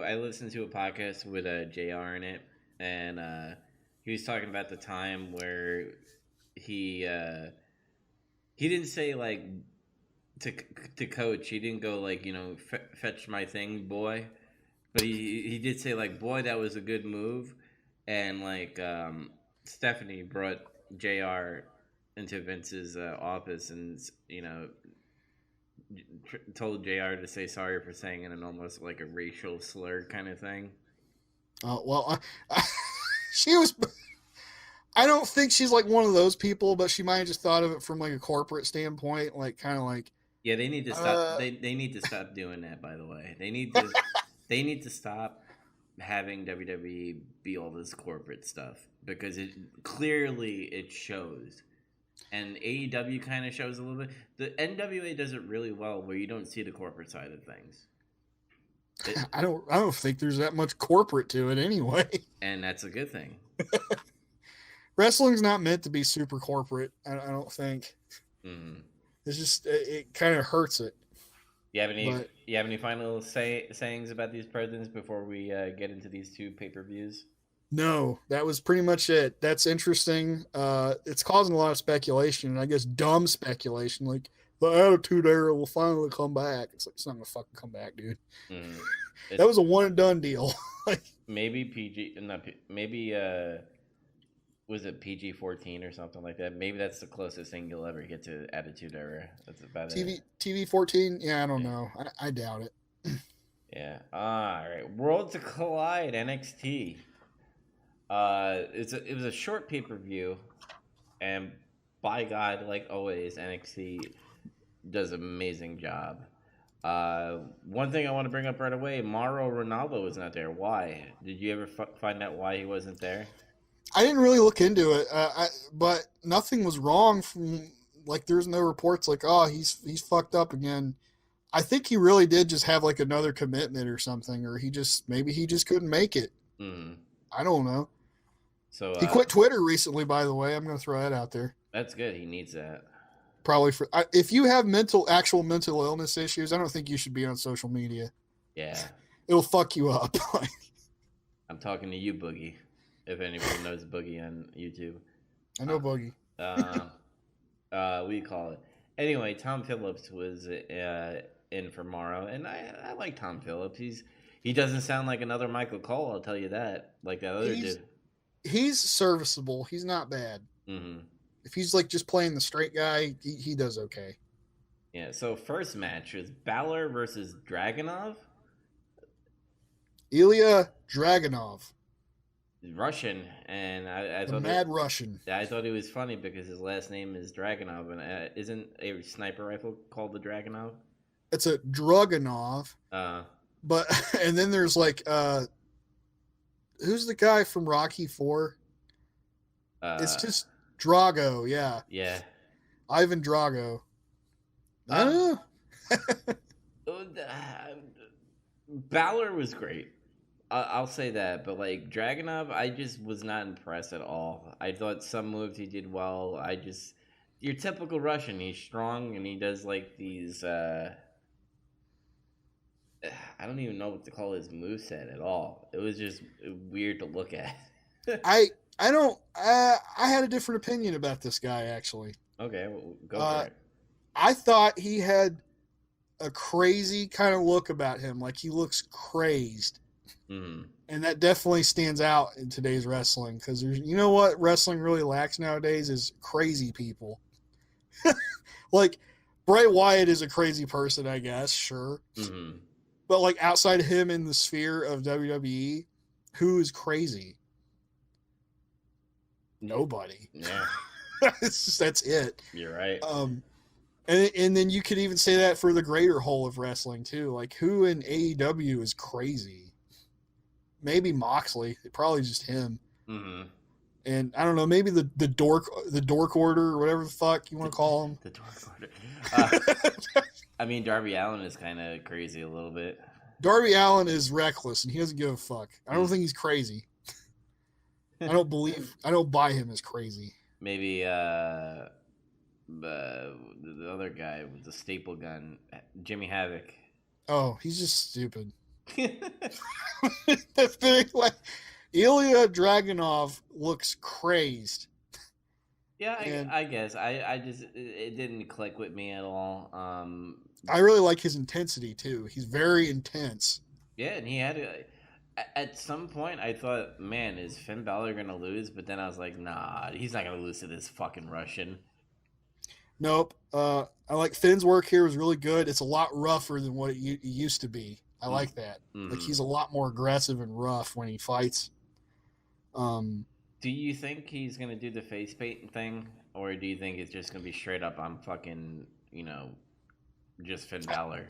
I listened to a podcast with JR in it, and he was talking about the time where he didn't say like to coach. He didn't go like fetch my thing, boy. But he did say like, boy, that was a good move, and like Stephanie brought JR into Vince's office and told JR to say sorry for saying it in almost like a racial slur kind of thing. She was. I don't think she's like one of those people, but she might have just thought of it from like a corporate standpoint, like kind of like. Yeah, they need to stop. They need to stop doing that. By the way, they need to stop having WWE be all this corporate stuff because it shows. And AEW kind of shows a little bit. The NWA does it really well, where you don't see the corporate side of things. I don't think there's that much corporate to it anyway. And that's a good thing. Wrestling's not meant to be super corporate. I don't think. Mm-hmm. It's just it kind of hurts it. You have any final sayings about these presidents before we get into these two pay-per-views? No, that was pretty much it. That's interesting. It's causing a lot of speculation, and I guess dumb speculation, like the Attitude Era will finally come back. It's like it's not gonna fucking come back, dude. Mm-hmm. That was a one and done deal. Maybe was it PG-14 or something like that? Maybe that's the closest thing you'll ever get to Attitude Era. That's about it. TV-14? Yeah, I don't know. I doubt it. Yeah. All right. Worlds Collide NXT. It was a short pay per view, and by God, like always, NXT does an amazing job. One thing I want to bring up right away: Mauro Ronaldo was not there. Why? Did you ever find out why he wasn't there? I didn't really look into it, but nothing was wrong. From like, there's no reports like, oh, he's fucked up again. I think he really did just have like another commitment or something, or maybe he just couldn't make it. Mm. I don't know. So He quit Twitter recently, by the way. I'm going to throw that out there. that's good. He needs that. Probably if you have actual mental illness issues, I don't think you should be on social media. Yeah, It'll fuck you up. I'm talking to you, Boogie. If anybody knows Boogie on YouTube, I know Boogie. What do you call it? Anyway, Tom Phillips was in for Morrow, and I like Tom Phillips. He doesn't sound like another Michael Cole. I'll tell you that. Like that other dude. He's serviceable. He's not bad. Mm-hmm. If he's like just playing the straight guy, he does okay. Yeah. So first match was Balor versus Dragunov. Ilya Dragunov. Russian, and I The thought mad Russian. I thought it was funny because his last name is Dragunov, and isn't a sniper rifle called the Dragunov? It's a Dragunov. But and then there's like who's the guy from Rocky 4? It's just Drago, yeah. Yeah. Ivan Drago. I don't know. Balor was great. I'll say that, but like Dragunov, I just was not impressed at all. I thought some moves he did well. Your typical Russian. He's strong and he does like these. I don't even know what to call his moveset at all. It was just weird to look at. I don't. I had a different opinion about this guy actually. Okay, well, go for it. I thought he had a crazy kind of look about him, like he looks crazed. Mm-hmm. And that definitely stands out in today's wrestling because you know what wrestling really lacks nowadays is crazy people. Like Bray Wyatt is a crazy person, I guess, sure. Mm-hmm. But like outside of him in the sphere of WWE, who is crazy? Nobody. Yeah. That's it. You're right. And then you could even say that for the greater whole of wrestling too. Like who in AEW is crazy? Maybe Moxley. Probably just him. Mm-hmm. And I don't know. Maybe the dork order or whatever the fuck you want to call him. The dork order. I mean, Darby Allin is kind of crazy a little bit. Darby Allin is reckless and he doesn't give a fuck. I don't think he's crazy. I don't buy him as crazy. Maybe the other guy with the staple gun, Jimmy Havoc. Oh, he's just stupid. The thing, like, Ilya Dragunov looks crazed. Yeah, I guess. I just it didn't click with me at all. I really like his intensity too. He's very intense. Yeah, and he had at some point I thought, man, is Finn Balor gonna lose? But then I was like, nah, he's not gonna lose to this fucking Russian. Nope. I like Finn's work here was really good. It's a lot rougher than what it used to be. I like that. Mm-hmm. Like he's a lot more aggressive and rough when he fights. Do you think he's gonna do the face paint thing, or do you think it's just gonna be straight up? I'm fucking, just Finn Balor.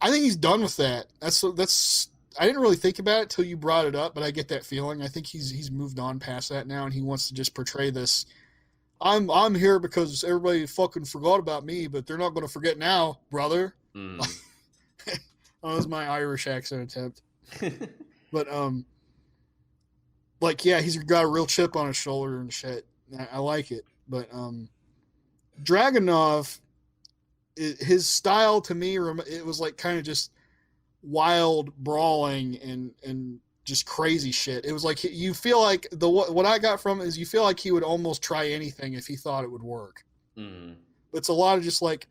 I think he's done with that. That's. I didn't really think about it till you brought it up, but I get that feeling. I think he's moved on past that now, and he wants to just portray this. I'm here because everybody fucking forgot about me, but they're not going to forget now, brother. Mm. That was my Irish accent attempt. But like yeah, he's got a real chip on his shoulder and shit. I like it, but Dragunov, his style to me, it was like kind of just wild brawling and just crazy shit. It was like you feel like what I got from it is you feel like he would almost try anything if he thought it would work. Mm. It's a lot of just like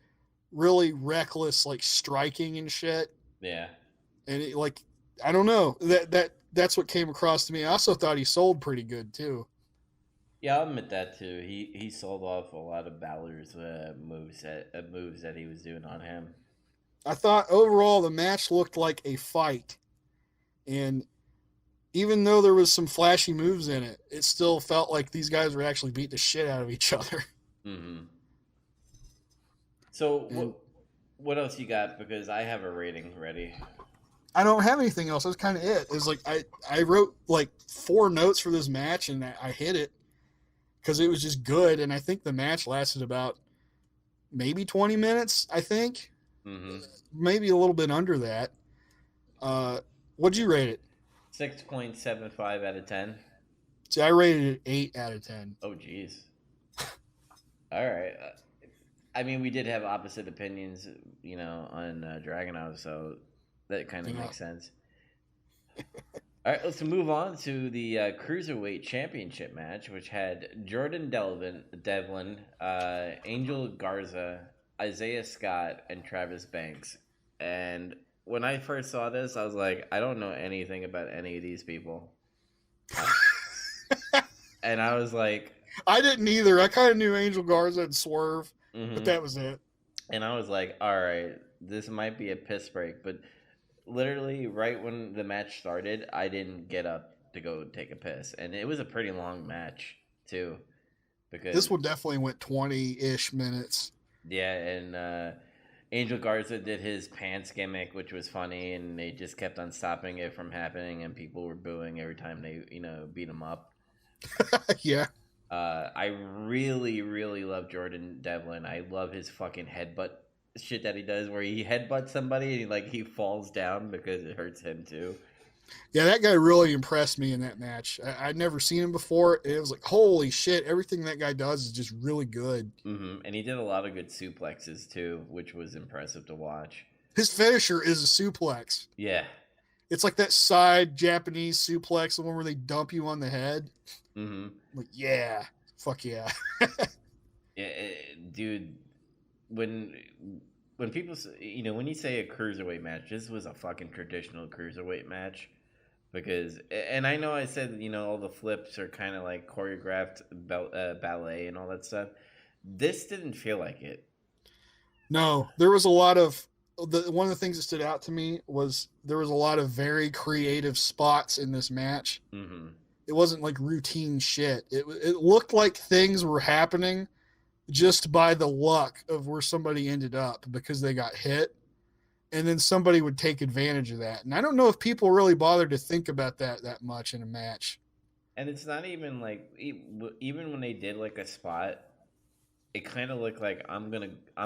really reckless like striking and shit. Yeah. And it, like I don't know that's what came across to me. I also thought he sold pretty good too. Yeah, I'll admit that too. He sold off a lot of Balor's moves that he was doing on him. I thought overall the match looked like a fight, and even though there was some flashy moves in it, it still felt like these guys were actually beating the shit out of each other. Mm-hmm. So And what else you got? Because I have a rating ready. I don't have anything else. That's kind of it. It's like I wrote like 4 notes for this match and I hit it because it was just good. And I think the match lasted about maybe 20 minutes. I think Mm-hmm. maybe a little bit under that. Uh, what'd you rate it? 6.75 out of 10. See, I rated it 8 out of 10. Oh, geez. All right. I mean, we did have opposite opinions, on Dragunov, so that kind of Yeah. makes sense. All right, let's move on to the Cruiserweight Championship match, which had Jordan Devlin, Angel Garza, Isaiah Scott, and Travis Banks. And when I first saw this, I was like, I don't know anything about any of these people. And I was like, I didn't either. I kind of knew Angel Garza and Swerve, but mm-hmm. that was it. And I was like, all right, this might be a piss break. But literally, right when the match started, I didn't get up to go take a piss. And it was a pretty long match, too. This Because, one definitely went 20-ish minutes. yeah, and Angel Garza did his pants gimmick, which was funny. And they just kept on stopping it from happening. And people were booing every time they, beat him up. Yeah. I really, really love Jordan Devlin. I love his fucking headbutt shit that he does, where he headbutts somebody and he falls down because it hurts him too. Yeah, that guy really impressed me in that match. I'd never seen him before. It was like, holy shit, everything that guy does is just really good. Mm-hmm. And he did a lot of good suplexes too, which was impressive to watch. His finisher is a suplex. Yeah. It's like that side Japanese suplex, the one where they dump you on the head. Mm-hmm. Like, yeah, fuck yeah. Yeah, dude. When when people when you say a cruiserweight match, this was a fucking traditional cruiserweight match. Because, and I know I said, all the flips are kind of like choreographed ballet and all that stuff. This didn't feel like it. No, there was a lot of one of the things that stood out to me was there was a lot of very creative spots in this match. Mm-hmm. It wasn't like routine shit. It looked like things were happening just by the luck of where somebody ended up because they got hit, and then somebody would take advantage of that. And I don't know if people really bothered to think about that much in a match. And it's not even like, even when they did like a spot, it kind of looked like I'm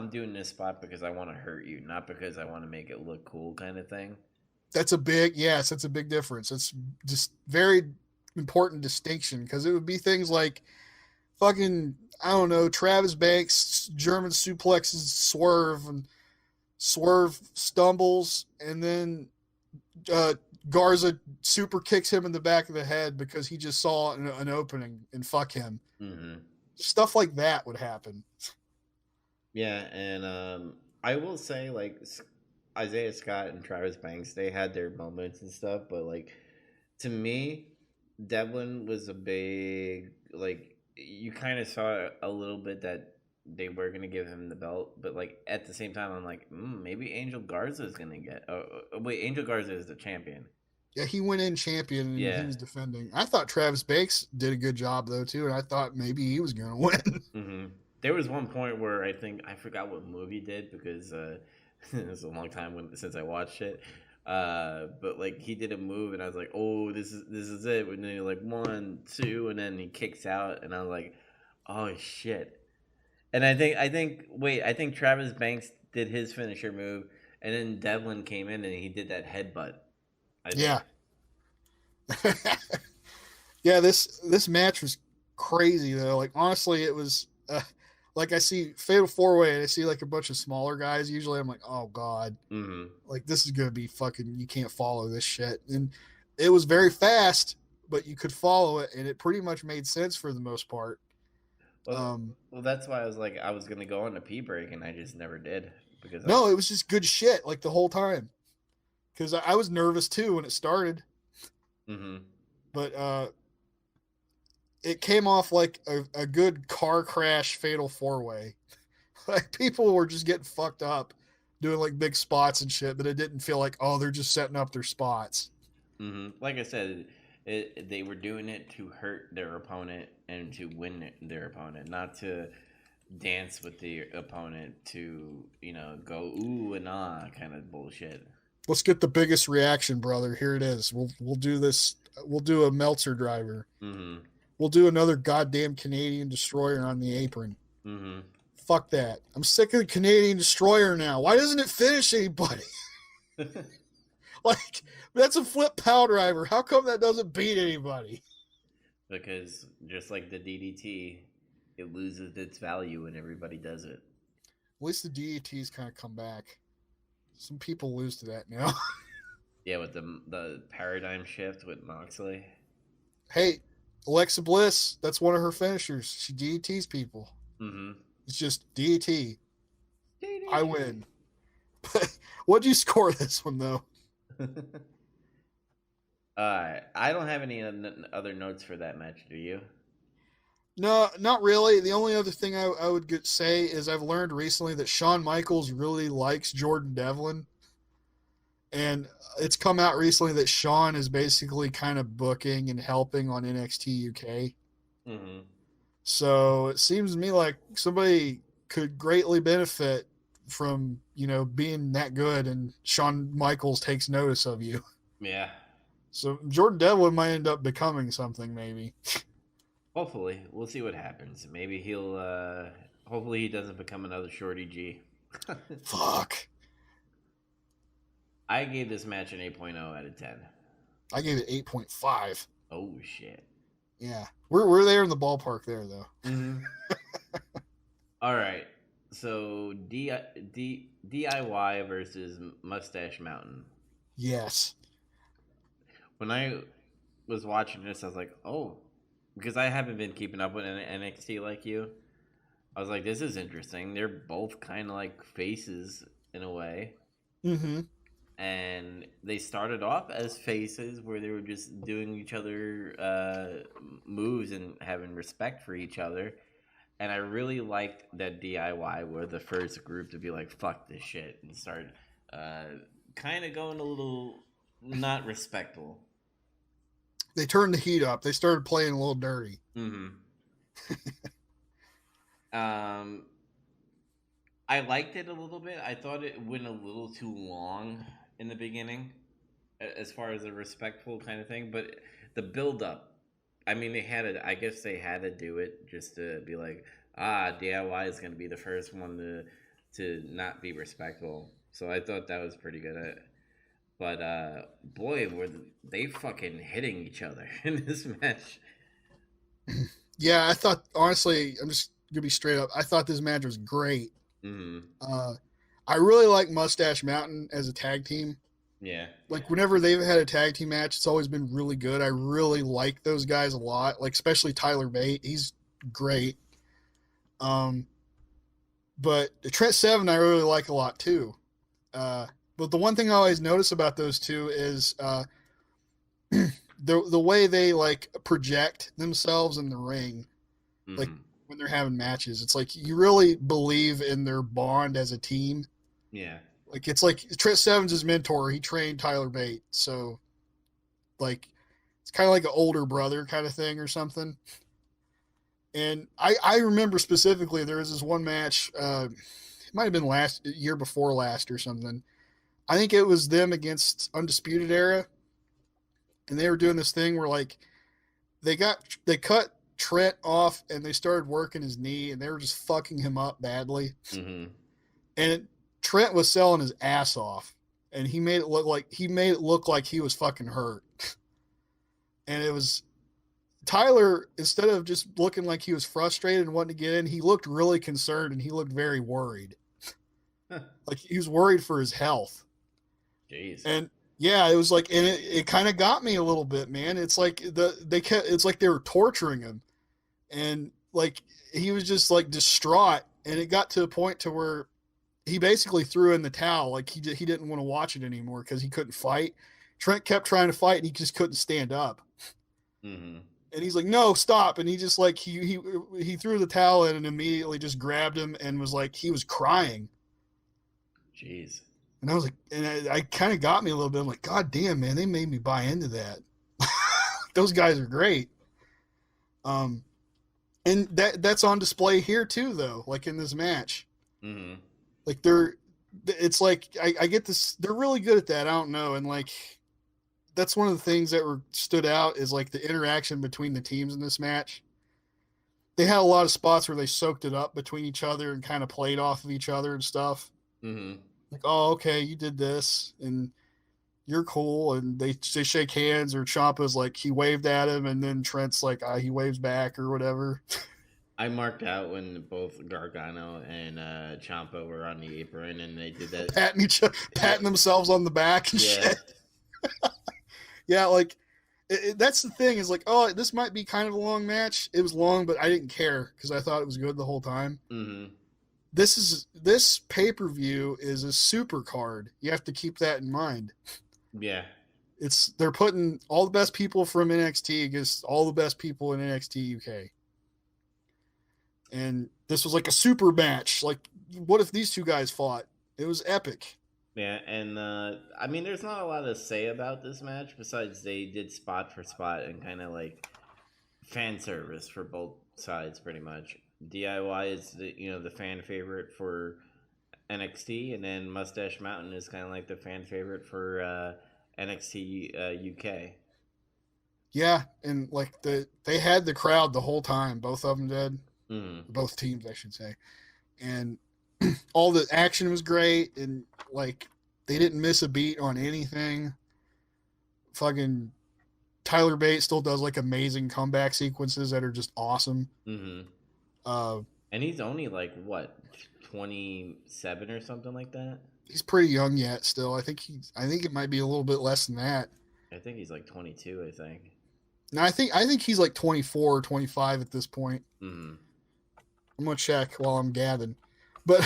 doing this spot because I want to hurt you, not because I want to make it look cool, kind of thing. That's a big that's a big difference. It's just very important distinction because it would be things like fucking I don't know Travis Banks German suplexes Swerve and Swerve stumbles and then uh, Garza super kicks him in the back of the head because he just saw an opening and fuck him. Mm-hmm. Stuff like that would happen. Yeah, and I will say, like, Isaiah Scott and Travis Banks, they had their moments and stuff, but like, to me, Devlin was a big, like, you kind of saw a little bit that they were gonna give him the belt, but like at the same time, I'm like, maybe Angel Garza is gonna get. Wait, Angel Garza is the champion. Yeah, he went in champion and he Yeah. was defending. I thought Travis Banks did a good job though too, and I thought maybe he was going to win. Mm-hmm. There was one point where I forgot what movie did because it was a long time since I watched it. But like he did a move and I was like, oh, this is it. And then like 1, 2, and then he kicks out, and I was like, oh shit. And I think Travis Banks did his finisher move, and then Devlin came in and he did that headbutt. I think. Yeah. Yeah, this match was crazy though. Like honestly, it was like I see Fatal 4-Way and I see like a bunch of smaller guys. Usually, I'm like, oh god, Mm-hmm. like this is gonna be fucking. You can't follow this shit. And it was very fast, but you could follow it, and it pretty much made sense for the most part. Well, well, that's why I was like, I was gonna go on a pee break, and I just never did because No, it was just good shit like the whole time. Because I was nervous too when it started, Mm-hmm. but it came off like a good car crash Fatal 4-Way. Like people were just getting fucked up doing like big spots and shit, but it didn't feel like, oh, they're just setting up their spots. Mm-hmm. Like I said, They were doing it to hurt their opponent and to win their opponent, not to dance with the opponent to go ooh and ah kind of bullshit. Let's get the biggest reaction, brother. Here it is. We'll do this. We'll do a Meltzer driver. Mm-hmm. We'll do another goddamn Canadian destroyer on the apron. Mm-hmm. Fuck that. I'm sick of the Canadian destroyer now. Why doesn't it finish anybody? Like, that's a flip power driver. How come that doesn't beat anybody? Because just like the DDT, it loses its value when everybody does it. At least the DDT's kind of come back. Some people lose to that now. Yeah, with the paradigm shift with Moxley. Hey, Alexa Bliss, that's one of her finishers. She DDTs people. Mm-hmm. It's just DDT. DDT. I win. What'd you score this one, though? I don't have any other notes for that match. Do you? No, not really. The only other thing I would say is I've learned recently that Shawn Michaels really likes Jordan Devlin. And it's come out recently that Shawn is basically kind of booking and helping on NXT UK. Mm-hmm. So it seems to me like somebody could greatly benefit from, being that good, and Shawn Michaels takes notice of you. Yeah. So Jordan Devlin might end up becoming something, maybe. Hopefully. We'll see what happens. Maybe he'll, hopefully he doesn't become another Shorty G. Fuck. I gave this match an 8.0 out of 10. I gave it 8.5. Oh, shit. Yeah. We're there in the ballpark there, though. Mm-hmm. All right. So DIY versus Mustache Mountain. Yes. When I was watching this, I was like, oh, because I haven't been keeping up with NXT like you. I was like, this is interesting. They're both kind of like faces in a way. Mm-hmm. And they started off as faces where they were just doing each other moves and having respect for each other. And I really liked that DIY were the first group to be like, fuck this shit, and start kind of going a little not respectful. They turned the heat up. They started playing a little dirty. Mm-hmm. I liked it a little bit. I thought it went a little too long in the beginning as far as a respectful kind of thing. But the build-up, I mean, I guess they had to do it just to be like, DIY is going to be the first one to not be respectful. So I thought that was pretty good. But boy, were they fucking hitting each other in this match. Yeah, I thought, honestly, I'm just going to be straight up, I thought this match was great. Mm-hmm. I really like Mustache Mountain as a tag team. Yeah. Like, whenever they've had a tag team match, it's always been really good. I really like those guys a lot, like, especially Tyler Bate. He's great. But Trent Seven I really like a lot, too. But the one thing I always notice about those two is the way they, like, project themselves in the ring. Mm-hmm. Like, when they're having matches, it's like you really believe in their bond as a team. Yeah. Like, it's like Trent Seven's his mentor. He trained Tyler Bate. So, like, it's kind of like an older brother kind of thing or something. And I remember specifically there was this one match, it might have been year before last or something. I think it was them against Undisputed Era. And they were doing this thing where, like, they cut Trent off and they started working his knee and they were just fucking him up badly. Mm-hmm. And Trent was selling his ass off, and he made it look like he was fucking hurt. And it was Tyler, instead of just looking like he was frustrated and wanting to get in, he looked really concerned and he looked very worried. Like he was worried for his health. Jeez. And yeah, it was like, and it kind of got me a little bit, man. It's like it's like they were torturing him, and like he was just like distraught, and it got to a point to where he basically threw in the towel. Like he didn't want to watch it anymore because he couldn't fight. Trent kept trying to fight, and he just couldn't stand up. Mm-hmm. And he's like, "No, stop!" And he just like he threw the towel in and immediately just grabbed him and was like, he was crying. Jeez. And I was like, and I kind of got me a little bit. I'm like, God damn, man, they made me buy into that. Those guys are great. And that's on display here too, though. Like in this match, Mm-hmm. like it's like I get this. They're really good at that. I don't know, and like that's one of the things that stood out is like the interaction between the teams in this match. They had a lot of spots where they soaked it up between each other and kind of played off of each other and stuff. Mm-hmm. Like, oh, okay, you did this, and you're cool, and they shake hands, or Ciampa's like he waved at him, and then Trent's like he waves back or whatever. I marked out when both Gargano and Ciampa were on the apron, and they did that. Patting themselves on the back and shit. Yeah, like that's the thing is like, oh, this might be kind of a long match. It was long, but I didn't care because I thought it was good the whole time. Mm-hmm. This pay-per-view is a super card. You have to keep that in mind. Yeah. They're putting all the best people from NXT against all the best people in NXT UK. And this was like a super match. Like, what if these two guys fought? It was epic. Yeah, and I mean, there's not a lot to say about this match besides they did spot for spot and kind of like fan service for both sides, pretty much. DIY is the fan favorite for NXT, and then Mustache Mountain is kind of like the fan favorite for NXT UK. Yeah, and like they had the crowd the whole time. Both of them did. Mm-hmm. Both teams, I should say. And all the action was great, and like they didn't miss a beat on anything. Fucking Tyler Bate still does like amazing comeback sequences that are just awesome. Mm-hmm. And he's only like what, 27 or something like that. He's pretty young yet. Still, I think it might be a little bit less than that. I think he's like 22. I think. No, I think he's like 24 or 25 at this point. Mm-hmm. I'm gonna check while I'm gabbing, but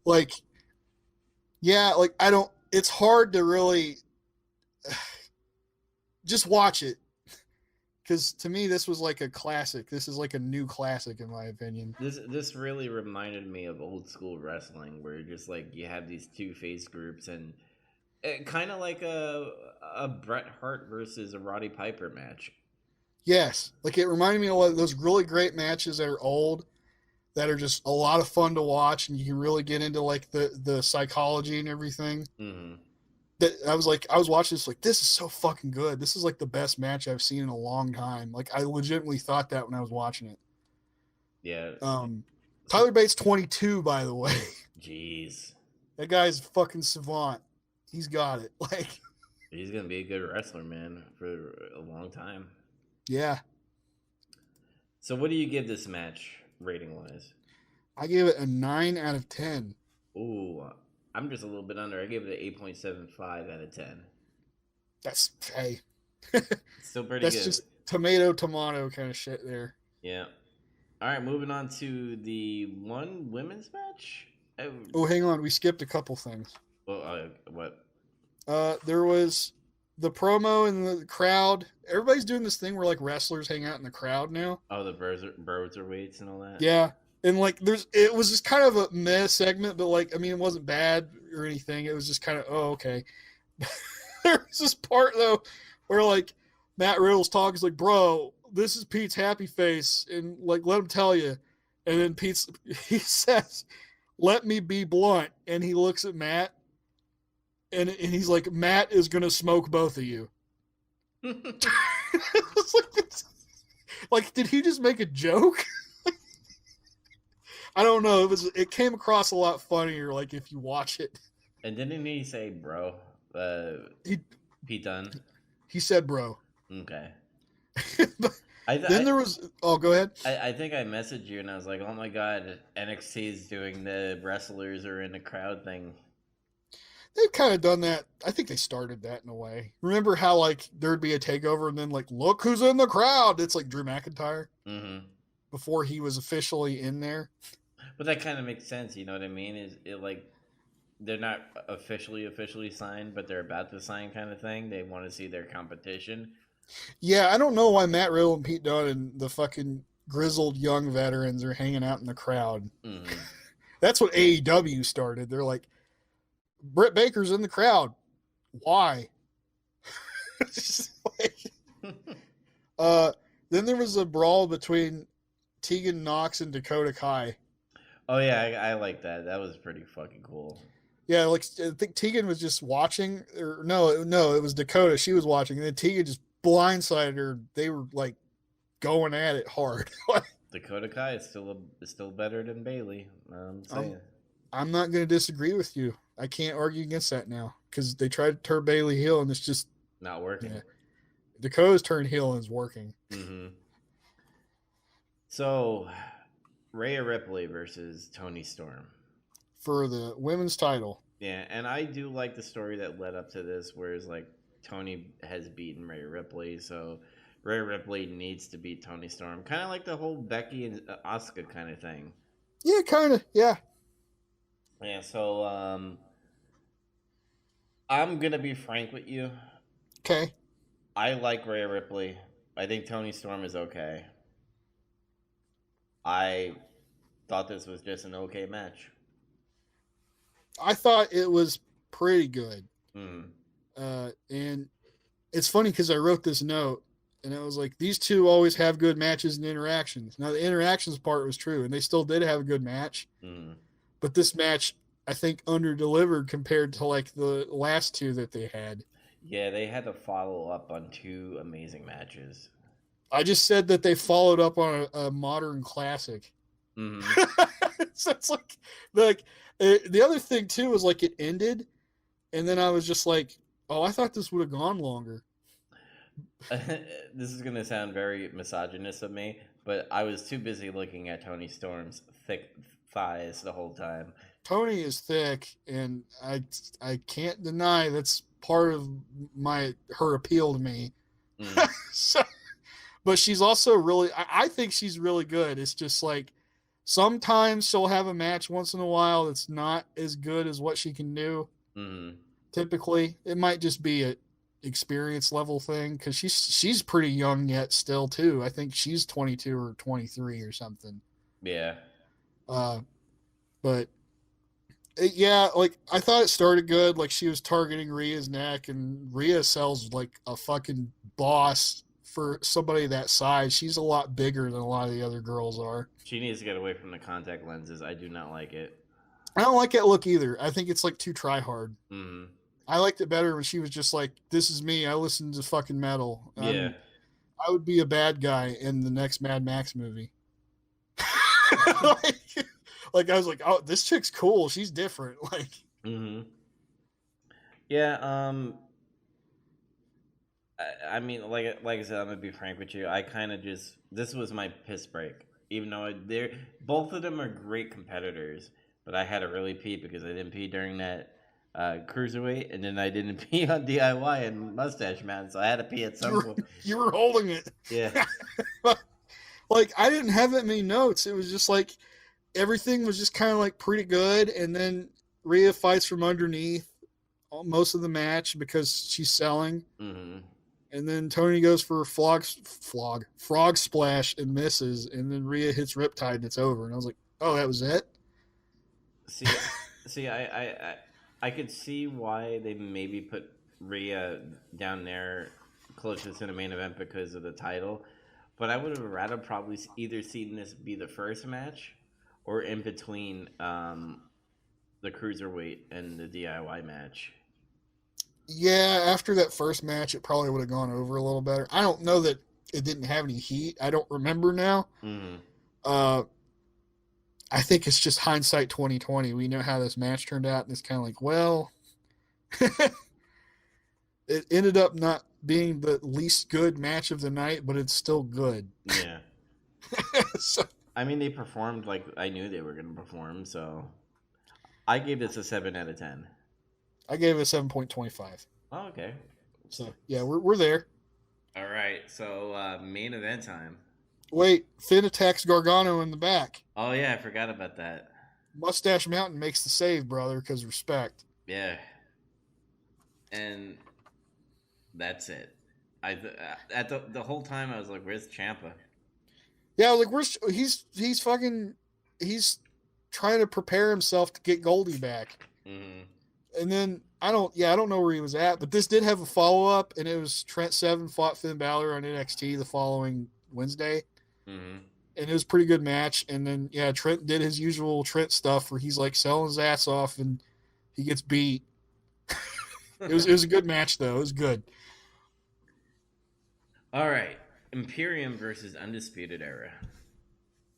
like, yeah, like I don't. It's hard to really just watch it because to me this was like a classic. This is like a new classic in my opinion. This really reminded me of old school wrestling, where just like you have these two face groups and kind of like a Bret Hart versus a Roddy Piper match. Yes, like it reminded me of those really great matches that are old, that are just a lot of fun to watch, and you can really get into like the psychology and everything. Mm-hmm. That I was watching this like, this is so fucking good. This is like the best match I've seen in a long time. Like I legitimately thought that when I was watching it. Yeah. Tyler Bates 22, by the way. Jeez. That guy's fucking savant. He's got it. Like he's gonna be a good wrestler, man, for a long time. Yeah. So what do you give this match rating wise? I gave it a 9 out of 10. Ooh, I'm just a little bit under. I gave it an 8.75 out of 10. That's Still pretty that's good. Just tomato kind of shit there. Yeah. All right, moving on to the one women's match. Oh, hang on, we skipped a couple things. Well, what? There was the promo and the crowd. Everybody's doing this thing where like wrestlers hang out in the crowd now. Oh, the birds are weights and all that. Yeah, and like it was just kind of a meh segment, but like I mean it wasn't bad or anything. It was just kind of okay. There was this part though where like Matt Riddle's talking, he's like, "Bro, this is Pete's happy face," and like let him tell you, and then he says, "Let me be blunt," and he looks at Matt, and he's like, "Matt is gonna smoke both of you." Like, did he just make a joke? I don't know. It came across a lot funnier, like if you watch it. And didn't he say, "Bro"? P-10. He said, "Bro." Okay. Then there was. Oh, go ahead. I think I messaged you and I was like, "Oh my god, NXT is doing the wrestlers are in the crowd thing." They've kind of done that. I think they started that in a way. Remember how like there'd be a takeover and then like, look who's in the crowd. It's like Drew McIntyre before he was officially in there. But that kind of makes sense. You know what I mean? Is it like they're not officially signed, but they're about to sign kind of thing? They want to see their competition. Yeah, I don't know why Matt Riddle and Pete Dunne and the fucking grizzled young veterans are hanging out in the crowd. Mm-hmm. That's what AEW started. They're like, Britt Baker's in the crowd. Why? Uh, then there was a brawl between Tegan Knox and Dakota Kai. Oh yeah, I like that. That was pretty fucking cool. Yeah, like I think Tegan was just watching, or no, it was Dakota. She was watching, and then Tegan just blindsided her. They were like going at it hard. Dakota Kai is still better than Bailey. I'm I'm saying. I'm not going to disagree with you. I can't argue against that now because they tried to turn Bailey heel, and it's just Not working. yeah. Dakota's turned heel and is working. Mm-hmm. So, Rhea Ripley versus Tony Storm. For the women's title. Yeah, and I do like the story that led up to this, whereas like Tony has beaten Rhea Ripley, so Rhea Ripley needs to beat Tony Storm, kind of like the whole Becky and Asuka kind of thing. Yeah, kind of. Yeah. Yeah, so I'm gonna be frank with you. Okay. I like Rhea Ripley. I think Tony Storm is okay. I thought this was just an okay match. I thought it was pretty good. Mm. And it's funny because I wrote this note and I was like, these two always have good matches and interactions. Now, the interactions part was true, and they still did have a good match. Mm. But this match, I think, under delivered compared to like the last two that they had. Yeah, they had to follow up on two amazing matches. I just said that they followed up on a modern classic. Mm-hmm. So it's like the other thing too was like it ended, and then I was just like, oh, I thought this would have gone longer. This is gonna sound very misogynist of me, but I was too busy looking at Tony Storm's thick thighs the whole time. Tony is thick, and I can't deny that's part of her appeal to me. Mm. So, but she's also really, I think she's really good. It's just like sometimes she'll have a match once in a while that's not as good as what she can do. Mm. Typically, it might just be a experience level thing because she's pretty young yet still too. I think she's 22 or 23 or something. Yeah. But yeah, like I thought it started good. Like she was targeting Rhea's neck, and Rhea sells like a fucking boss for somebody that size. She's a lot bigger than a lot of the other girls are. She needs to get away from the contact lenses. I do not like it. I don't like that look either. I think it's like too try hard. Mm. I liked it better when she was just like, "This is me. I listen to fucking metal. Yeah. I would be a bad guy in the next Mad Max movie." like I was like, "Oh, this chick's cool. She's different." Like, Mm-hmm. Yeah. I mean, like I said, I'm gonna be frank with you. I kind of just this was my piss break. Even though they're both of them are great competitors, but I had to really pee because I didn't pee during that cruiserweight, and then I didn't pee on DIY and Mustache Mountain, so I had to pee at some point. You were holding it. Yeah. Like I didn't have that many notes. It was just like everything was just kind of like pretty good, and then Rhea fights from underneath most of the match because she's selling. Mm-hmm. And then Tony goes for a frog splash and misses, and then Rhea hits Riptide and it's over. And I was like, oh, that was it? See, I could see why they maybe put Rhea down there closest to the main event because of the title, but I would have rather probably either seen this be the first match or in between the cruiserweight and the DIY match. Yeah, after that first match, it probably would have gone over a little better. I don't know that it didn't have any heat. I don't remember now. Mm-hmm. I think it's just hindsight 2020. We know how this match turned out, and it's kind of like, well, it ended up not being the least good match of the night, but it's still good. Yeah. So, I mean, they performed like I knew they were going to perform, so I gave this a 7 out of 10. I gave it a 7.25. Oh, okay. So, yeah, we're there. All right, so main event time. Wait, Finn attacks Gargano in the back. Oh, yeah, I forgot about that. Mustache Mountain makes the save, brother, because respect. Yeah. And that's it. At the whole time, I was like, where's Ciampa? Yeah, like, he's trying to prepare himself to get Goldie back. Mm-hmm. And then I don't know where he was at, but this did have a follow up, and it was Trent Seven fought Finn Balor on NXT the following Wednesday, Mm-hmm. and it was a pretty good match. And then Trent did his usual Trent stuff where he's like selling his ass off and he gets beat. It was a good match though. It was good. All right, Imperium versus Undisputed Era.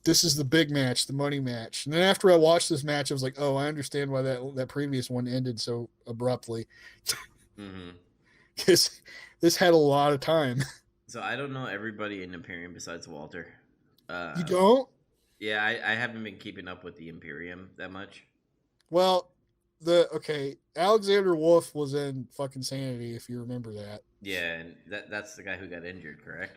This is the big match, the money match. And then after I watched this match, I was like, oh, I understand why that previous one ended so abruptly. Mm-hmm. Because this had a lot of time. So I don't know everybody in Imperium besides Walter. You Uh, don't? yeah, I haven't been keeping up with the Imperium that much. Well, Alexander Wolf was in fucking Sanity, if you remember that. Yeah, and that's the guy who got injured, correct?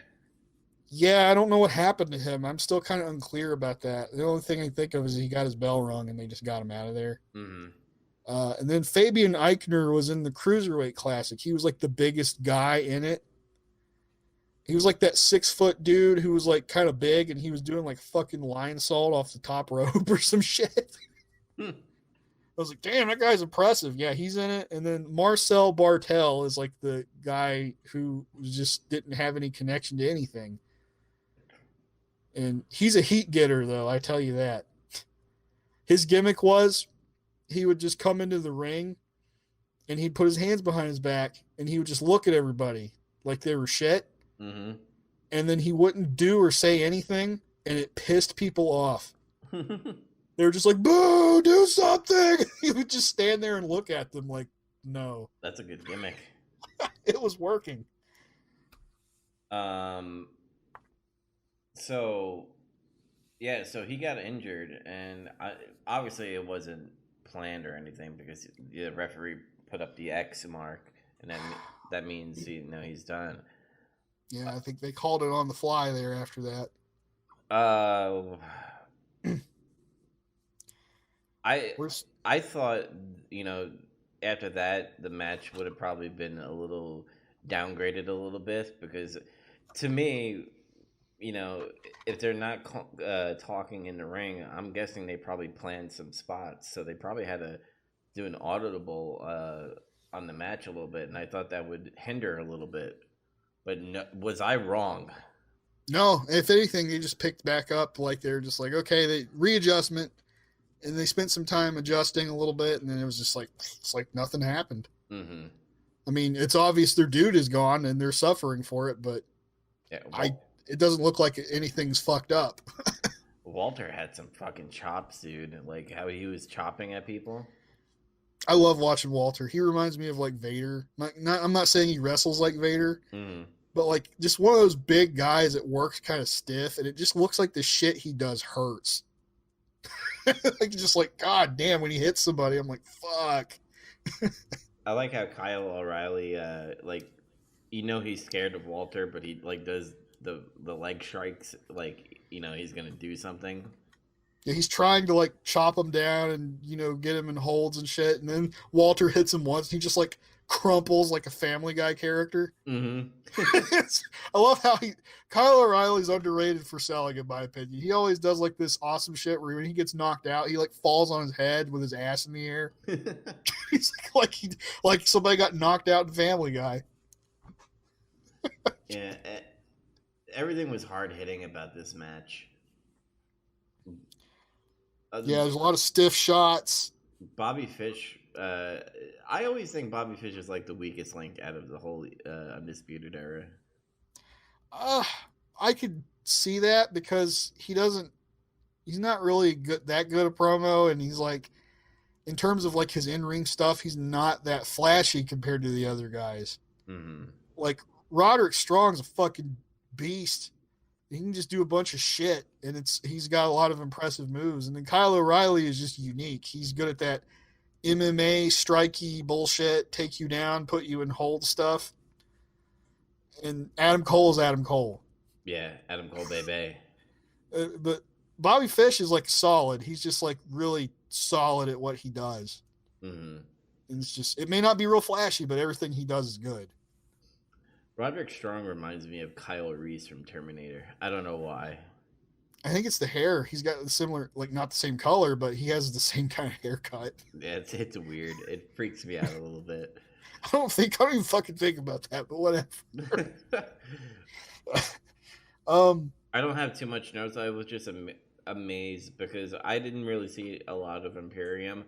Yeah, I don't know what happened to him. I'm still kind of unclear about that. The only thing I think of is he got his bell rung and they just got him out of there. Mm-hmm. And then Fabian Eichner was in the Cruiserweight Classic. He was like the biggest guy in it. He was like that 6 foot dude who was like kind of big, and he was doing like fucking lion salt off the top rope or some shit. Hmm. I was like, damn, that guy's impressive. Yeah, he's in it. And then Marcel Bartel is like the guy who just didn't have any connection to anything. And he's a heat getter, though, I tell you that. His gimmick was he would just come into the ring and he'd put his hands behind his back and he would just look at everybody like they were shit. Mm-hmm. And then he wouldn't do or say anything, and it pissed people off. They were just like, boo, do something. He would just stand there and look at them like, no. That's a good gimmick. It was working. Um. So, yeah, so he got injured, and obviously it wasn't planned or anything because the referee put up the X mark, and then that means he's done. Yeah, I think they called it on the fly there after that. Uh, I Where's, I thought after that the match would have probably been a little downgraded a little bit because to me, if they're not talking in the ring, I'm guessing they probably planned some spots, so they probably had to do an audible on the match a little bit, and I thought that would hinder a little bit. But no, was I wrong? no, if anything, they just picked back up like they're just like, okay, they readjustment, and they spent some time adjusting a little bit, and then it was just like, it's like nothing happened. Mm-hmm. I mean, it's obvious their dude is gone and they're suffering for it, but Yeah, it doesn't look like anything's fucked up. Walter had some fucking chops, dude. Like how he was chopping at people. I love watching Walter. He reminds me of like Vader. I'm not saying he wrestles like Vader, Mm. but like just one of those big guys that works kind of stiff, and it just looks like the shit he does hurts. Like just like God damn, when he hits somebody, I'm like fuck. I like how Kyle O'Reilly, he's scared of Walter, but he like does the leg strikes, like he's gonna do something. Yeah, he's trying to like chop him down and get him in holds and shit, and then Walter hits him once. And he just like crumples like a Family Guy character. Mm-hmm. I love how Kyle O'Reilly's underrated for selling, in my opinion. He always does like this awesome shit where when he gets knocked out, he like falls on his head with his ass in the air. He's like somebody got knocked out in Family Guy. Yeah, everything was hard hitting about this match. Yeah, there's a lot of stiff shots. Bobby Fish. I always think Bobby Fish is like the weakest link out of the whole Undisputed Era. I could see that because he's not really that good a promo, and he's like, in terms of like his in-ring stuff, he's not that flashy compared to the other guys. Mm-hmm. Like Roderick Strong's a fucking beast. He can just do a bunch of shit, and he's got a lot of impressive moves. And then Kyle O'Reilly is just unique. He's good at that MMA strikey bullshit, take you down, put you in hold stuff. And Adam Cole is Adam Cole. Yeah, Adam Cole, baby. But Bobby Fish is like solid. He's just like really solid at what he does. Mm-hmm. And it may not be real flashy, but everything he does is good. Roderick Strong reminds me of Kyle Reese from Terminator. I don't know why. I think it's the hair. He's got similar, like not the same color, but he has the same kind of haircut. Yeah, it's weird. It freaks me out a little bit. I don't even fucking think about that, but whatever. um, I don't have too much notes. I was just amazed because I didn't really see a lot of Imperium.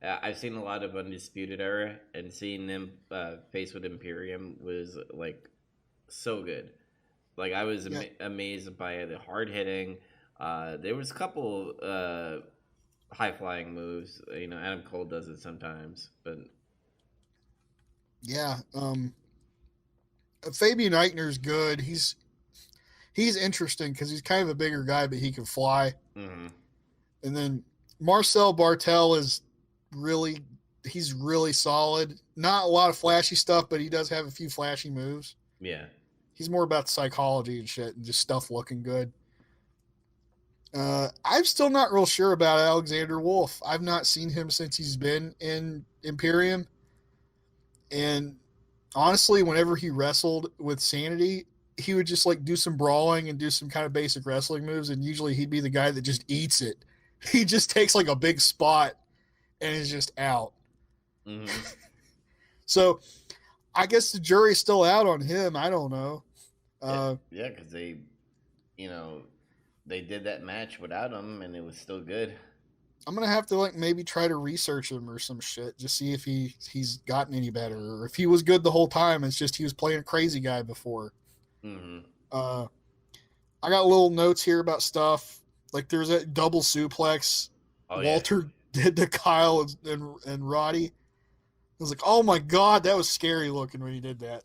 I've seen a lot of Undisputed Era, and seeing them face with Imperium was like so good. Like I was yeah, amazed by the hard hitting. There was a couple high flying moves. You know, Adam Cole does it sometimes, but yeah. Fabian Eichner's good. He's interesting because he's kind of a bigger guy, but he can fly. mm-hmm. And then Marcel Bartel is really he's really solid. Not a lot of flashy stuff, but he does have a few flashy moves. Yeah. He's more about the psychology and shit and just stuff looking good. I'm still not real sure about Alexander Wolf. I've not seen him since he's been in Imperium. And honestly, whenever he wrestled with Sanity, he would just like do some brawling and do some kind of basic wrestling moves. And usually he'd be the guy that just eats it. He just takes like a big spot and is just out. Mm-hmm. So I guess the jury's still out on him. I don't know. Yeah, Uh, yeah, because you know, they did that match without him, and it was still good. I'm gonna have to like maybe try to research him or some shit, just see if he's gotten any better or if he was good the whole time. It's just he was playing a crazy guy before. Mm-hmm. Uh, I got little notes here about stuff like there's a double suplex Oh yeah. Walter did to Kyle and Roddy. I was like, oh my god, that was scary looking when he did that.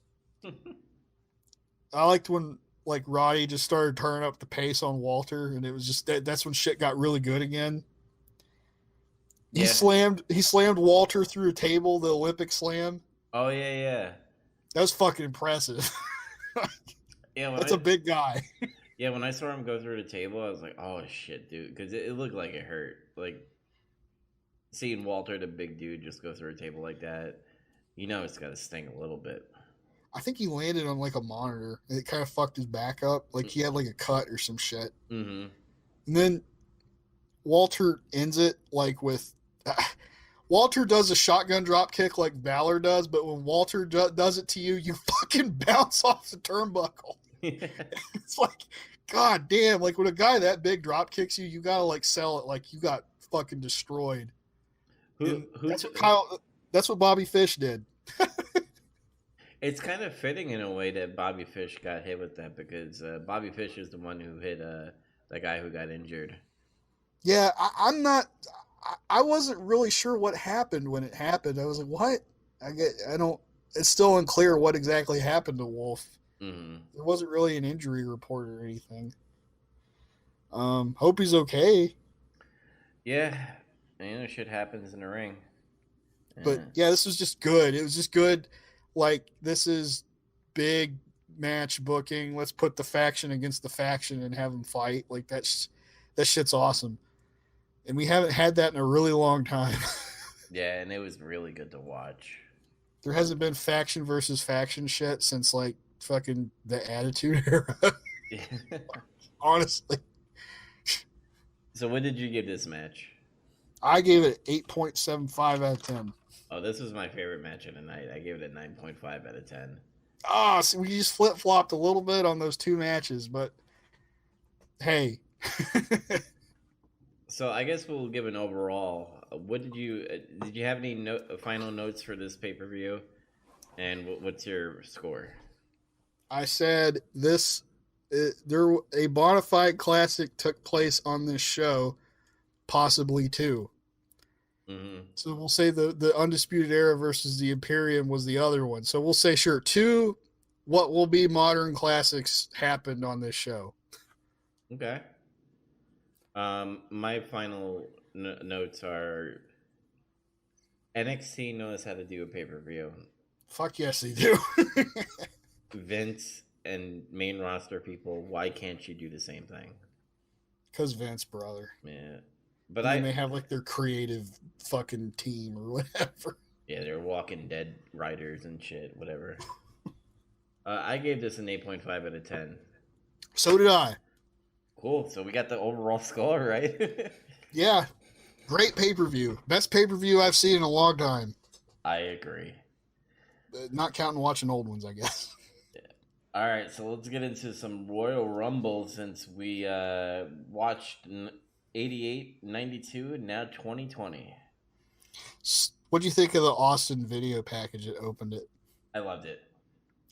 I liked when like Roddy just started turning up the pace on Walter, and it was just that's when shit got really good again. Yeah. He slammed Walter through a table, the Olympic slam. Oh yeah, yeah. That was fucking impressive. Yeah, That's a big guy. when I saw him go through the table, I was like, "Oh shit, dude," because it looked like it hurt. Like seeing Walter, the big dude, just go through a table like that, you know, it's got to sting a little bit. I think he landed on like a monitor and it kind of fucked his back up. Like he had like a cut or some shit. Mm-hmm. And then Walter ends it like with Walter does a shotgun drop kick like Valor does, but when Walter does it to you, you fucking bounce off the turnbuckle. It's like, god damn! Like when a guy that big drop kicks you, you gotta like sell it like you got fucking destroyed. Who's That's what Bobby Fish did. It's kind of fitting in a way that Bobby Fish got hit with that because Bobby Fish is the one who hit the guy who got injured. Yeah, I'm not. I wasn't really sure what happened when it happened. I was like, what? I don't. It's still unclear what exactly happened to Wolf. Mm-hmm. There wasn't really an injury report or anything. Hope he's okay. Yeah, you know, shit happens in the ring. But yeah, this was just good. It was just good. Like this is big match booking. Let's put the faction against the faction and have them fight. Like that shit's awesome. And we haven't had that in a really long time. Yeah, and it was really good to watch. There hasn't been faction versus faction shit since like fucking the Attitude Era. Honestly. So what did you give this match? I gave it 8.75 out of 10. Oh, this was my favorite match of the night. I gave it a 9.5 out of 10. Ah, so we just flip flopped a little bit on those two matches, but hey. So I guess we'll give an overall. What did you have any final notes for this pay per view? And what's your score? I said a bona fide classic took place on this show, possibly two. Mm-hmm. So we'll say the Undisputed Era versus the Imperium was the other one. So we'll say sure, two what will be modern classics happened on this show. Okay. My final notes are NXT knows how to do a pay per view. Fuck yes, they do. Vince and main roster people, why can't you do the same thing? Because Vince, brother. Yeah, but they have like their creative fucking team or whatever. Yeah, they're Walking Dead writers and shit, whatever. I gave this an 8.5 out of 10. So did I. Cool. So we got the overall score, right? Yeah, great pay-per-view. Best pay-per-view I've seen in a long time. I agree. Not counting watching old ones, I guess. Yeah. All right, so let's get into some Royal Rumble since we watched 88, 92, and now 2020. What'd you think of the Austin video package that opened it? I loved it.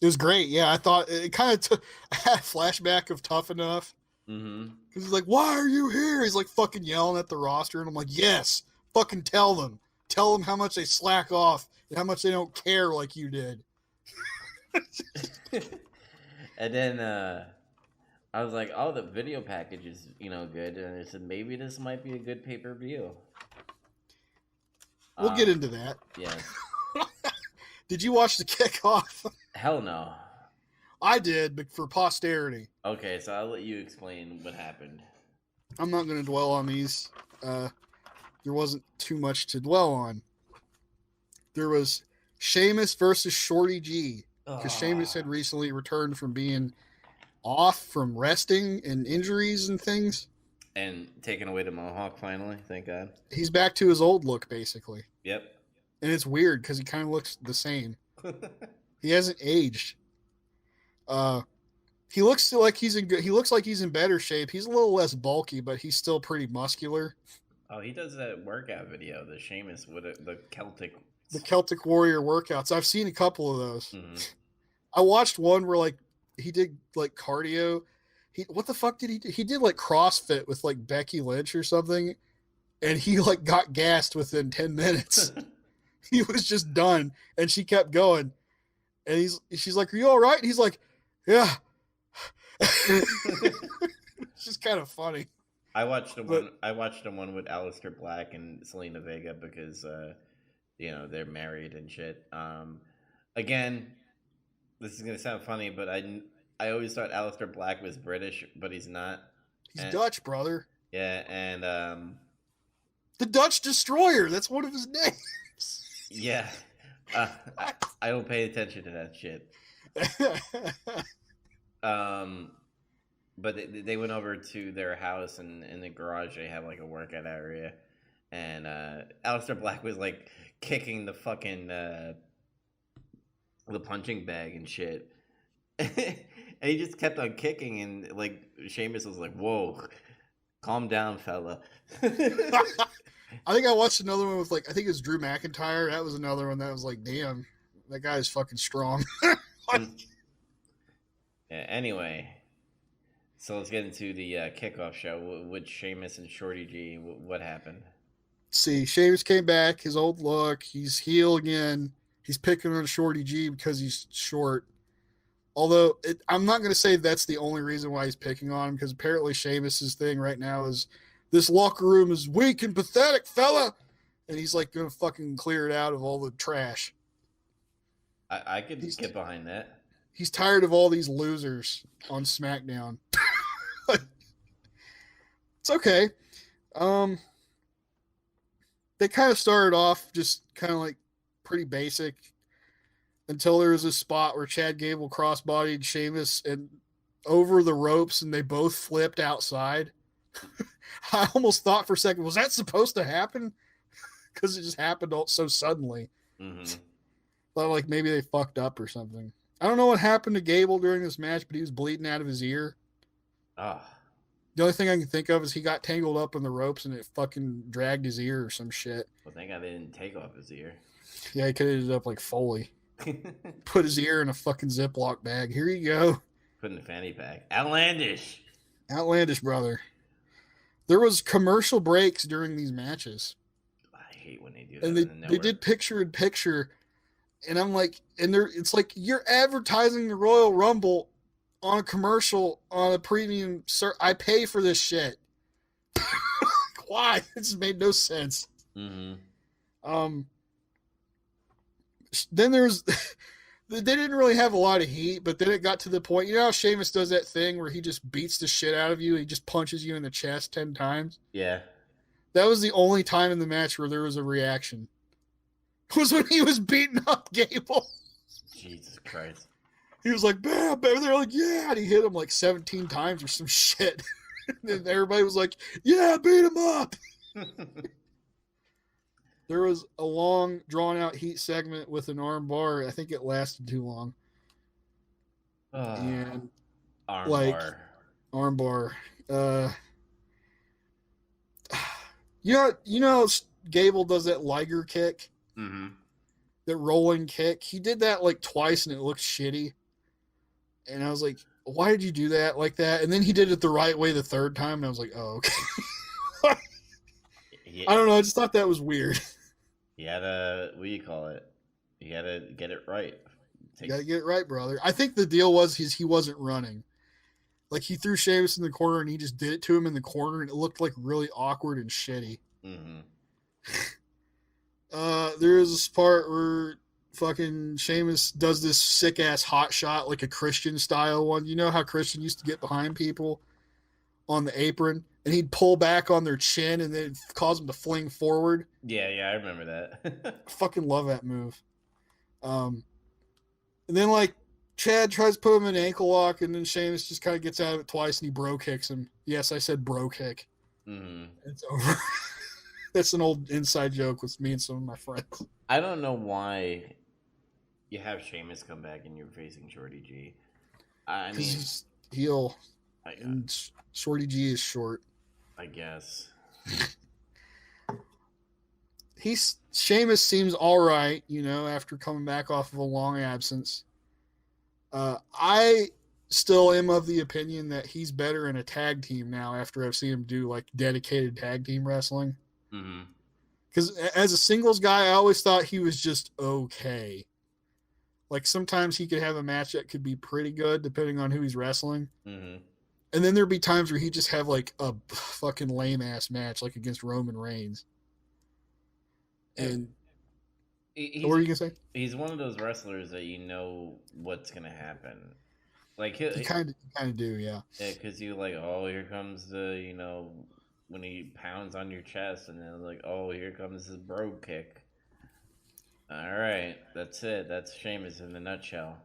It was great. Yeah, I thought it kind of took. I had a flashback of Tough Enough. Mm-hmm. Because he's like, "Why are you here?" He's like fucking yelling at the roster, and I'm like, "Yes, fucking tell them how much they slack off and how much they don't care like you did." And then I was like, "Oh, the video package is good," and I said maybe this might be a good pay-per-view. We'll get into that. Yeah. Did you watch the kickoff? Hell no. I did, but for posterity. Okay, so I'll let you explain what happened. I'm not going to dwell on these. There wasn't too much to dwell on. There was Sheamus versus Shorty G. Because Sheamus had recently returned from being off from resting and injuries and things. And taking away the mohawk finally, thank God. He's back to his old look, basically. Yep. And it's weird because he kind of looks the same. He hasn't aged. He looks like he's in good. He looks like he's in better shape. He's a little less bulky, but he's still pretty muscular. Oh, he does that workout video, the Sheamus with the Celtic Warrior workouts. I've seen a couple of those. Mm-hmm. I watched one where he did cardio. What the fuck did he do? He did CrossFit with Becky Lynch or something, and he got gassed within 10 minutes. He was just done, and she kept going. And she's like, "Are you all right?" And he's like, "Yeah." It's just kind of funny. I watched the one with Aleister Black and Selena Vega because they're married and shit. Again, this is gonna sound funny, but I always thought Aleister Black was British, but he's not. He's Dutch, brother. Yeah, and the Dutch Destroyer. That's one of his names. Yeah, I don't pay attention to that shit. But they went over to their house, and in the garage they have a workout area, and Aleister Black was kicking the fucking the punching bag and shit. And he just kept on kicking, and Sheamus was like, "Whoa, calm down, fella." I think I watched another one with I think it was Drew McIntyre. That was another one that was damn, that guy is fucking strong. Yeah, anyway, so let's get into the kickoff show with Sheamus and Shorty G. What happened? See, Sheamus came back, his old look. He's heel again. He's picking on Shorty G because he's short. Although I'm not going to say that's the only reason why he's picking on him, because apparently Sheamus's thing right now is this locker room is weak and pathetic, fella. And he's going to fucking clear it out of all the trash. I could get behind that. He's tired of all these losers on SmackDown. It's okay. They kind of started off just kind of pretty basic until there was a spot where Chad Gable crossbodied Sheamus and over the ropes, and they both flipped outside. I almost thought for a second, was that supposed to happen? Because it just happened so suddenly. Mm-hmm. Thought maybe they fucked up or something. I don't know what happened to Gable during this match, but he was bleeding out of his ear. Ah. The only thing I can think of is he got tangled up in the ropes and it fucking dragged his ear or some shit. Well, thank God they didn't take off his ear. Yeah, he could have ended up like Foley. Put his ear in a fucking Ziploc bag. Here you go. Put in the fanny pack. Outlandish. Outlandish, brother. There was commercial breaks during these matches. I hate when they do that. And they did picture in picture. And I'm like, it's like you're advertising the Royal Rumble on a commercial on a premium. I pay for this shit. Why? This made no sense. Mm-hmm. Then there's, they didn't really have a lot of heat, but then it got to the point. You know how Sheamus does that thing where he just beats the shit out of you? He just punches you in the chest 10 times. Yeah. That was the only time in the match where there was a reaction. Was when he was beating up Gable. Jesus Christ. He was like, bam, bam. They're like, yeah. And he hit him like 17 times or some shit. And everybody was like, "Yeah, beat him up." There was a long, drawn-out heat segment with an arm bar. I think it lasted too long, and like Armbar. arm bar. Uh, Gable does that Liger kick, Mm-hmm. that rolling kick. He did that like twice, and it looked shitty. And I was like, "Why did you do that like that?" And then he did it the right way the third time, and I was like, "Oh, okay." I don't know. I just thought that was weird. You gotta, what do you call it? You gotta get it right. You gotta get it right, brother. I think the deal was he wasn't running. Like he threw Sheamus in the corner and he just did it to him in the corner, and it looked like really awkward and shitty. Mm-hmm. There is this part where fucking Sheamus does this sick ass hot shot, like a Christian style one. You know how Christian used to get behind people on the apron, and he'd pull back on their chin and then cause them to fling forward. Yeah, I remember that. I fucking love that move. And then like Chad tries to put him in an ankle lock, and then Sheamus just kind of gets out of it twice, and he bro kicks him. Yes, I said bro kick. Mm-hmm. It's over. That's an old inside joke with me and some of my friends. I don't know why you have Sheamus come back and you're facing Shorty G. I mean, he's heel, and Shorty G is short. I guess. Sheamus seems all right, after coming back off of a long absence. I still am of the opinion that he's better in a tag team now after I've seen him do like dedicated tag team wrestling. Because as a singles guy, I always thought he was just okay. Like sometimes he could have a match that could be pretty good depending on who he's wrestling. Mm-hmm. And then there'd be times where he just have like a fucking lame ass match, like against Roman Reigns. And what were you gonna say? He's one of those wrestlers that you know what's gonna happen. Like you kind of do, yeah. Yeah, because you like, oh, here comes the when he pounds on your chest, and then like, oh, here comes the bro kick. All right, that's it. That's Sheamus in a nutshell.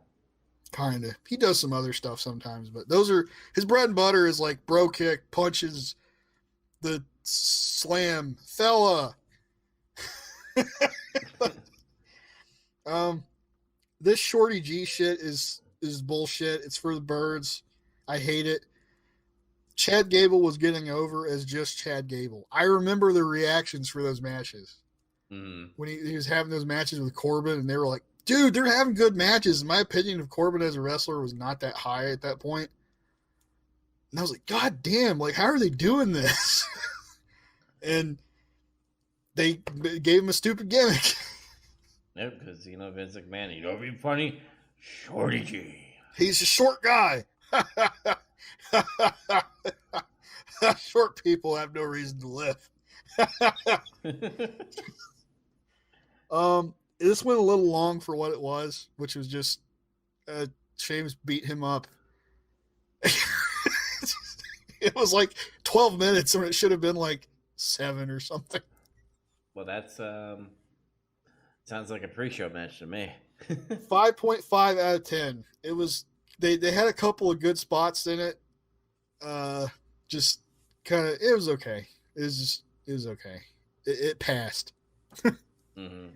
Kind of. He does some other stuff sometimes, but those are his bread and butter. Is like bro kick, punches, the slam, fella. This Shorty G shit is bullshit. It's for the birds. I hate it. Chad Gable was getting over as just Chad Gable. I remember the reactions for those matches. When he was having those matches with Corbin, and they were like, dude, they're having good matches. My opinion of Corbin as a wrestler was not that high at that point. And I was like, God damn, like, how are they doing this? And they gave him a stupid gimmick. Yeah, because, Vince McMahon, it'd be funny, Shorty G. He's a short guy. Short people have no reason to live. This went a little long for what it was, which was just Sheamus beat him up. It was like 12 minutes when it should have been like 7 or something. Well, that's sounds like a pre-show match to me. 5.5 out of 10. It was they had a couple of good spots in it. Just kind of, it was okay. It was okay. It passed. Mm-hmm.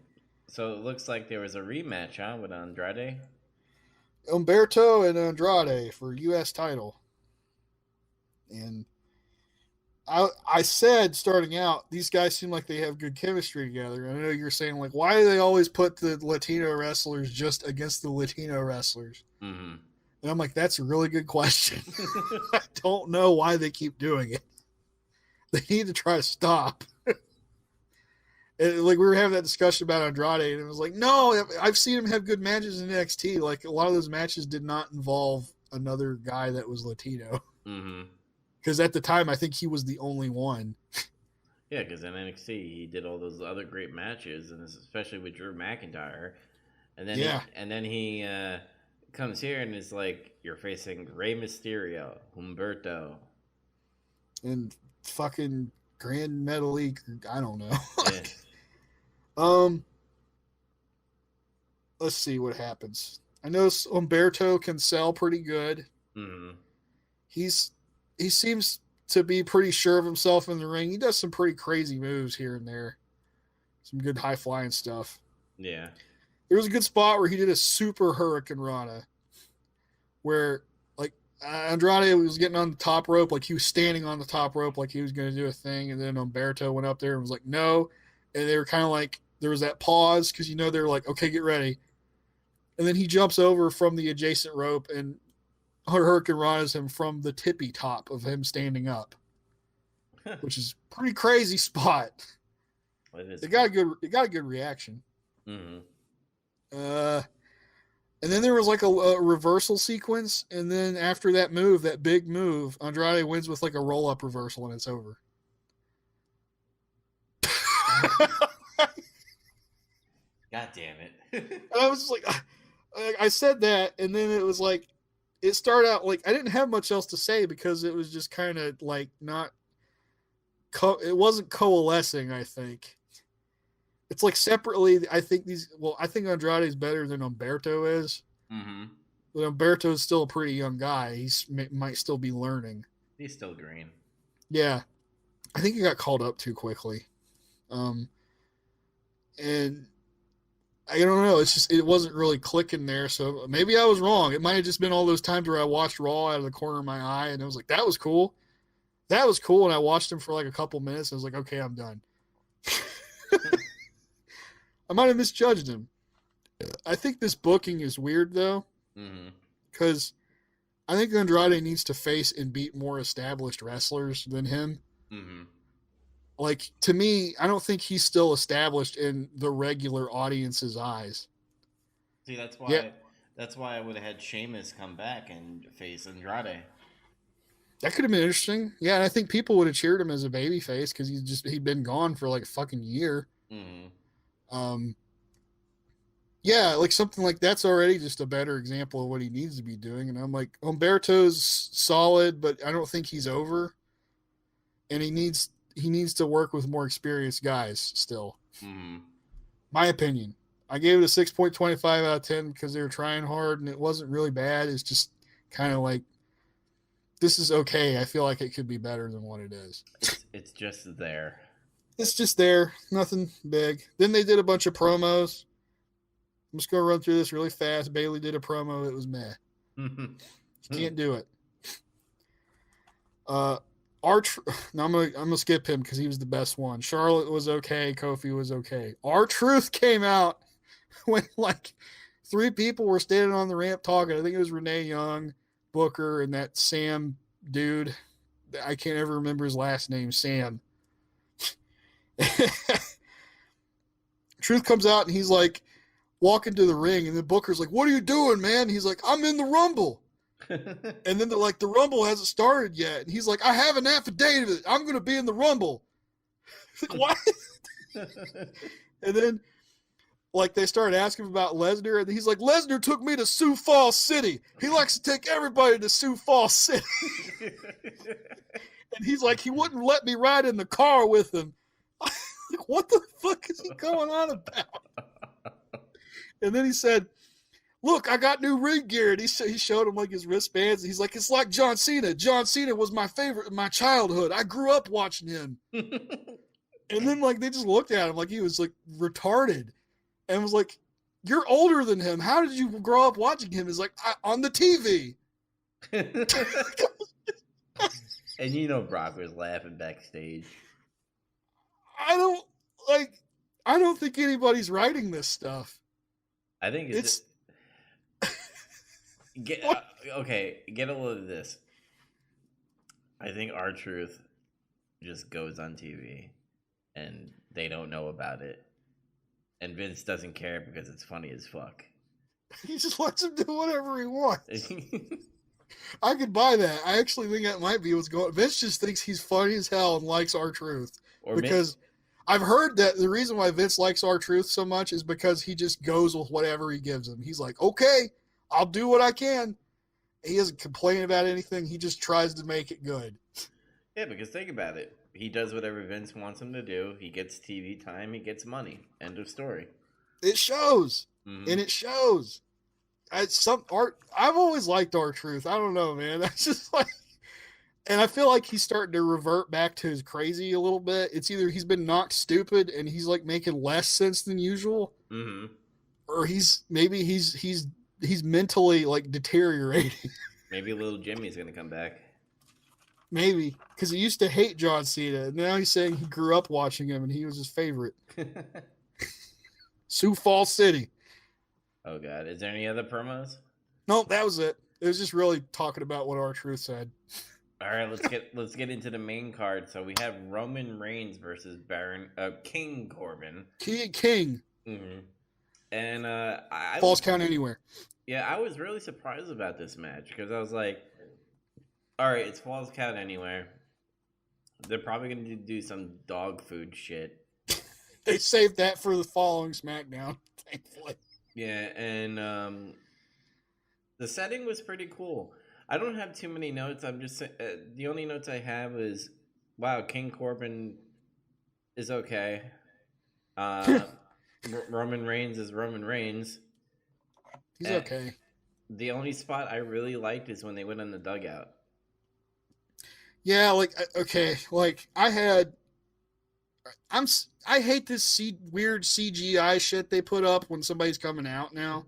So it looks like there was a rematch, huh, with Andrade? Humberto and Andrade for U.S. title. And I said starting out, these guys seem like they have good chemistry together. I know you're saying, like, why do they always put the Latino wrestlers just against the Latino wrestlers? Mm-hmm. And I'm like, that's a really good question. I don't know why they keep doing it. They need to try to stop. And, like, we were having that discussion about Andrade, and it was like, no, I've seen him have good matches in NXT. Like, a lot of those matches did not involve another guy that was Latino. Mm-hmm. Because at the time, I think he was the only one. Yeah, because in NXT, he did all those other great matches, and especially with Drew McIntyre. And then he comes here and is like, you're facing Rey Mysterio, Humberto. And fucking Grand Metalik, I don't know. Yeah. Let's see what happens. I know Humberto can sell pretty good. Mm-hmm. He seems to be pretty sure of himself in the ring. He does some pretty crazy moves here and there, some good high flying stuff. Yeah. There was a good spot where he did a super Hurricane Rana, where like Andrade was getting on the top rope, like he was standing on the top rope, like he was going to do a thing, and then Humberto went up there and was like, "No," and they were kind of like, there was that pause because they're like, "Okay, get ready," and then he jumps over from the adjacent rope and Hurricane Rana's him from the tippy top of him standing up, which is a pretty crazy spot. It got a good reaction. Mm-hmm. And then there was like a reversal sequence, and then after that move, that big move, Andrade wins with like a roll up reversal, and it's over. God damn it! And I was just like, I said that, and then it was like, it started out like I didn't have much else to say because it was just kind of like not, it wasn't coalescing. I think it's like separately. I think Andrade is better than Humberto is. Mm-hmm. But Humberto is still a pretty young guy. He might still be learning. He's still green. Yeah, I think he got called up too quickly. And I don't know. It's just, it wasn't really clicking there. So maybe I was wrong. It might have just been all those times where I watched Raw out of the corner of my eye, and I was like, that was cool. That was cool. And I watched him for like a couple minutes. And I was like, okay, I'm done. I might have misjudged him. I think this booking is weird though, because I think Andrade needs to face and beat more established wrestlers than him. Mm-hmm. Like, to me, I don't think he's still established in the regular audience's eyes. See, that's why I would have had Sheamus come back and face Andrade. That could have been interesting. Yeah, and I think people would have cheered him as a babyface because he'd been gone for like a fucking year. Mm-hmm. Yeah, like something like that's already just a better example of what he needs to be doing. And I'm like, Humberto's solid, but I don't think he's over. And he needs to work with more experienced guys still. Mm-hmm. My opinion. I gave it a 6.25 out of 10 because they were trying hard and it wasn't really bad. It's just kind of like, this is okay. I feel like it could be better than what it is. It's just there. It's just there. Nothing big. Then they did a bunch of promos. I'm just going to run through this really fast. Bailey did a promo. It was meh. You can't do it. No, I'm gonna skip him because he was the best one. Charlotte was okay. Kofi was okay. R-Truth came out when like 3 people were standing on the ramp talking. I think it was Renee Young, Booker, and that Sam dude. I can't ever remember his last name. Sam. Truth comes out and he's like walking to the ring, and then Booker's like, "What are you doing, man?" And he's like, "I'm in the Rumble." And then they're like, "The Rumble hasn't started yet." And he's like, "I have an affidavit. I'm going to be in the Rumble." What? And then, like, they started asking him about Lesnar, and he's like, "Lesnar took me to Sioux Falls City. He likes to take everybody to Sioux Falls City." And he's like, he wouldn't let me ride in the car with him. Like, what the fuck is he going on about? And then he said, "Look, I got new ring gear." And he showed him like his wristbands. He's like, "It's like John Cena. John Cena was my favorite in my childhood. I grew up watching him." And then like they just looked at him like he was like retarded, and was like, "You're older than him. How did you grow up watching him?" He's like, "On the TV." And Brock was laughing backstage. I don't think anybody's writing this stuff. I think it's get a load of this. I think R-Truth just goes on TV and they don't know about it, and Vince doesn't care because it's funny as fuck. He just lets him do whatever he wants. I could buy that. I actually think that might be what's going on. Vince just thinks he's funny as hell and likes R-Truth. Because I've heard that the reason why Vince likes R-Truth so much is because he just goes with whatever he gives him. He's like, "Okay, I'll do what I can." He doesn't complain about anything. He just tries to make it good. Yeah, because think about it. He does whatever Vince wants him to do. He gets TV time. He gets money. End of story. It shows. Mm-hmm. And it shows. I've always liked R-Truth. I don't know, man. That's just like, And I feel like he's starting to revert back to his crazy a little bit. It's either he's been knocked stupid and he's like making less sense than usual, Mm-hmm. or he's mentally like deteriorating. Maybe little Jimmy's gonna come back. Maybe because he used to hate John Cena, and now he's saying he grew up watching him and he was his favorite. Sioux Falls City. Oh god, is there any other promos? No, that was it. It was just really talking about what R-Truth said. All right, let's get into the main card. So we have Roman Reigns versus King Corbin. King. Mm-hmm. And Falls count anywhere. Yeah, I was really surprised about this match because I was like, all right, it's Falls count anywhere. They're probably going to do some dog food shit. They saved that for the following SmackDown, thankfully. Yeah, and the setting was pretty cool. I don't have too many notes. I'm just the only notes I have is, wow, King Corbin is okay. Roman Reigns is Roman Reigns. He's okay. The only spot I really liked is when they went on the dugout. Yeah, like okay, like I hate this weird CGI shit they put up when somebody's coming out now.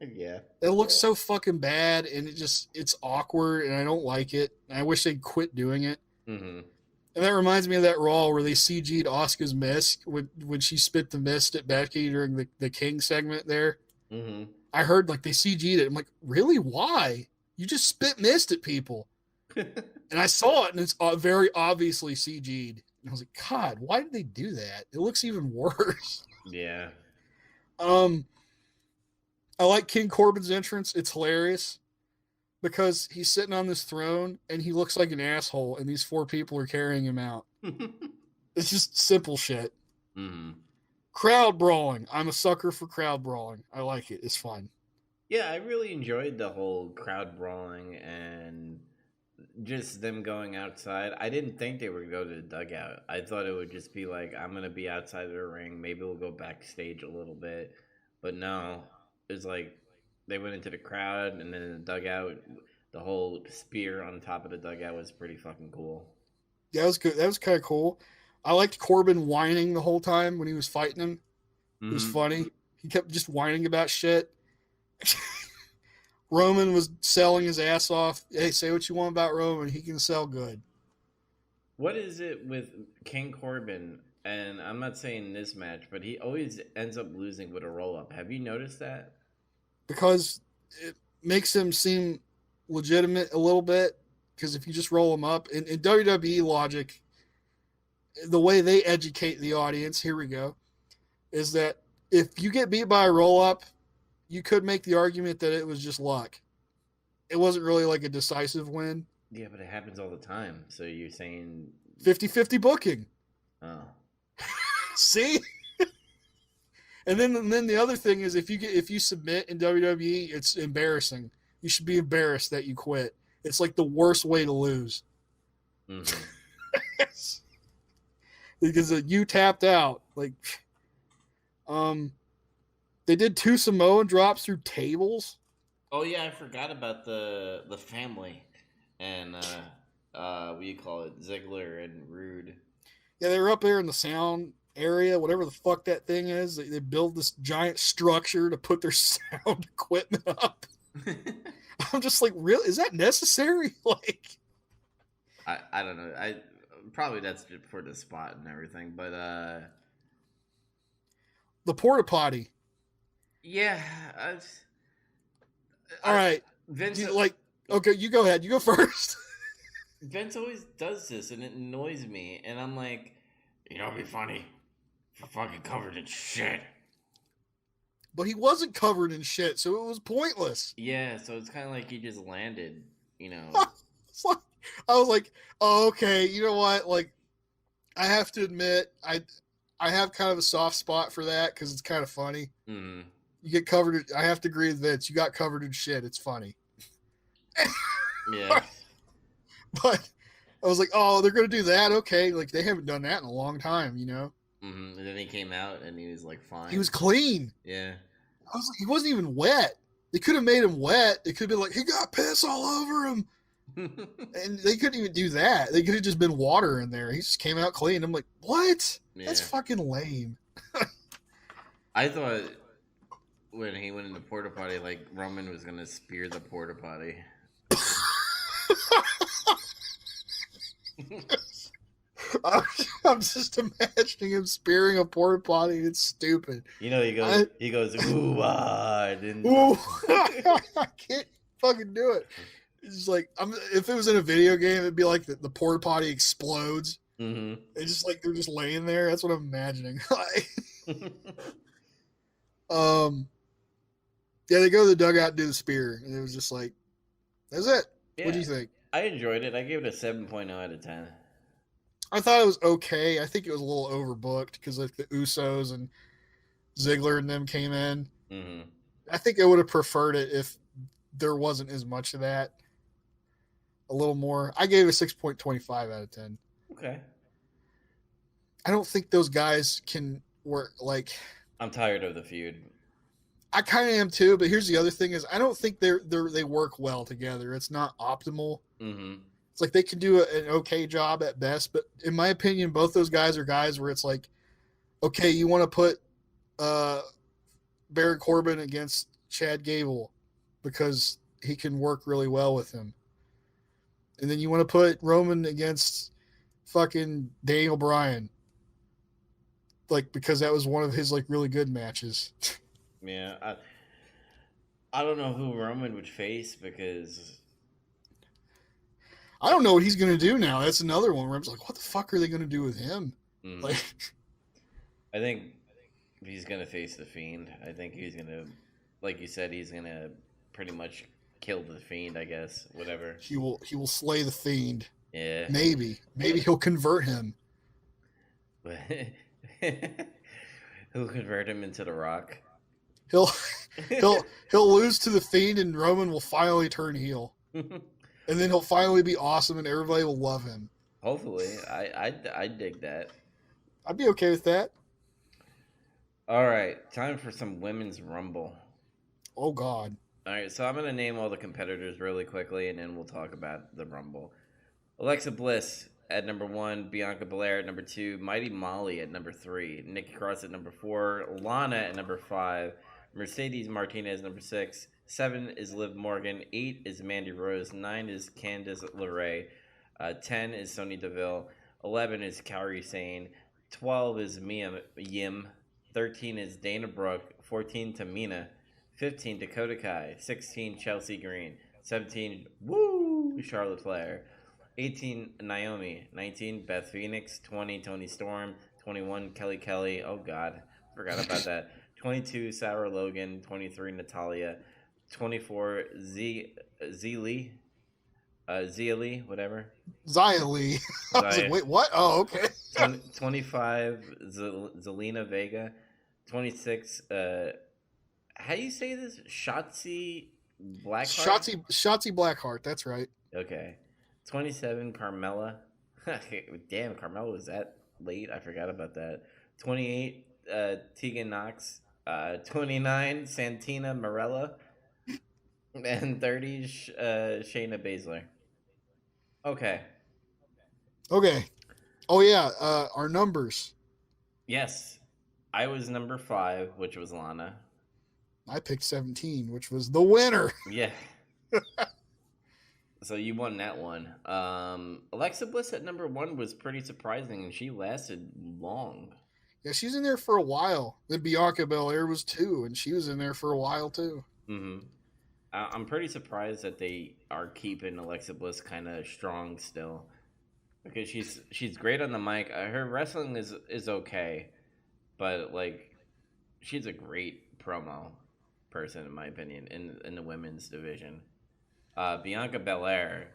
Yeah. It looks so fucking bad, and it's awkward, and I don't like it. I wish they'd quit doing it. Mm-hmm. And that reminds me of that Raw where they CG'd Asuka's mist when she spit the mist at Becky during the King segment there. Mm-hmm. I heard like they CG'd it. I'm like, really? Why? You just spit mist at people. And I saw it, and it's very obviously CG'd. And I was like, God, why did they do that? It looks even worse. Yeah. I like King Corbin's entrance. It's hilarious because he's sitting on this throne and he looks like an asshole, and these 4 people are carrying him out. It's just simple shit. Mm-hmm. Crowd brawling. I'm a sucker for crowd brawling. I like it. It's fun. Yeah, I really enjoyed the whole crowd brawling and just them going outside. I didn't think they were going to go to the dugout. I thought it would just be like, I'm going to be outside of the ring. Maybe we'll go backstage a little bit. But no, it's like they went into the crowd, and then in the dugout, the whole spear on top of the dugout was pretty fucking cool. Yeah, that was good. That was kind of cool. I liked Corbin whining the whole time when he was fighting him. It was funny. He kept just whining about shit. Roman was selling his ass off. Hey, say what you want about Roman. He can sell good. What is it with King Corbin? And I'm not saying this match, but he always ends up losing with a roll-up. Have you noticed that? Because it makes him seem legitimate a little bit. Because if you just roll him up, in WWE logic, the way they educate the audience, here we go, is that if you get beat by a roll-up, you could make the argument that it was just luck. It wasn't really like a decisive win. Yeah, but it happens all the time. So you're saying 50-50 booking. Oh. See? And then the other thing is if you submit in WWE, it's embarrassing. You should be embarrassed that you quit. It's like the worst way to lose. Mm-hmm. Because you tapped out. Like they did 2 Samoan drops through tables. Oh yeah, I forgot about the family and what do you call it, Ziggler and Rude. Yeah, they were up there in the sound area, whatever the fuck that thing is. They build this giant structure to put their sound equipment up. I'm just like, really? Is that necessary? Like, I don't know. I probably that's for the spot and everything, but the porta potty. Yeah. All right. Vince, okay, you go ahead. You go first. Vince always does this, and it annoys me. And I'm like, you know, it'd be funny if you're fucking covered in shit. But he wasn't covered in shit, so it was pointless. Yeah, so it's kind of like he just landed, you know. It's like, I was like, oh, okay, you know what? Like, I have to admit, I have kind of a soft spot for that because it's kind of funny. Mm. You get covered. I have to agree with Vince. You got covered in shit. It's funny. Yeah. But I was like, oh, they're going to do that? Okay. Like, they haven't done that in a long time, you know? Mm-hmm. And then he came out and he was like, fine. He was clean. Yeah. I was like, he wasn't even wet. They could have made him wet. They could have been like, he got piss all over him. And they couldn't even do that. They could have just been water in there. He just came out clean. I'm like, what? That's Yeah. fucking lame. I thought when he went in the porta potty, like Roman was gonna spear the porta potty. I'm just imagining him spearing a porta potty. It's stupid. You know, I, he goes, ooh, ah, and ooh, I can't fucking do it. It's just like if it was in a video game, it'd be like the porta potty explodes. mm-hmm. It's just like they're just laying there. That's what I'm imagining. Yeah, they go to the dugout and do the spear, and it was just like, that's it. What do Yeah, you think? I enjoyed it. I gave it a 7.0 out of 10. I thought it was okay. I think it was a little overbooked because like the Usos and Ziggler and them came in. Mm-hmm. I think I would have preferred it if there wasn't as much of that. A little more. I gave it a 6.25 out of 10. Okay. I don't think those guys can work like. I'm tired of the feud. I kind of am too, but here's the other thing: is I don't think they work well together. It's not optimal. Mm-hmm. It's like they can do an okay job at best, but in my opinion, both those guys are guys where it's like, okay, you want to put Baron Corbin against Chad Gable because he can work really well with him, and then you want to put Roman against fucking Daniel Bryan, like because that was one of his like really good matches. Yeah, I don't know who Roman would face because I don't know what he's gonna do now. That's another one where I'm just like, what the fuck are they gonna do with him? mm, Like, I think he's gonna face the Fiend. I think he's gonna, like you said, he's gonna pretty much kill the Fiend. I guess whatever. he will slay the Fiend. Yeah. Maybe he'll convert him. Who convert him into the Rock? He'll he'll lose to the Fiend, and Roman will finally turn heel, and then he'll finally be awesome, and everybody will love him. Hopefully, I dig that. I'd be okay with that. All right, time for some women's rumble. Oh God. All right, so I'm gonna name all the competitors really quickly, and then we'll talk about the rumble. Alexa Bliss at number 1, Bianca Belair at number 2, Mighty Molly at number 3, Nikki Cross at number 4, Lana at number 5, Mercedes Martinez number 6, 7 is Liv Morgan, 8 is Mandy Rose, 9 is Candice LeRae, 10 is Sonya Deville, 11 is Kairi Sane, 12 is Mia Yim, 13 is Dana Brooke, 14 Tamina, 15 Dakota Kai, 16 Chelsea Green, 17 Charlotte Flair, 18 Naomi, 19 Beth Phoenix, 20 Toni Storm, 21 Kelly, oh god, forgot about that, 22 Sarah Logan, 23 Natalia, 24 Zia Lee, whatever. Zia Lee. I was like, wait, what? Oh, okay. 25 Zelina Vega, 26 how do you say this? Shotzi Blackheart? Shotzi Blackheart, that's right. Okay. 27 Carmella. Damn, Carmella was that late? I forgot about that. 28 Tegan Knox. 29 Santina Marella. And 30 Shayna Baszler. Okay. Okay. Oh yeah, our numbers. Yes. I was number 5, which was Lana. I picked 17, which was the winner. Yeah. So you won that one. Alexa Bliss at number 1 was pretty surprising, and she lasted long. Yeah, she's in there for a while. Then Bianca Belair was 2, and she was in there for a while too. Mm-hmm. I'm pretty surprised that they are keeping Alexa Bliss kind of strong still, because she's great on the mic. Her wrestling is okay, but like she's a great promo person in my opinion in the women's division. Bianca Belair,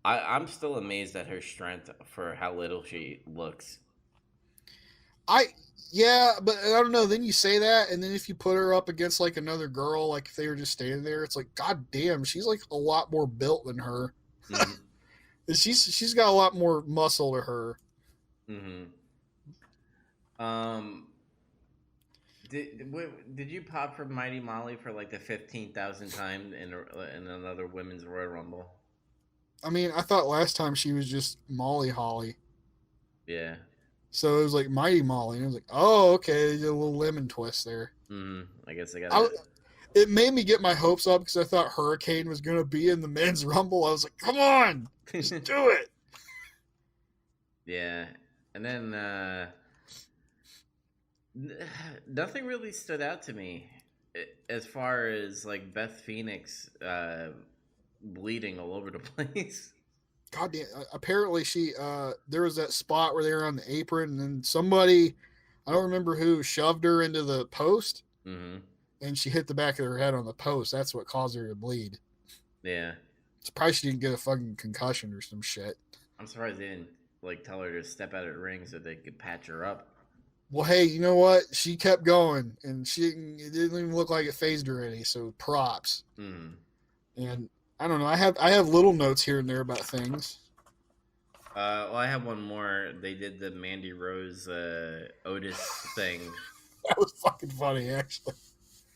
I'm still amazed at her strength for how little she looks. Yeah, but I don't know. Then you say that, and then if you put her up against like another girl, like if they were just standing there, it's like, god damn, she's like a lot more built than her. Mm-hmm. she's got a lot more muscle to her. Mm-hmm. Did you pop for Mighty Molly for like the 15,000th time in another women's Royal Rumble? I mean, I thought last time she was just Molly Holly. Yeah. So it was like Mighty Molly. And I was like, oh, okay. A little lemon twist there. I guess I I, gotta. it made me get my hopes up because I thought Hurricane was going to be in the men's rumble. I was like, come on, just do it. Yeah, and then nothing really stood out to me as far as like Beth Phoenix bleeding all over the place. God damn. Apparently, there was that spot where they were on the apron, and then somebody, I don't remember who, shoved her into the post, Mm-hmm. and she hit the back of her head on the post. That's what caused her to bleed. Yeah, Surprised she didn't get a fucking concussion or some shit. I'm surprised they didn't like tell her to step out of the ring so they could patch her up. Well, hey, you know what? She kept going, and it didn't even look like it phased her any. So props. Mm-hmm. And I don't know. I have little notes here and there about things. Well, I have one more. They did the Mandy Rose Otis thing. That was fucking funny, actually.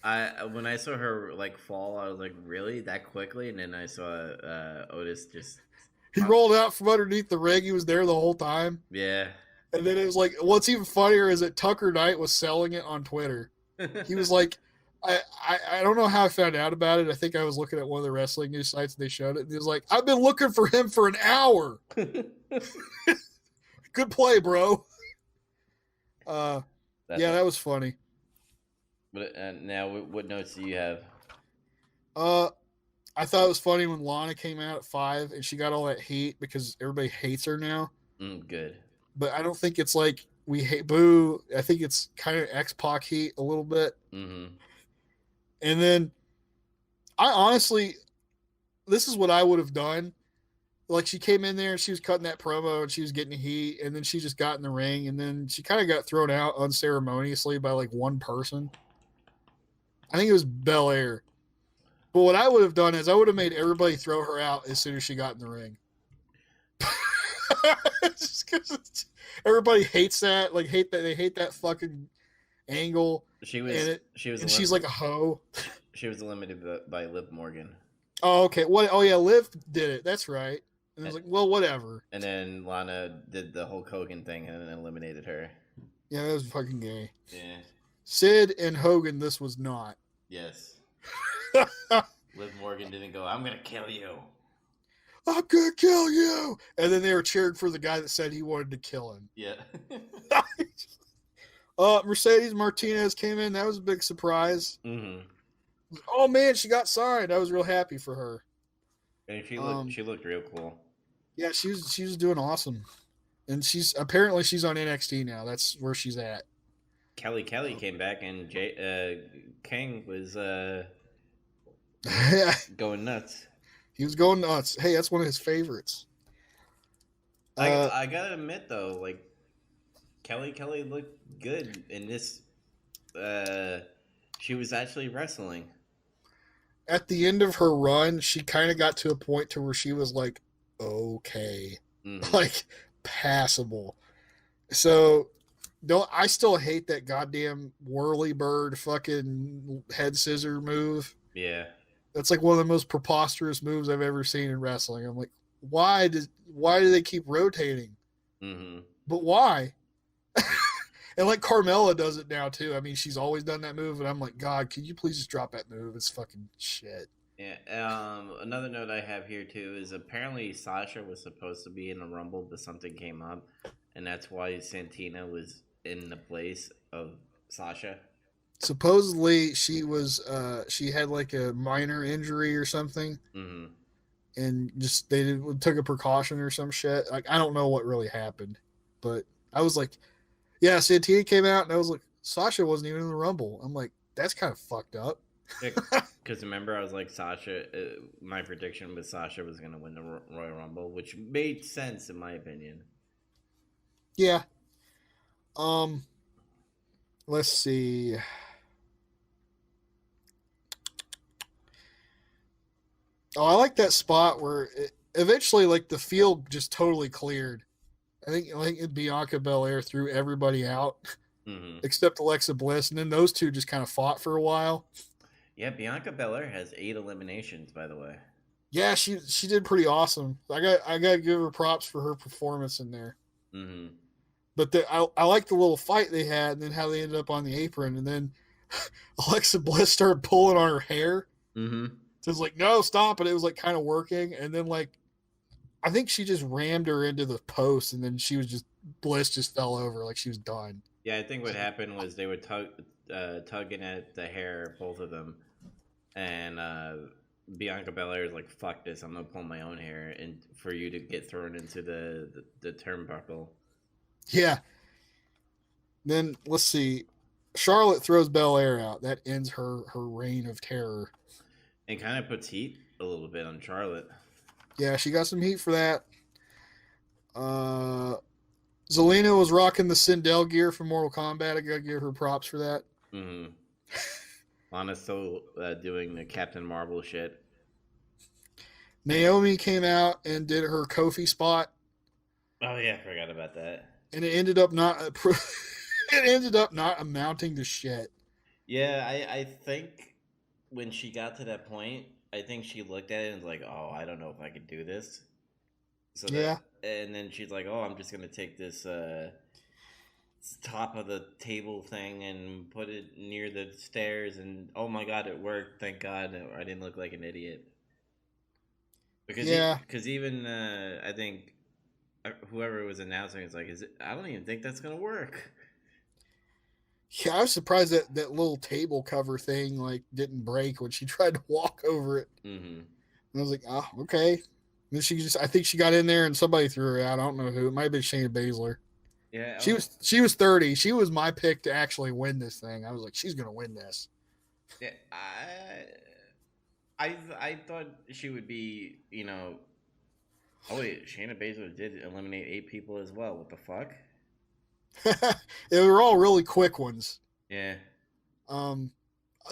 I when I saw her like fall, I was like, really that quickly? And then I saw Otis just He rolled out from underneath the ring. He was there the whole time. yeah. And then it was like, what's even funnier is that Tucker Knight was selling it on Twitter. He was like, I don't know how I found out about it. I think I was looking at one of the wrestling news sites and they showed it. And he was like, I've been looking for him for an hour. Good play, bro. Yeah, that was funny. But now, what notes do you have? I thought it was funny when Lana came out at 5 and she got all that heat because everybody hates her now. Good. But I don't think it's like we hate Boo. I think it's kind of X-Pac heat a little bit. Mm-hmm. And then I honestly, this is what I would have done. Like she came in there and she was cutting that promo and she was getting heat and then she just got in the ring and then she kind of got thrown out unceremoniously by like one person. I think it was Belair. But what I would have done is I would have made everybody throw her out as soon as she got in the ring. Just because everybody hates that, like they hate that fucking angle. And she's like a hoe. She was eliminated by Liv Morgan. Oh, okay. What? Oh, yeah. Liv did it. That's right. And I was like, well, whatever. And then Lana did the Hulk Hogan thing and then eliminated her. Yeah, that was fucking gay. Yeah. Sid and Hogan, this was not. Yes. Liv Morgan didn't go, I'm going to kill you. I'm going to kill you. And then they were cheering for the guy that said he wanted to kill him. Yeah. Mercedes Martinez came in. That was a big surprise. Mm-hmm. Oh, man, she got signed. I was real happy for her. And she looked real cool. Yeah, she was doing awesome. And she's on NXT now. That's where she's at. Kelly came back and King was going nuts. He was going nuts. Hey, that's one of his favorites. I gotta admit though, like Kelly looked good in this. She was actually wrestling. At the end of her run, she kind of got to a point to where she was like, okay, like passable. So I still hate that goddamn whirly bird fucking head scissor move. Yeah. That's like one of the most preposterous moves I've ever seen in wrestling. I'm like, why do they keep rotating? Mm-hmm. But why? And like Carmella does it now too. I mean, she's always done that move, and I'm like, God, can you please just drop that move? It's fucking shit. Yeah. Another note I have here too is apparently Sasha was supposed to be in the Rumble, but something came up, and that's why Santina was in the place of Sasha. Supposedly, she had like a minor injury or something, and just they took a precaution or some shit. Like I don't know what really happened, but I was like, yeah, Santina came out, and I was like, Sasha wasn't even in the Rumble. I'm like, that's kind of fucked up. Because remember, I was like, Sasha. My prediction was Sasha was going to win the Royal Rumble, which made sense in my opinion. Yeah. Let's see. Oh, I like that spot where eventually, like the field just totally cleared. I think Bianca Belair threw everybody out except Alexa Bliss, and then those two just kind of fought for a while. Yeah, Bianca Belair has 8 eliminations, by the way. Yeah, she did pretty awesome. I got to give her props for her performance in there. Mm-hmm. But I like the little fight they had, and then how they ended up on the apron, and then Alexa Bliss started pulling on her hair. Mm-hmm. So it was like, no, stop! And it was like kind of working, and then like I think she just rammed her into the post, and then she was just Bliss just fell over like she was done. Yeah, I think what happened was they were tugging at the hair, both of them, and Bianca Belair is like, "Fuck this! I'm gonna pull my own hair," and for you to get thrown into the turnbuckle. Yeah. Then let's see. Charlotte throws Belair out. That ends her reign of terror. And kind of puts heat a little bit on Charlotte. Yeah, she got some heat for that. Uh, Zelina was rocking the Sindel gear from Mortal Kombat. I gotta give her props for that. Mm-hmm. Lana's still doing the Captain Marvel shit. Naomi came out and did her Kofi spot, Oh yeah, I forgot about that. and it ended up not. It ended up not amounting to shit. Yeah, I think when she got to that point, I think she looked at it and was like, "Oh, I don't know if I could do this." So that, Yeah, and then she's like, "Oh, I'm just gonna take this top of the table thing and put it near the stairs." And oh my god, it worked! Thank God, I didn't look like an idiot. yeah, Because even I think whoever was announcing is like, "Is it? I don't even think that's gonna work." yeah. I was surprised that that little table cover thing like didn't break when she tried to walk over it. Mm-hmm. And I was like, oh, okay. And then she just, I think she got in there and somebody threw her out. I don't know who. It might have been Shayna Baszler. Yeah. She was 30. She was my pick to actually win this thing. I was like, she's gonna win this. Yeah. I thought she would be, you know. Oh wait, Shayna Baszler did eliminate 8 people as well. What the fuck? They were all really quick ones. Yeah. Um,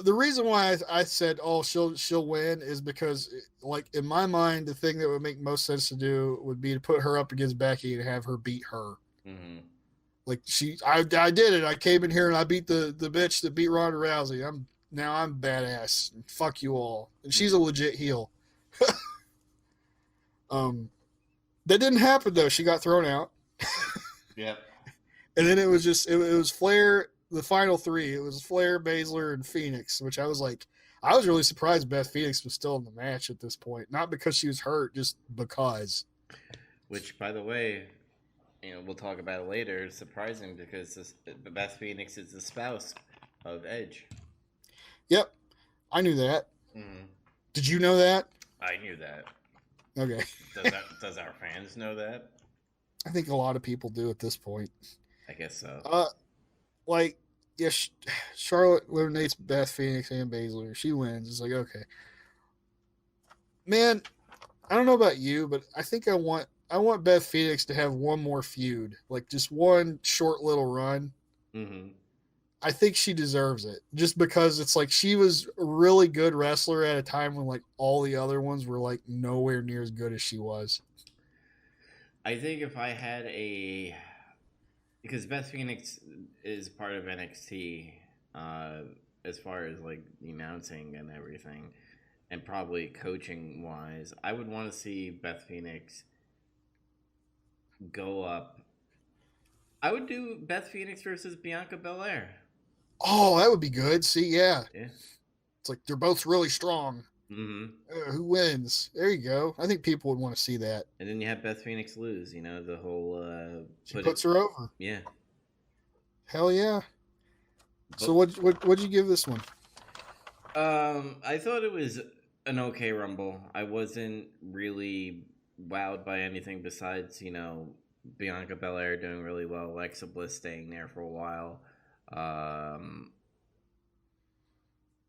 the reason why I said, oh, she'll win is because, like in my mind, the thing that would make most sense to do would be to put her up against Becky and have her beat her. Mm-hmm. Like I did it. I came in here and I beat the bitch that beat Ronda Rousey. I'm badass. Fuck you all. And she's a Mm-hmm. legit heel. Um, that didn't happen though. She got thrown out, Yep. and then it was Flair. The final three. It was Flair, Baszler, and Phoenix. Which I was like, I was really surprised Beth Phoenix was still in the match at this point. Not because she was hurt, just because. Which, by the way, we'll talk about it later. It's surprising because Beth Phoenix is the spouse of Edge. Yep, I knew that. Mm-hmm. Did you know that? I knew that. Okay. Does our fans know that? I think a lot of people do at this point. I guess so. Like, yeah, Charlotte eliminates Beth Phoenix and Baszler. She wins. It's like, okay, man. I don't know about you, but I think I want Beth Phoenix to have one more feud, like just one short little run. Mm-hmm. I think she deserves it just because it's like she was a really good wrestler at a time when like all the other ones were like nowhere near as good as she was. I think if I had a, because Beth Phoenix is part of NXT, uh, as far as like the announcing and everything, and probably coaching wise, I would want to see Beth Phoenix go up. I would do Beth Phoenix versus Bianca Belair. Oh, that would be good. See, yeah, Yeah. it's like they're both really strong. Mm-hmm. Who wins? There you go. I think people would want to see that. And then you have Beth Phoenix lose. The whole She puts her over. Yeah. Hell yeah. So But what'd you give this one? I thought it was an okay Rumble. I wasn't really wowed by anything besides, Bianca Belair doing really well, Alexa Bliss staying there for a while. Um,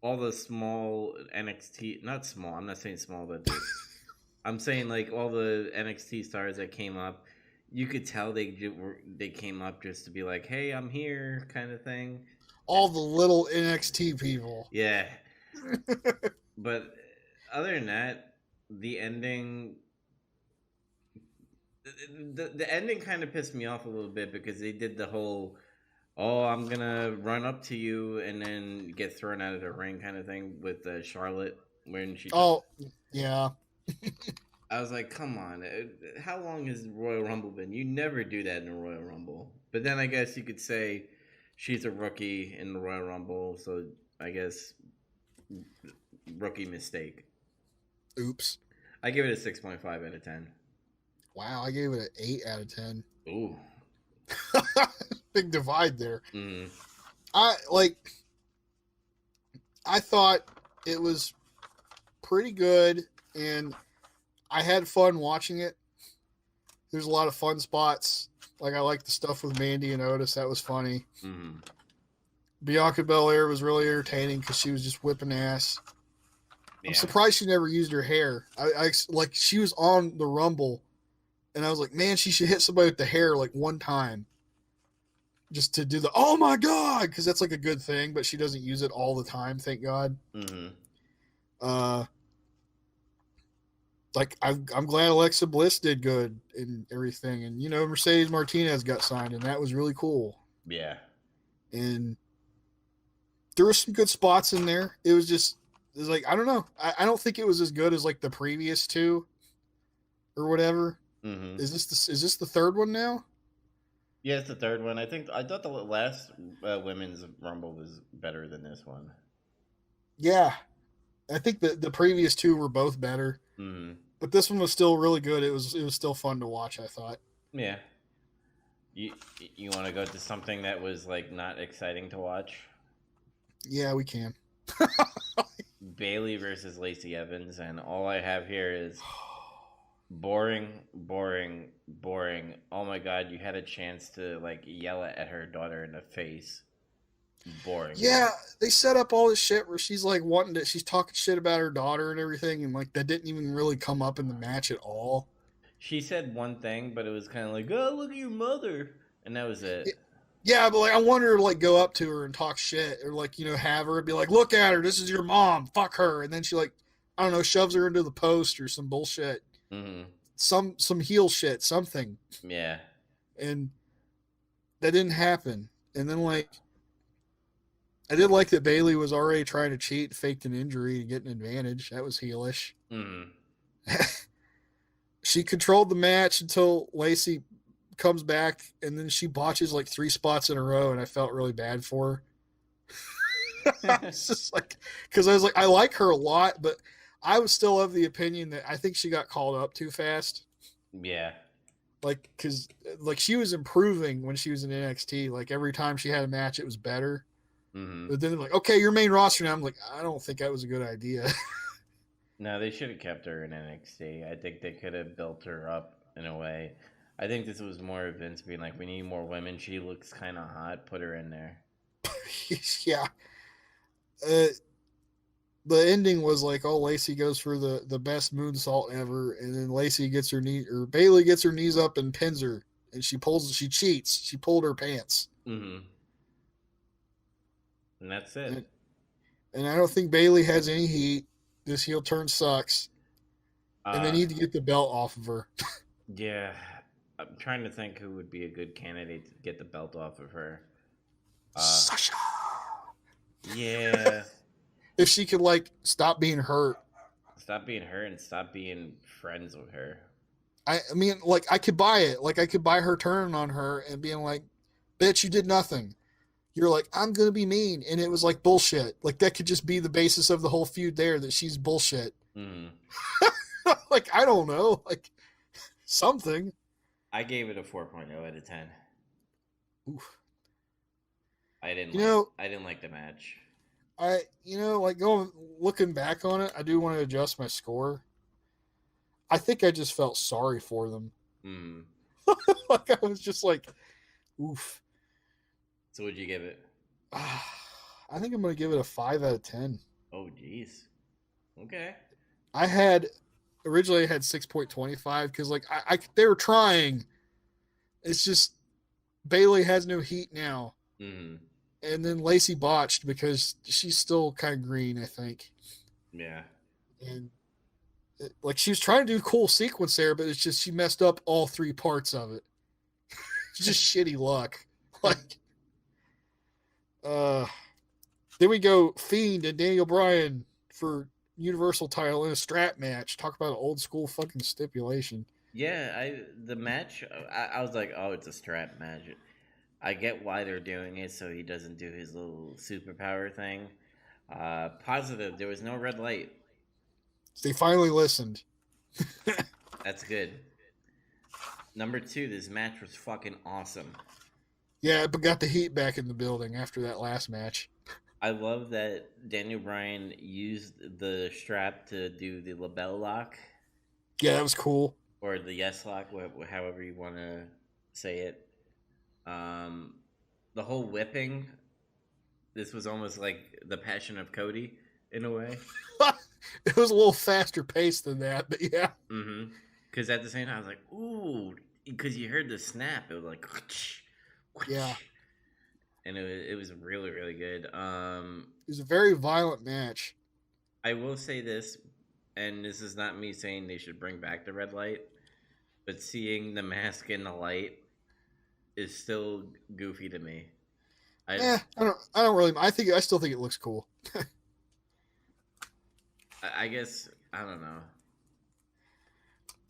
all the small NXT, not small, I'm not saying small, but I'm saying like all the NXT stars that came up, you could tell they came up just to be like, hey, I'm here, kind of thing. All the little NXT people. Yeah. But other than that, the ending, the ending kind of pissed me off a little bit because they did the whole, oh, I'm gonna run up to you and then get thrown out of the ring kind of thing with Charlotte when she. Oh, yeah. I was like, come on, how long has Royal Rumble been? You never do that in a Royal Rumble. But then I guess you could say she's a rookie in the Royal Rumble, so I guess rookie mistake. Oops. I give it a 6.5 out of 10. Wow, I gave it an 8 out of 10. Ooh. Big divide there. Mm. I like. I thought it was pretty good, and I had fun watching it. There's a lot of fun spots. Like I like the stuff with Mandy and Otis. That was funny. Mm. Bianca Belair was really entertaining because she was just whipping ass. Yeah. I'm surprised she never used her hair. I like she was on the Rumble, and I was like, man, she should hit somebody with the hair like one time, just to do the oh my god, because that's like a good thing. But she doesn't use it all the time, thank God. Mm-hmm. Like I'm glad Alexa Bliss did good and everything, and Mercedes Martinez got signed, and that was really cool. Yeah. And there were some good spots in there. It was like I don't know. I don't think it was as good as like the previous two or whatever. Mm-hmm. Is this the third one now? Yeah, it's the third one. I thought the last women's Rumble was better than this one. Yeah, I think the previous two were both better, but this one was still really good. It was still fun to watch, I thought. Yeah. You want to go to something that was like not exciting to watch? Yeah, we can. Bailey versus Lacey Evans, and all I have here is boring, boring, boring. Oh my god, you had a chance to like yell at her daughter in the face. Boring. Yeah, they set up all this shit where she's like she's talking shit about her daughter and everything, and like that didn't even really come up in the match at all. She said one thing, but it was kind of like, "Oh, look at your mother," and that was it. Yeah, but like I want her to like go up to her and talk shit, or like have her be like, "Look at her, this is your mom, fuck her," and then she like, I don't know, shoves her into the post or some bullshit, some heel shit, something. Yeah, and that didn't happen. And then like, I did like that Bailey was already trying to cheat, faked an injury to get an advantage. That was heelish. She controlled the match until Lacey comes back, and then she botches like 3 spots in a row, and I felt really bad for her. It's just like, because I was like, I like her a lot, but I was still of the opinion that I think she got called up too fast. Yeah. Like, because like she was improving when she was in NXT. Like every time she had a match, it was better. But then they're like, okay, you're main roster now. I'm like, I don't think that was a good idea. No, they should have kept her in NXT. I think they could have built her up in a way. I think this was more Vince being like, we need more women. She looks kind of hot. Put her in there. Yeah. The ending was like, oh, Lacey goes for the best moonsault ever, and then Lacey gets her knee, or Bailey gets her knees up and pins her, and she cheats. She pulled her pants. And that's it. And I don't think Bailey has any heat. This heel turn sucks. And they need to get the belt off of her. Yeah. I'm trying to think who would be a good candidate to get the belt off of her. Sasha. Yeah. If she could like stop being hurt. Stop being hurt and stop being friends with her. I mean, like I could buy it. Like I could buy her turning on her and being like, bitch, you did nothing. You're like, I'm going to be mean. And it was like bullshit. Like that could just be the basis of the whole feud there, that she's bullshit. Like, I don't know. Like something. I gave it a 4.0 out of 10. Oof. I didn't like the match. Like looking back on it, I do want to adjust my score. I think I just felt sorry for them. Like I was just like, oof. So what'd you give it? I think I'm going to give it a 5 out of 10. Oh, jeez. Okay. Originally I had 6.25 because like they were trying. It's just Bailey has no heat now. And then Lacey botched because she's still kind of green, I think. Yeah. And like she was trying to do a cool sequence there, but it's just she messed up all 3 parts of it. It's just shitty luck. Like, then we go Fiend and Daniel Bryan for Universal title in a strap match. Talk about an old school fucking stipulation. Yeah, the match. I was like, oh, it's a strap match. I get why they're doing it, so he doesn't do his little superpower thing. Positive, there was no red light. They finally listened. That's good. Number two, this match was fucking awesome. Yeah, but got the heat back in the building after that last match. I love that Daniel Bryan used the strap to do the label lock Yeah, that was cool. or the yes lock, however you want to say it. Um, the whole whipping. This was almost like the Passion of Cody in a way. It was a little faster paced than that, but yeah. Mm-hmm. Because at the same time, I was like, ooh, because you heard the snap. It was like, whoosh, whoosh. Yeah. And it was really, really good. It was a very violent match. I will say this, and this is not me saying they should bring back the red light, but seeing the mask in the light is still goofy to me. I don't really. I still think it looks cool. I guess I don't know.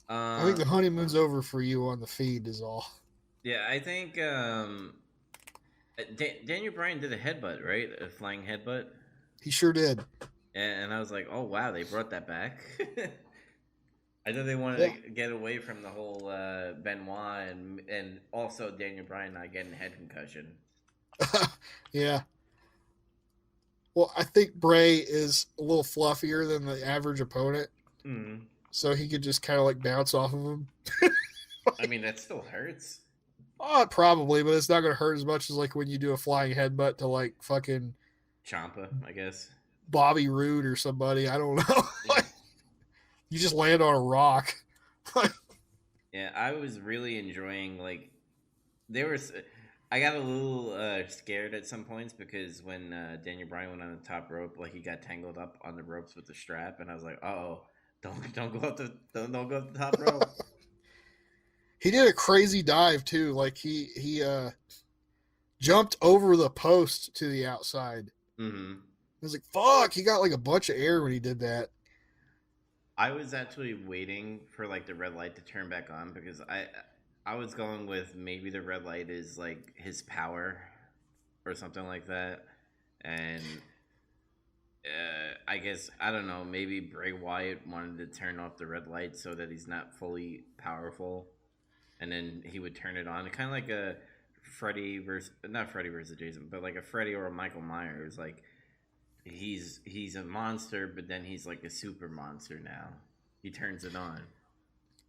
I think the honeymoon's over for you on the feed is all. Yeah, I think Daniel Bryan did a headbutt, right? A flying headbutt. He sure did. And I was like, oh wow, they brought that back. I know they wanted to get away from the whole Benoit and also Daniel Bryan not getting head concussion. Yeah. Well, I think Bray is a little fluffier than the average opponent, so he could just kind of like bounce off of him. I mean, that still hurts. Oh, probably, but it's not going to hurt as much as like when you do a flying headbutt to like fucking Ciampa, I guess. Bobby Roode or somebody. I don't know. Like, you just land on a rock. Yeah, I was really enjoying like there was. I got a little scared at some points because when Daniel Bryan went on the top rope, like he got tangled up on the ropes with the strap, and I was like, "Oh, don't go up don't go up the top rope." He did a crazy dive too. Like he jumped over the post to the outside. Mm-hmm. I was like, "Fuck!" He got like a bunch of air when he did that. I was actually waiting for like the red light to turn back on because I was going with maybe the red light is like his power or something like that. And I guess, I don't know, maybe Bray Wyatt wanted to turn off the red light so that he's not fully powerful. And then he would turn it on. Kind of like a not Freddy versus Jason, but like a Freddy or a Michael Myers. Like he's a monster, but then he's like a super monster now. He turns it on.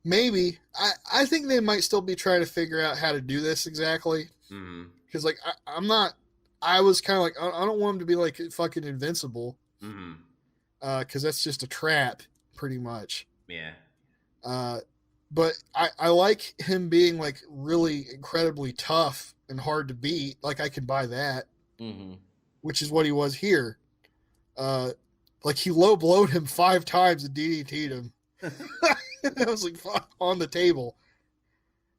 Maybe. I think they might still be trying to figure out how to do this exactly. Because, like, I'm not... I was kind of like, I don't want him to be, like, fucking invincible. Because that's just a trap, pretty much. Yeah. But I like him being, like, really incredibly tough and hard to beat. Like, I can buy that. Which is what he was here. Like, he low-blowed him 5 times and DDT'd him. I was like, fuck, on the table.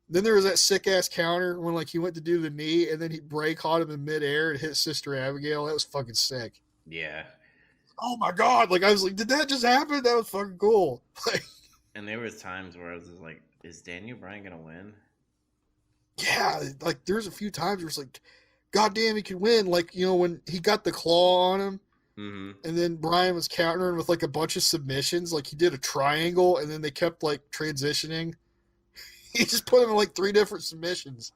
Then there was that sick ass counter when like he went to do the knee and then Bray caught him in midair and hit Sister Abigail. That was fucking sick. Yeah. Oh my god! Like I was like, did that just happen? That was fucking cool. Like, and there was times where I was just like, is Daniel Bryan gonna win? Yeah, like there's a few times where it's like, god damn, he can win. Like, you know, when he got the claw on him. And then Bryan was countering with like a bunch of submissions. Like he did a triangle and then they kept like transitioning. He just put him in like 3 different submissions.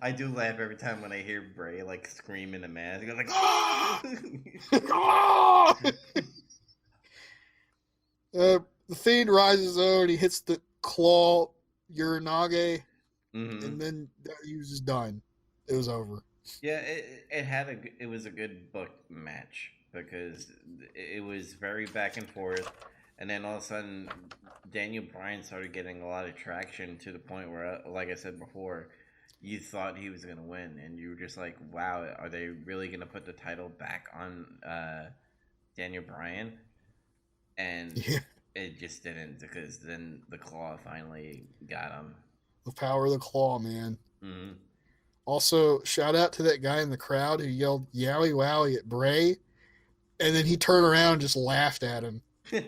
I do laugh every time when I hear Bray like scream in the mask. He goes like, the Fiend rises over and he hits the claw Uranage. And then he was just done. It was over. Yeah, it was a good book match. Because it was very back and forth, and then all of a sudden, Daniel Bryan started getting a lot of traction to the point where, like I said before, you thought he was going to win, and you were just like, wow, are they really going to put the title back on Daniel Bryan? And it just didn't, because then the claw finally got him. The power of the claw, man. Also, shout out to that guy in the crowd who yelled, yowie wowie at Bray. And then he turned around and just laughed at him. I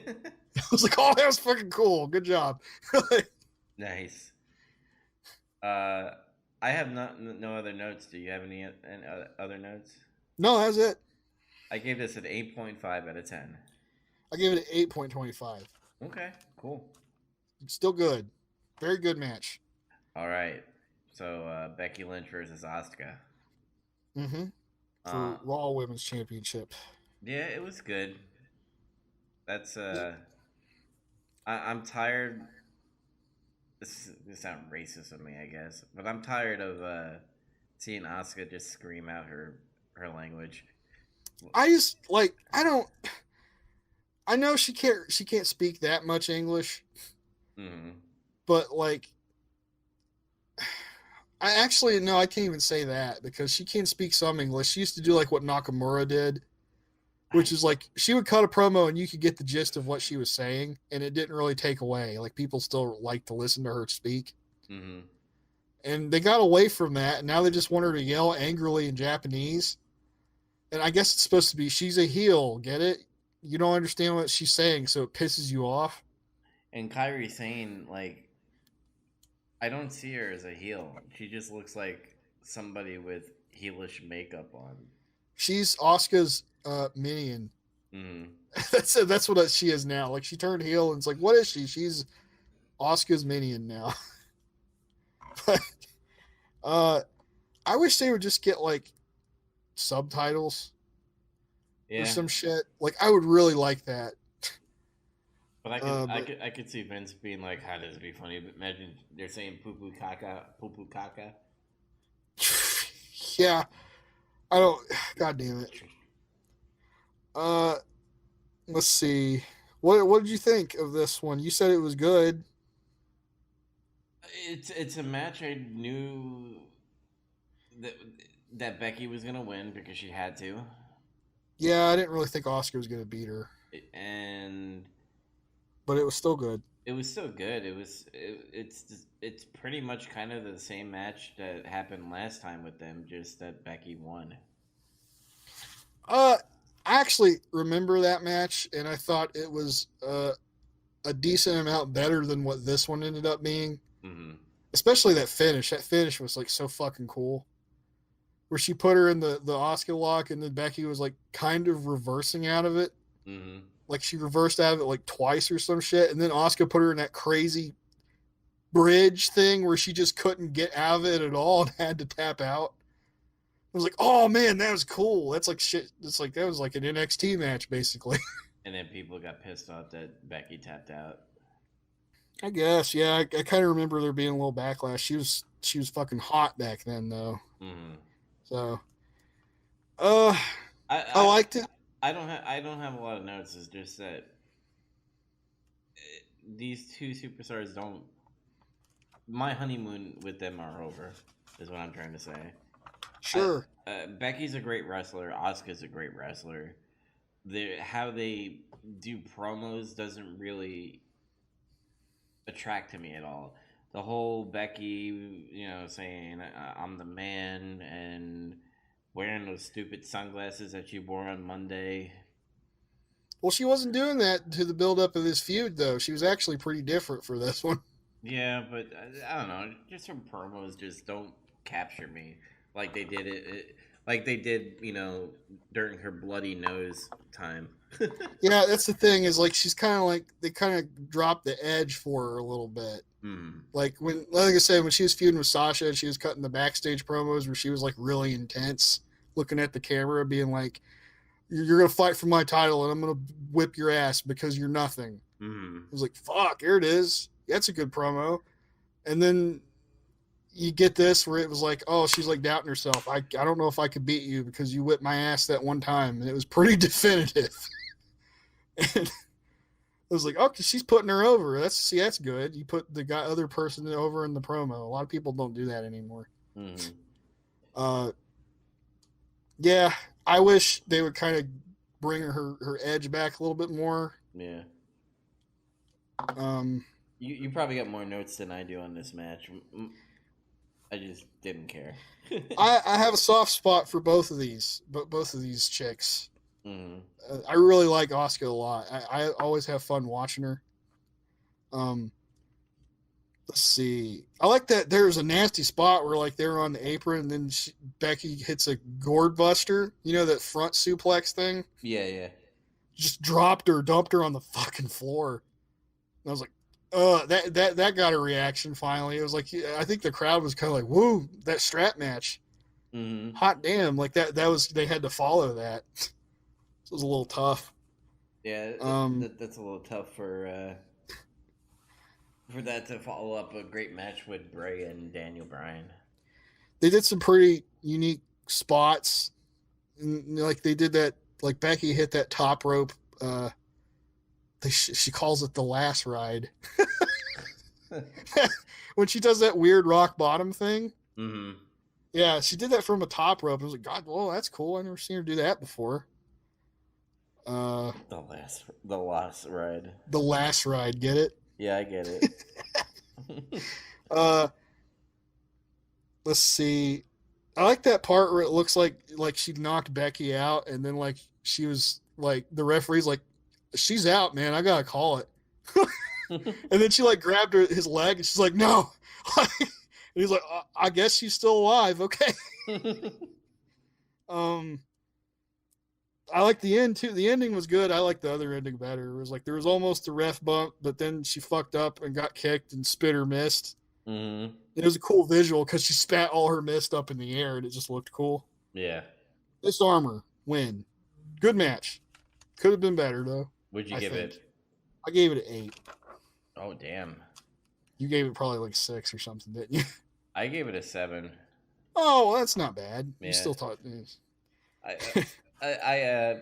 was like, oh, that was fucking cool. Good job. Nice. Uh, I have no other notes. Do you have any other notes? No, that's it. I gave this an 8.5 out of 10. I gave it an 8.25. Okay, cool. Still good. Very good match. All right. So Becky Lynch versus Asuka. Mm-hmm. For Uh, Raw Women's Championship. yeah, it was good. That's I'm tired. This sounds racist of me, I guess, but I'm tired of seeing Asuka just scream out her language. I just like I don't. I know she can't speak that much English, Mm-hmm. but like I actually no, I can't even say that because she can speak some English. She used to do like what Nakamura did, which I is like she would cut a promo and you could get the gist of what she was saying, and it didn't really take away. Like people still like to listen to her speak, mm-hmm. and they got away from that. And now they just want her to yell angrily in Japanese. And I guess it's supposed to be she's a heel. Get it? You don't understand what she's saying, so it pisses you off. And Kyrie saying like I don't see her as a heel. She just looks like somebody with heelish makeup on. She's Asuka's minion. Mm-hmm. That's what she is now. Like she turned heel, and it's like, what is she? She's Asuka's minion now. But uh, I wish they would just get like subtitles or Yeah, some shit. Like I would really like that. but But I could see Vince being like, "How does it be funny?" But imagine they're saying poo poo caca." yeah, I don't. God damn it. Uh, let's see. What did you think of this one? You said it was good. It's a match I knew that that Becky was gonna win because she had to, Yeah, I didn't really think Oscar was going to beat her, and but it was still good. it was still good. It's pretty much kind of the same match that happened last time with them, just that Becky won. Uh, I actually remember that match, and I thought it was a decent amount better than what this one ended up being. Mm-hmm. Especially that finish. That finish was like so fucking cool. Where she put her in the Oscar lock, and then Becky was like kind of reversing out of it. Mm-hmm. Like she reversed out of it like twice or some shit, and then Oscar put her in that crazy bridge thing where she just couldn't get out of it at all and had to tap out. I was like, oh man, that was cool. That's like shit. It's like that was like an NXT match basically. And then people got pissed off that Becky tapped out. I guess, yeah. I kind of remember there being a little backlash. She was fucking hot back then though. Mm-hmm. So, uh, I, I I liked it. I don't have a lot of notes. It's just that these two superstars don't. My honeymoon with them are over. Is what I'm trying to say. I, Sure. Becky's a great wrestler. Asuka's a great wrestler. How they do promos doesn't really attract to me at all. The whole Becky, saying I'm the man and wearing those stupid sunglasses that she wore on Monday. Well, she wasn't doing that to the build up of this feud though. She was actually pretty different for this one. Yeah, but I don't know. Just her promos just don't capture me like they did like they did, during her bloody nose time. Yeah, that's the thing is like she's kind of like they kind of dropped the edge for her a little bit. Hmm. Like I said, when she was feuding with Sasha, and she was cutting the backstage promos where she was like really intense, looking at the camera, being like, "You're gonna fight for my title, and I'm gonna whip your ass because you're nothing." Hmm. I was like, "Fuck, here it is. That's a good promo." And then you get this where it was like, "Oh, she's like doubting herself. I don't know if I could beat you because you whipped my ass that one time," and it was pretty definitive. And I was like, "Okay, she's putting her over. That's good. You put the other person over in the promo. A lot of people don't do that anymore." Hmm. Uh, yeah, I wish they would kind of bring her edge back a little bit more. Yeah. Um, You probably got more notes than I do on this match. I just didn't care. I have a soft spot for both of these chicks. Mm-hmm. I really like Asuka a lot. I always have fun watching her. Um, let's see. I like that there's a nasty spot where like they're on the apron and then Becky hits a gourd buster. You know that front suplex thing? Yeah, yeah. Just dumped her on the fucking floor. And I was like, that got a reaction finally. It was like I think the crowd was kind of like, woo, that strap match. Mm-hmm. Hot damn, like that was they had to follow that. It was a little tough. Yeah, Um, that's a little tough for that to follow up a great match with Bray and Daniel Bryan. they did some pretty unique spots. And, like they did that, like Becky hit that top rope. She calls it the last ride when she does that weird rock bottom thing. Mm-hmm. Yeah, she did that from a top rope. I was like, God, well, that's cool. I never seen her do that before. The last ride. The last ride, get it? Yeah, I get it. Uh, let's see. I like that part where it looks like she knocked Becky out, and then like she was like the referee's like, she's out, man. I gotta call it. And then she like grabbed his leg, and she's like, no. And he's like, I guess she's still alive. Okay. Um, I like the end too. The ending was good. I like the other ending better. It was like there was almost a ref bump, but then she fucked up and got kicked, and Spitter missed. Mm-hmm. It was a cool visual because she spat all her mist up in the air, and it just looked cool. Yeah. This armor win. Good match. Could have been better though. Would you give it? I gave it an 8. Oh damn! You gave it probably like 6 or something, didn't you? I gave it a 7. Oh, well, that's not bad. Yeah. You still thought. I, I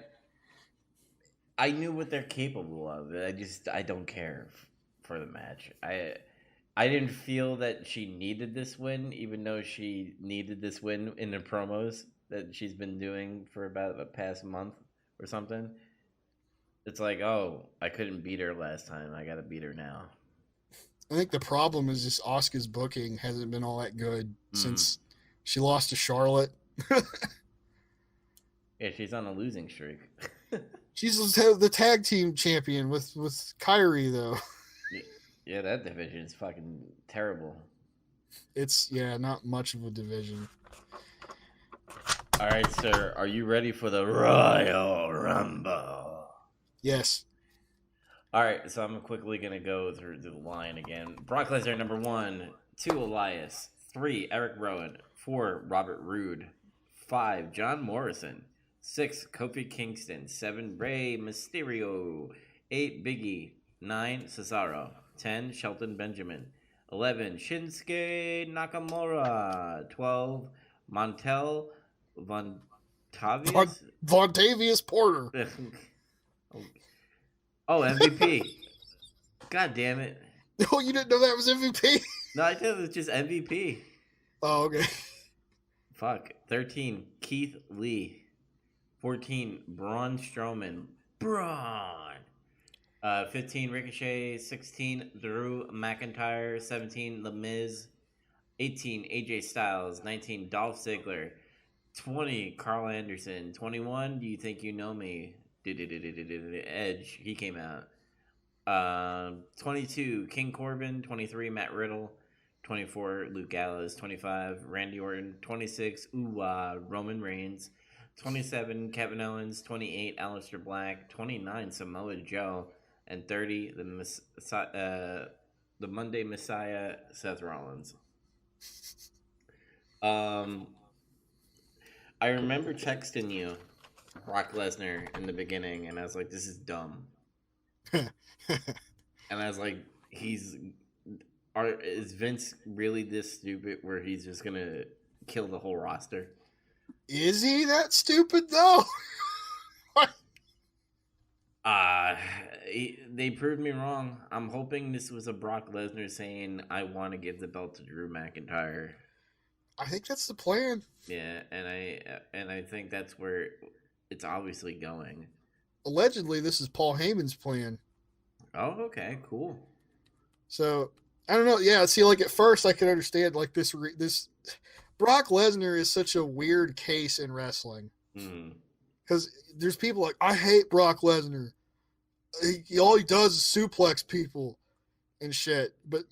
I knew what they're capable of. I don't care for the match. I didn't feel that she needed this win, even though she needed this win in the promos that she's been doing for about the past month or something. It's like, oh, I couldn't beat her last time. I got to beat her now. I think the problem is just Asuka's booking hasn't been all that good since she lost to Charlotte. Yeah, she's on a losing streak. She's the tag team champion with Kyrie though. Yeah, that division is fucking terrible. It's not much of a division. All right, sir. Are you ready for the Royal Rumble? Yes. All right, so I'm quickly going to go through the line again. Brock Lesnar, number 1. 2, Elias. 3, Eric Rowan. 4, Robert Roode. 5, John Morrison. 6, Kofi Kingston. 7, Rey Mysterio. 8, Biggie. 9, Cesaro. 10, Shelton Benjamin. 11, Shinsuke Nakamura. 12, Montel Vontavious Porter. Oh, MVP. God damn it. Oh, you didn't know that was MVP? No, I thought it was just MVP. Oh, okay. Fuck. 13, Keith Lee. 14, Braun Strowman. Braun. 15, Ricochet. 16, Drew McIntyre. 17, The Miz. 18, AJ Styles. 19, Dolph Ziggler. 20, Carl Anderson. 21, Do You Think You Know Me? Edge. He came out. 22, King Corbin. 23, Matt Riddle. 24, Luke Gallows. 25, Randy Orton. 26, Roman Reigns. 27, Kevin Owens. 28, Aleister Black. 29, Samoa Joe. And 30, the Monday Messiah, Seth Rollins. I remember texting you Brock Lesnar in the beginning, and I was like, this is dumb. And I was like, is Vince really this stupid where he's just going to kill the whole roster? Is he that stupid, though? They proved me wrong. I'm hoping this was a Brock Lesnar saying, I want to give the belt to Drew McIntyre. I think that's the plan. Yeah, and I think that's where it's obviously going. Allegedly, this is Paul Heyman's plan. Oh, okay, cool. So, I don't know. Yeah, see, like at first I could understand like this Brock Lesnar is such a weird case in wrestling. Because there's people like, I hate Brock Lesnar. All he does is suplex people and shit. But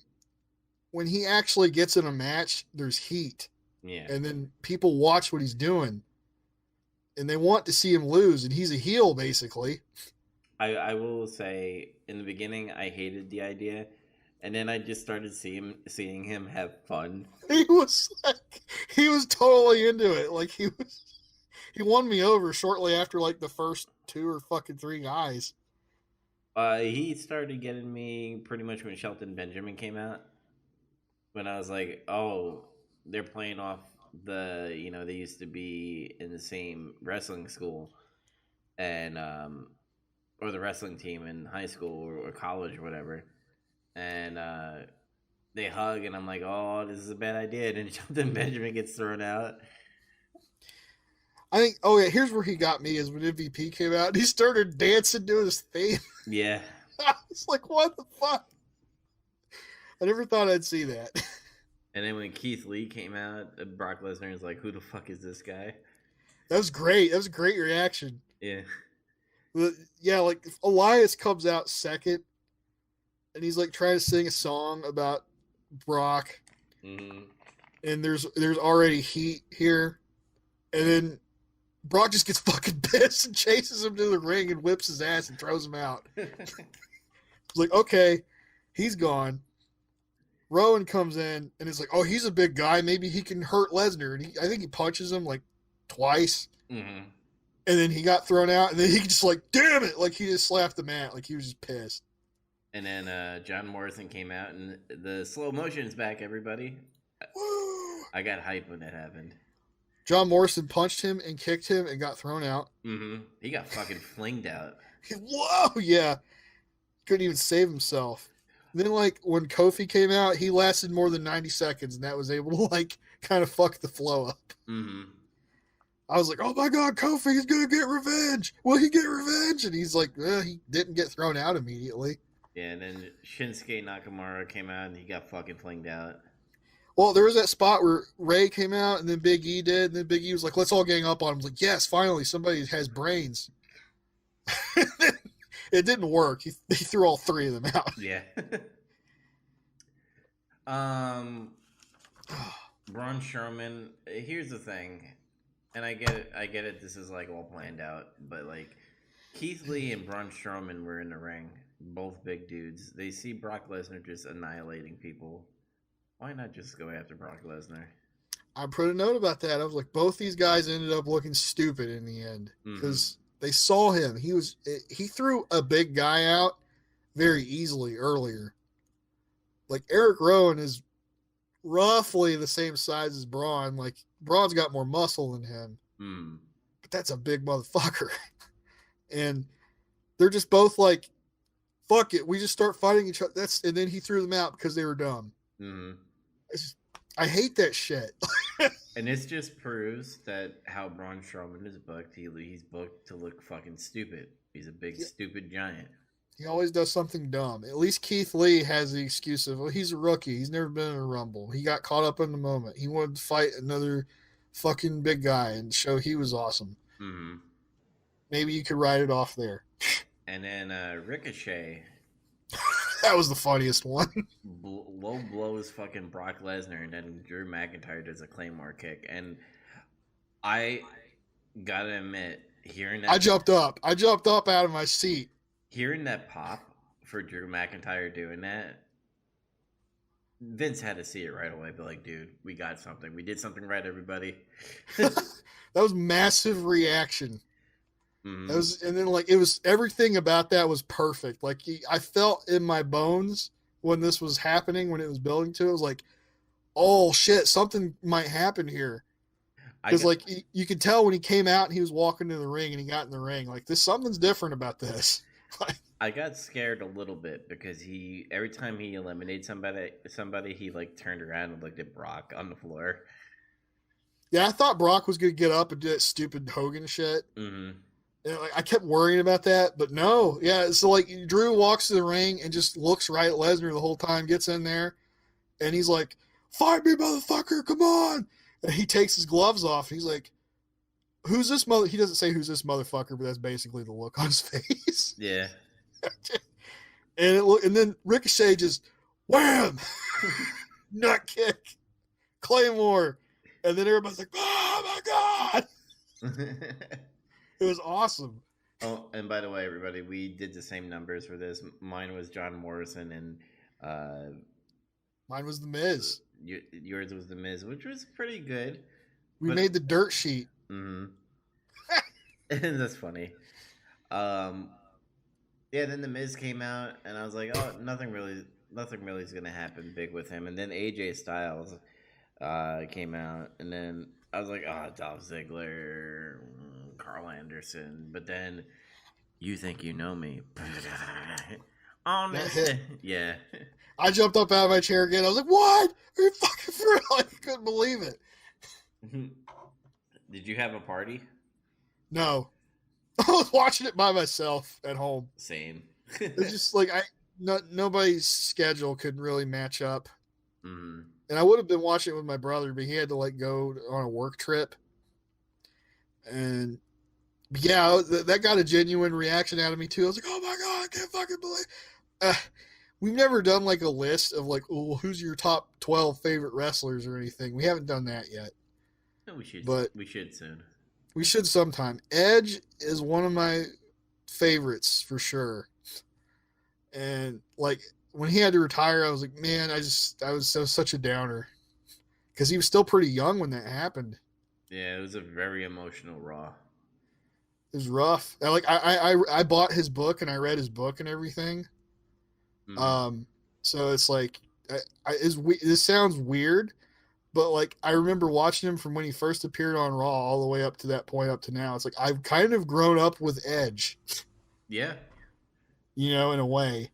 when he actually gets in a match, there's heat. Yeah. And then people watch what he's doing. And they want to see him lose. And he's a heel, basically. I will say, in the beginning, I hated the idea. And then I just started seeing him have fun. He was totally into it. Like, he won me over shortly after, like, the first 2 or fucking 3 guys. He started getting me pretty much when Shelton Benjamin came out. When I was like, oh, they're playing off they used to be in the same wrestling school, and or the wrestling team in high school or college or whatever, and they hug, and I'm like, oh, this is a bad idea. And then Shelton Benjamin gets thrown out. I think, oh yeah, here's where he got me is when MVP came out and he started dancing doing his theme. Yeah. I was like, what the fuck? I never thought I'd see that. And then when Keith Lee came out, Brock Lesnar is like, who the fuck is this guy? That was great. That was a great reaction. Yeah. Yeah, like Elias comes out second and he's like trying to sing a song about Brock. Mm-hmm. And there's already heat here. And then Brock just gets fucking pissed and chases him to the ring and whips his ass and throws him out. It's like, okay, he's gone. Rowan comes in and it's like, oh, he's a big guy. Maybe he can hurt Lesnar. And I think he punches him like twice. Mm-hmm. And then he got thrown out. And then he just like, damn it. Like he just slapped the mat. Like he was just pissed. And then John Morrison came out and the slow motion's back, everybody. Woo! I got hype when that happened. John Morrison punched him and kicked him and got thrown out. Mm-hmm. He got fucking flinged out. Whoa, yeah. Couldn't even save himself. And then, like, when Kofi came out, he lasted more than 90 seconds, and that was able to, like, kind of fuck the flow up. Mm-hmm. I was like, oh my God, Kofi is going to get revenge. Will he get revenge? And he's like, he didn't get thrown out immediately. Yeah, and then Shinsuke Nakamura came out, and he got fucking flinged out. Well, there was that spot where Ray came out, and then Big E did, and then Big E was like, let's all gang up on him. I was like, yes, finally, somebody has brains. It didn't work. He threw all 3 of them out. Yeah. Braun Strowman. Here's the thing, and I get it. This is like all planned out, but like Keith Lee and Braun Strowman were in the ring, both big dudes. They see Brock Lesnar just annihilating people. Why not just go after Brock Lesnar? I put a note about that. I was like, both these guys ended up looking stupid in the end because they saw him. He threw a big guy out very easily earlier. Like Eric Rowan is roughly the same size as Braun. Like Braun's got more muscle than him, but that's a big motherfucker. And they're just both like, fuck it. We just start fighting each other. And then he threw them out because they were dumb. Mm-hmm. I hate that shit. And this just proves that how Braun Strowman is booked. He's booked to look fucking stupid. He's a big, stupid giant. He always does something dumb. At least Keith Lee has the excuse of, well, he's a rookie. He's never been in a Rumble. He got caught up in the moment. He wanted to fight another fucking big guy and show he was awesome. Mm-hmm. Maybe you could write it off there. And then Ricochet. That was the funniest one. Low blows fucking Brock Lesnar, and then Drew McIntyre does a Claymore kick. And I gotta admit, hearing that... I jumped up out of my seat. Hearing that pop for Drew McIntyre doing that, Vince had to see it right away. Be like, dude, we got something. We did something right, everybody. That was massive reaction. Mm-hmm. That was, and then like it was everything about that was perfect. Like I felt in my bones when this was happening, when it was building to it. It was like, oh shit, something might happen here. Because like you could tell when he came out and he was walking to the ring and he got in the ring, like something's different about this. I got scared a little bit because every time he eliminated somebody he like turned around and looked at Brock on the floor. Yeah, I thought Brock was gonna get up and do that stupid Hogan shit. Mm-hmm. And I kept worrying about that, but no. Yeah, so like Drew walks to the ring and just looks right at Lesnar the whole time, gets in there, and he's like, "Fight me, motherfucker! Come on!" And he takes his gloves off. And he's like, who's this mother? He doesn't say who's this motherfucker, but that's basically the look on his face. Yeah. And then Ricochet just wham, nut kick, Claymore, and then everybody's like, "Oh my god!" It was awesome. Oh, and by the way, everybody, we did the same numbers for this. Mine was John Morrison, and Mine was the Miz. yours was the Miz, which was pretty good. We made the dirt sheet. Mm-hmm. That's funny. Yeah. Then the Miz came out, and I was like, oh, nothing really is gonna happen big with him. And then AJ Styles came out, and then I was like, oh, Dolph Ziggler, Carl Anderson. But then you think you know me. Honest. Yeah. I jumped up out of my chair again. I was like, what? Are you fucking for real? I couldn't believe it. Did you have a party? No. I was watching it by myself at home. Same. It's just like nobody's schedule could really match up. Mm-hmm. And I would have been watching it with my brother, but he had to like go on a work trip. And yeah, that got a genuine reaction out of me too. I was like, oh my god, I can't fucking believe. We've never done like a list of like, oh, who's your top 12 favorite wrestlers or anything. We haven't done that yet. No, we should. But we should soon. We should sometime. Edge is one of my favorites for sure. And like when he had to retire, I was like, man, I was such a downer because he was still pretty young when that happened. Yeah, it was a very emotional Raw. It was rough. I bought his book and I read his book and everything. Mm-hmm. So it's like, this sounds weird, but like I remember watching him from when he first appeared on Raw all the way up to that point up to now. It's like I've kind of grown up with Edge. Yeah. You know, in a way.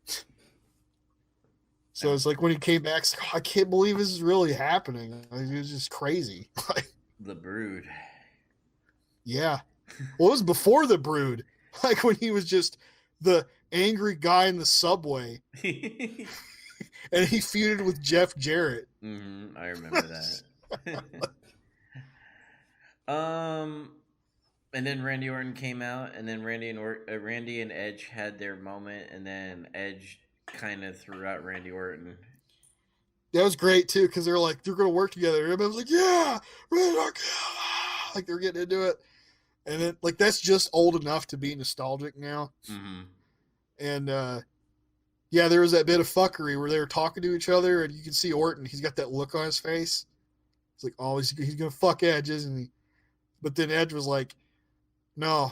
So it's like when he came back, it's like, oh, I can't believe this is really happening. Like, it was just crazy. The Brood. Yeah. Well, it was before the Brood. Like when he was just the angry guy in the subway. And he feuded with Jeff Jarrett. Mm-hmm. I remember that. And then Randy Orton came out, and then Randy and Edge had their moment, and then Edge kind of threw out Randy Orton. That was great too, because they're like, they're going to work together. Everybody was like, yeah, Randy Orton, like they're getting into it, and then like that's just old enough to be nostalgic now. Mm-hmm. And yeah, there was that bit of fuckery where they were talking to each other, and you can see Orton. He's got that look on his face. It's like, oh, he's going to fuck Edge, isn't he? But then Edge was like, no,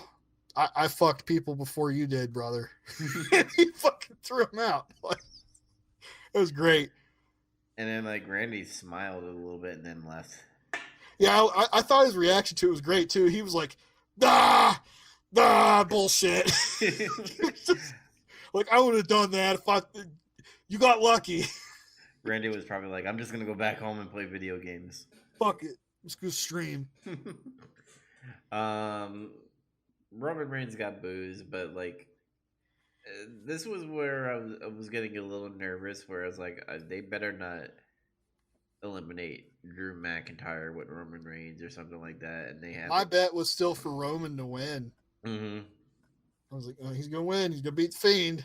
I fucked people before you did, brother. He fucking threw him out. Like, it was great. And then like Randy smiled a little bit and then left. Yeah, I thought his reaction to it was great too. He was like, bullshit. Like I would have done that if you got lucky. Randy was probably like, I'm just gonna go back home and play video games. Fuck it, let's go stream. Roman Reigns got boozed, but like this was where I was getting a little nervous. Where I was like, they better not eliminate Drew McIntyre with Roman Reigns or something like that. And they had my bet was still for Roman to win. Mm-hmm. I was like, oh, he's gonna win. He's gonna beat the Fiend.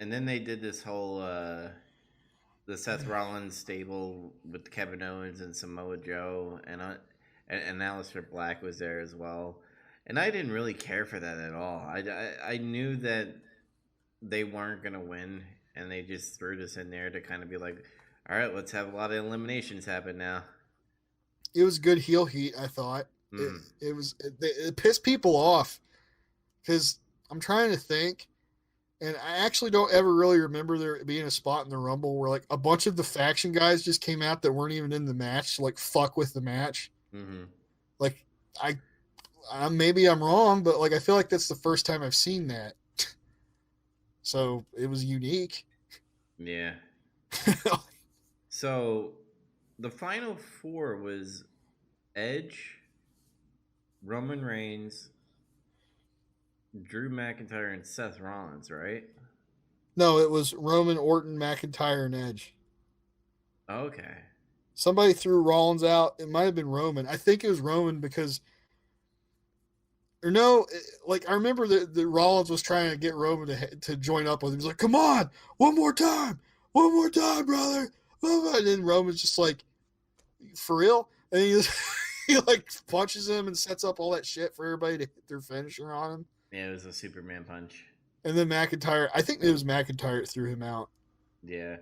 And then they did this whole the Seth Rollins stable with Kevin Owens and Samoa Joe, and Aleister Black was there as well. And I didn't really care for that at all. I knew that they weren't gonna win, and they just threw this in there to kind of be like, all right, let's have a lot of eliminations happen now. It was good heel heat, I thought. It pissed people off because I'm trying to think, and I actually don't ever really remember there being a spot in the Rumble where like a bunch of the faction guys just came out that weren't even in the match to like fuck with the match. Mm-hmm. Like I maybe I'm wrong, but like I feel like that's the first time I've seen that. So it was unique. Yeah. So the final four was Edge, Roman Reigns, Drew McIntyre, and Seth Rollins, right? No, it was Roman, Orton, McIntyre, and Edge. Okay. Somebody threw Rollins out. It might have been Roman. I think it was Roman because, or no, like I remember that the Rollins was trying to get Roman to join up with him. He's like, "Come on, one more time, brother." And then Roman's just like, "For real?" And he like punches him and sets up all that shit for everybody to hit their finisher on him. Yeah, it was a Superman punch. And then McIntyre, I think it was McIntyre that threw him out. Yeah.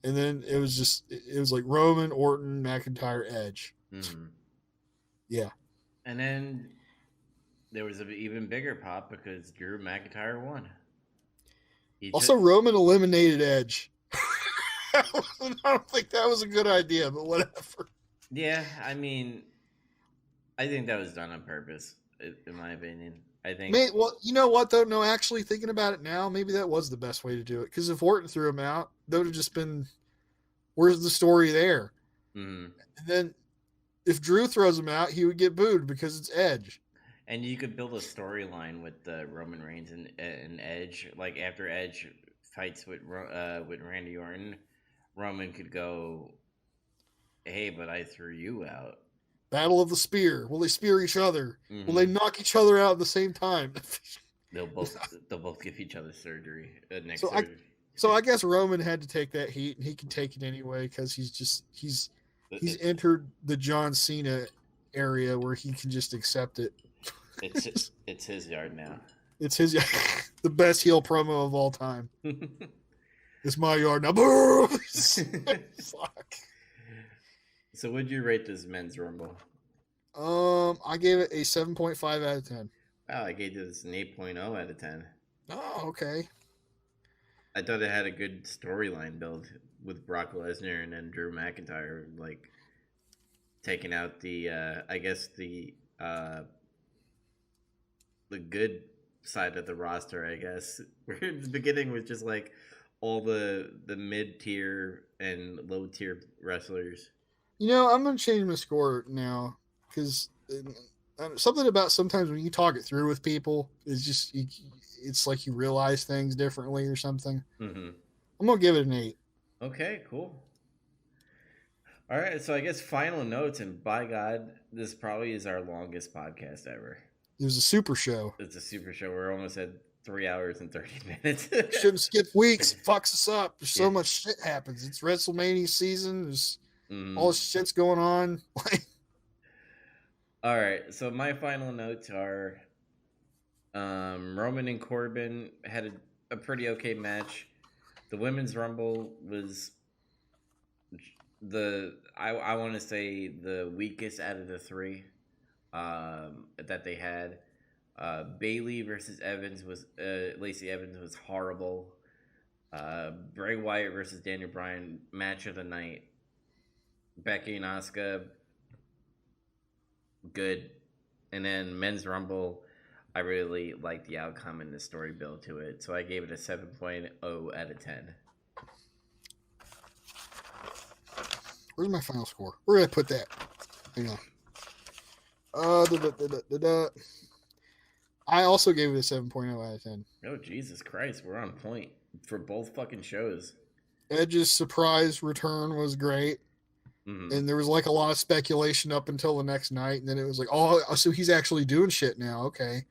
And then it was like Roman, Orton, McIntyre, Edge. Mm-hmm. Yeah. And then there was an even bigger pop because Drew McIntyre won. Also, Roman eliminated Edge. I don't think that was a good idea, but whatever. Yeah, I mean, I think that was done on purpose, in my opinion. I think. Well, you know what though? No, actually thinking about it now, maybe that was the best way to do it. Because if Orton threw him out, that would have just been, where's the story there? Mm-hmm. And then if Drew throws him out, he would get booed because it's Edge. And you could build a storyline with Roman Reigns and Edge. Like after Edge fights with Randy Orton, Roman could go, "Hey, but I threw you out." Battle of the Spear. Will they spear each other? Mm-hmm. Will they knock each other out at the same time? They'll both give each other surgery. So I guess Roman had to take that heat, and he can take it anyway because he's entered the John Cena area where he can just accept it. It's his yard now. It's his the best heel promo of all time. It's my yard now. Fuck. So would you rate this men's rumble? I gave it a 7.5 out of 10. Wow, I gave this an 8.0 out of 10. Oh, okay. I thought it had a good storyline build with Brock Lesnar and then Drew McIntyre, like taking out the I guess the good side of the roster, I guess. Where in the beginning was just like all the mid tier and low tier wrestlers. You know, I'm gonna change my score now because something about sometimes when you talk it through with people is just it's like you realize things differently or something. Mm-hmm. I'm gonna give it an 8. Okay, cool. All right, so I guess final notes, and by God, this probably is our longest podcast ever. It was a super show. It's a super show. We're almost at 3 hours and 30 minutes. Shouldn't skip weeks. It fucks us up. There's so much shit happens. It's WrestleMania season. There's all this shit's going on. All right. So my final notes are Roman and Corbin had a pretty okay match. The Women's Rumble was I want to say the weakest out of the three that they had. Bailey versus Evans was Lacey Evans was horrible. Bray Wyatt versus Daniel Bryan, match of the night. Becky and Asuka, good. And then Men's Rumble, I really liked the outcome and the story build to it, so I gave it a 7.0 out of 10. Where's my final score? Where did I put that? Hang on. I also gave it a 7.0 out of 10. Oh, Jesus Christ. We're on point for both fucking shows. Edge's surprise return was great. Mm-hmm. And there was like a lot of speculation up until the next night. And then it was like, oh, so he's actually doing shit now. Okay.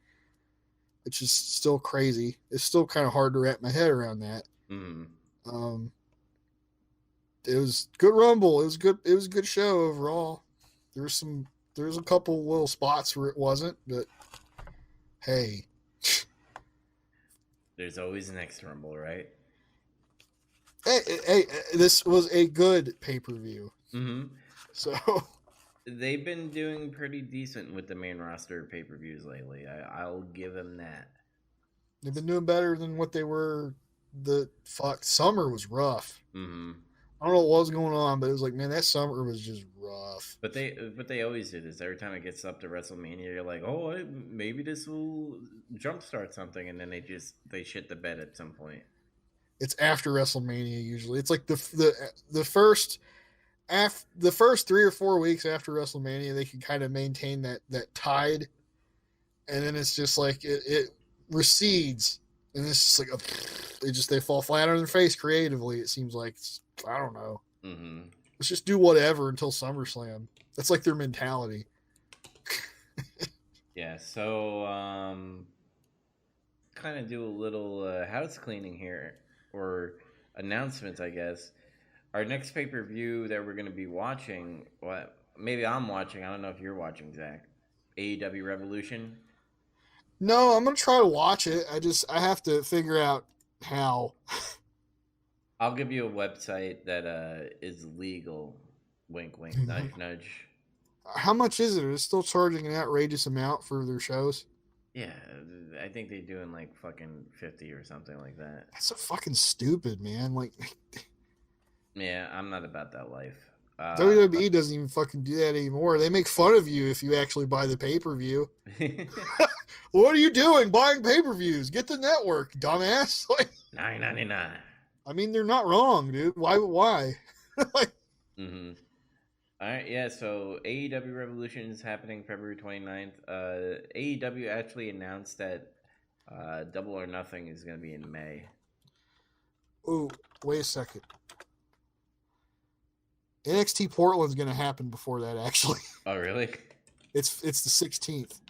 It's just still crazy. It's still kind of hard to wrap my head around that. Mm-hmm. It was good Rumble. It was good. It was a good show overall. There's a couple little spots where it wasn't, but hey, there's always the next Rumble, right? Hey, this was a good pay-per-view. Mm-hmm. So they've been doing pretty decent with the main roster pay-per-views lately. I'll give them that. They've been doing better than what they were. Summer was rough. Mm-hmm. I don't know what was going on, but it was like, man, that summer was just rough. But they always do this. Every time it gets up to WrestleMania, you're like, oh, maybe this will jumpstart something, and then they shit the bed at some point. It's after WrestleMania usually. It's like the first 3 or 4 weeks after WrestleMania, they can kind of maintain that tide, and then it's just like it recedes, and it's just like they fall flat on their face creatively. It seems like I don't know. Mm-hmm. Let's just do whatever until SummerSlam. That's like their mentality. Yeah, so kind of do a little house cleaning here, or announcements, I guess. Our next pay per view that we're going to be watching, well, maybe I'm watching. I don't know if you're watching, Zach. AEW Revolution. No, I'm gonna try to watch it. I have to figure out how. I'll give you a website that is legal. Wink, wink, nudge, nudge. How much is it? Are they still charging an outrageous amount for their shows? Yeah, I think they're doing like fucking 50 or something like that. That's so fucking stupid, man. Like Yeah, I'm not about that life. WWE doesn't even fucking do that anymore. They make fun of you if you actually buy the pay per view. What are you doing buying pay per views? Get the network, dumbass. Like, $9.99. I mean, they're not wrong, dude. Why? Like, Mm-hmm. All right, yeah, so AEW Revolution is happening February 29th. AEW actually announced that Double or Nothing is going to be in May. oh, wait a second. NXT Portland's going to happen before that, actually. Oh, really? It's the 16th.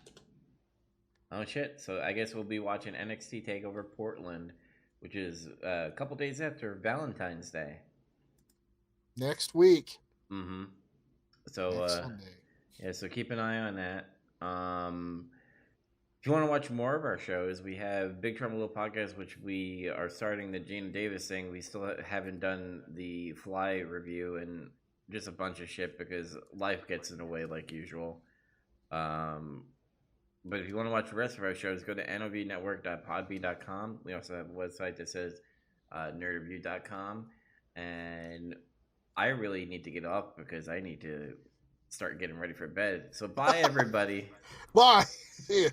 Oh, shit. So I guess we'll be watching NXT TakeOver Portland, which is a couple days after Valentine's Day. Next week. Mm-hmm. So, Next Sunday. yeah, so keep an eye on that. If you want to watch more of our shows, we have Big Trouble Little Podcast, which we are starting the Gina Davis thing. We still haven't done the Fly review and just a bunch of shit because life gets in the way like usual. But if you want to watch the rest of our shows, go to novnetwork.podbean.com. We also have a website that says nerdreview.com. And I really need to get up because I need to start getting ready for bed. So bye, everybody. Bye. See ya.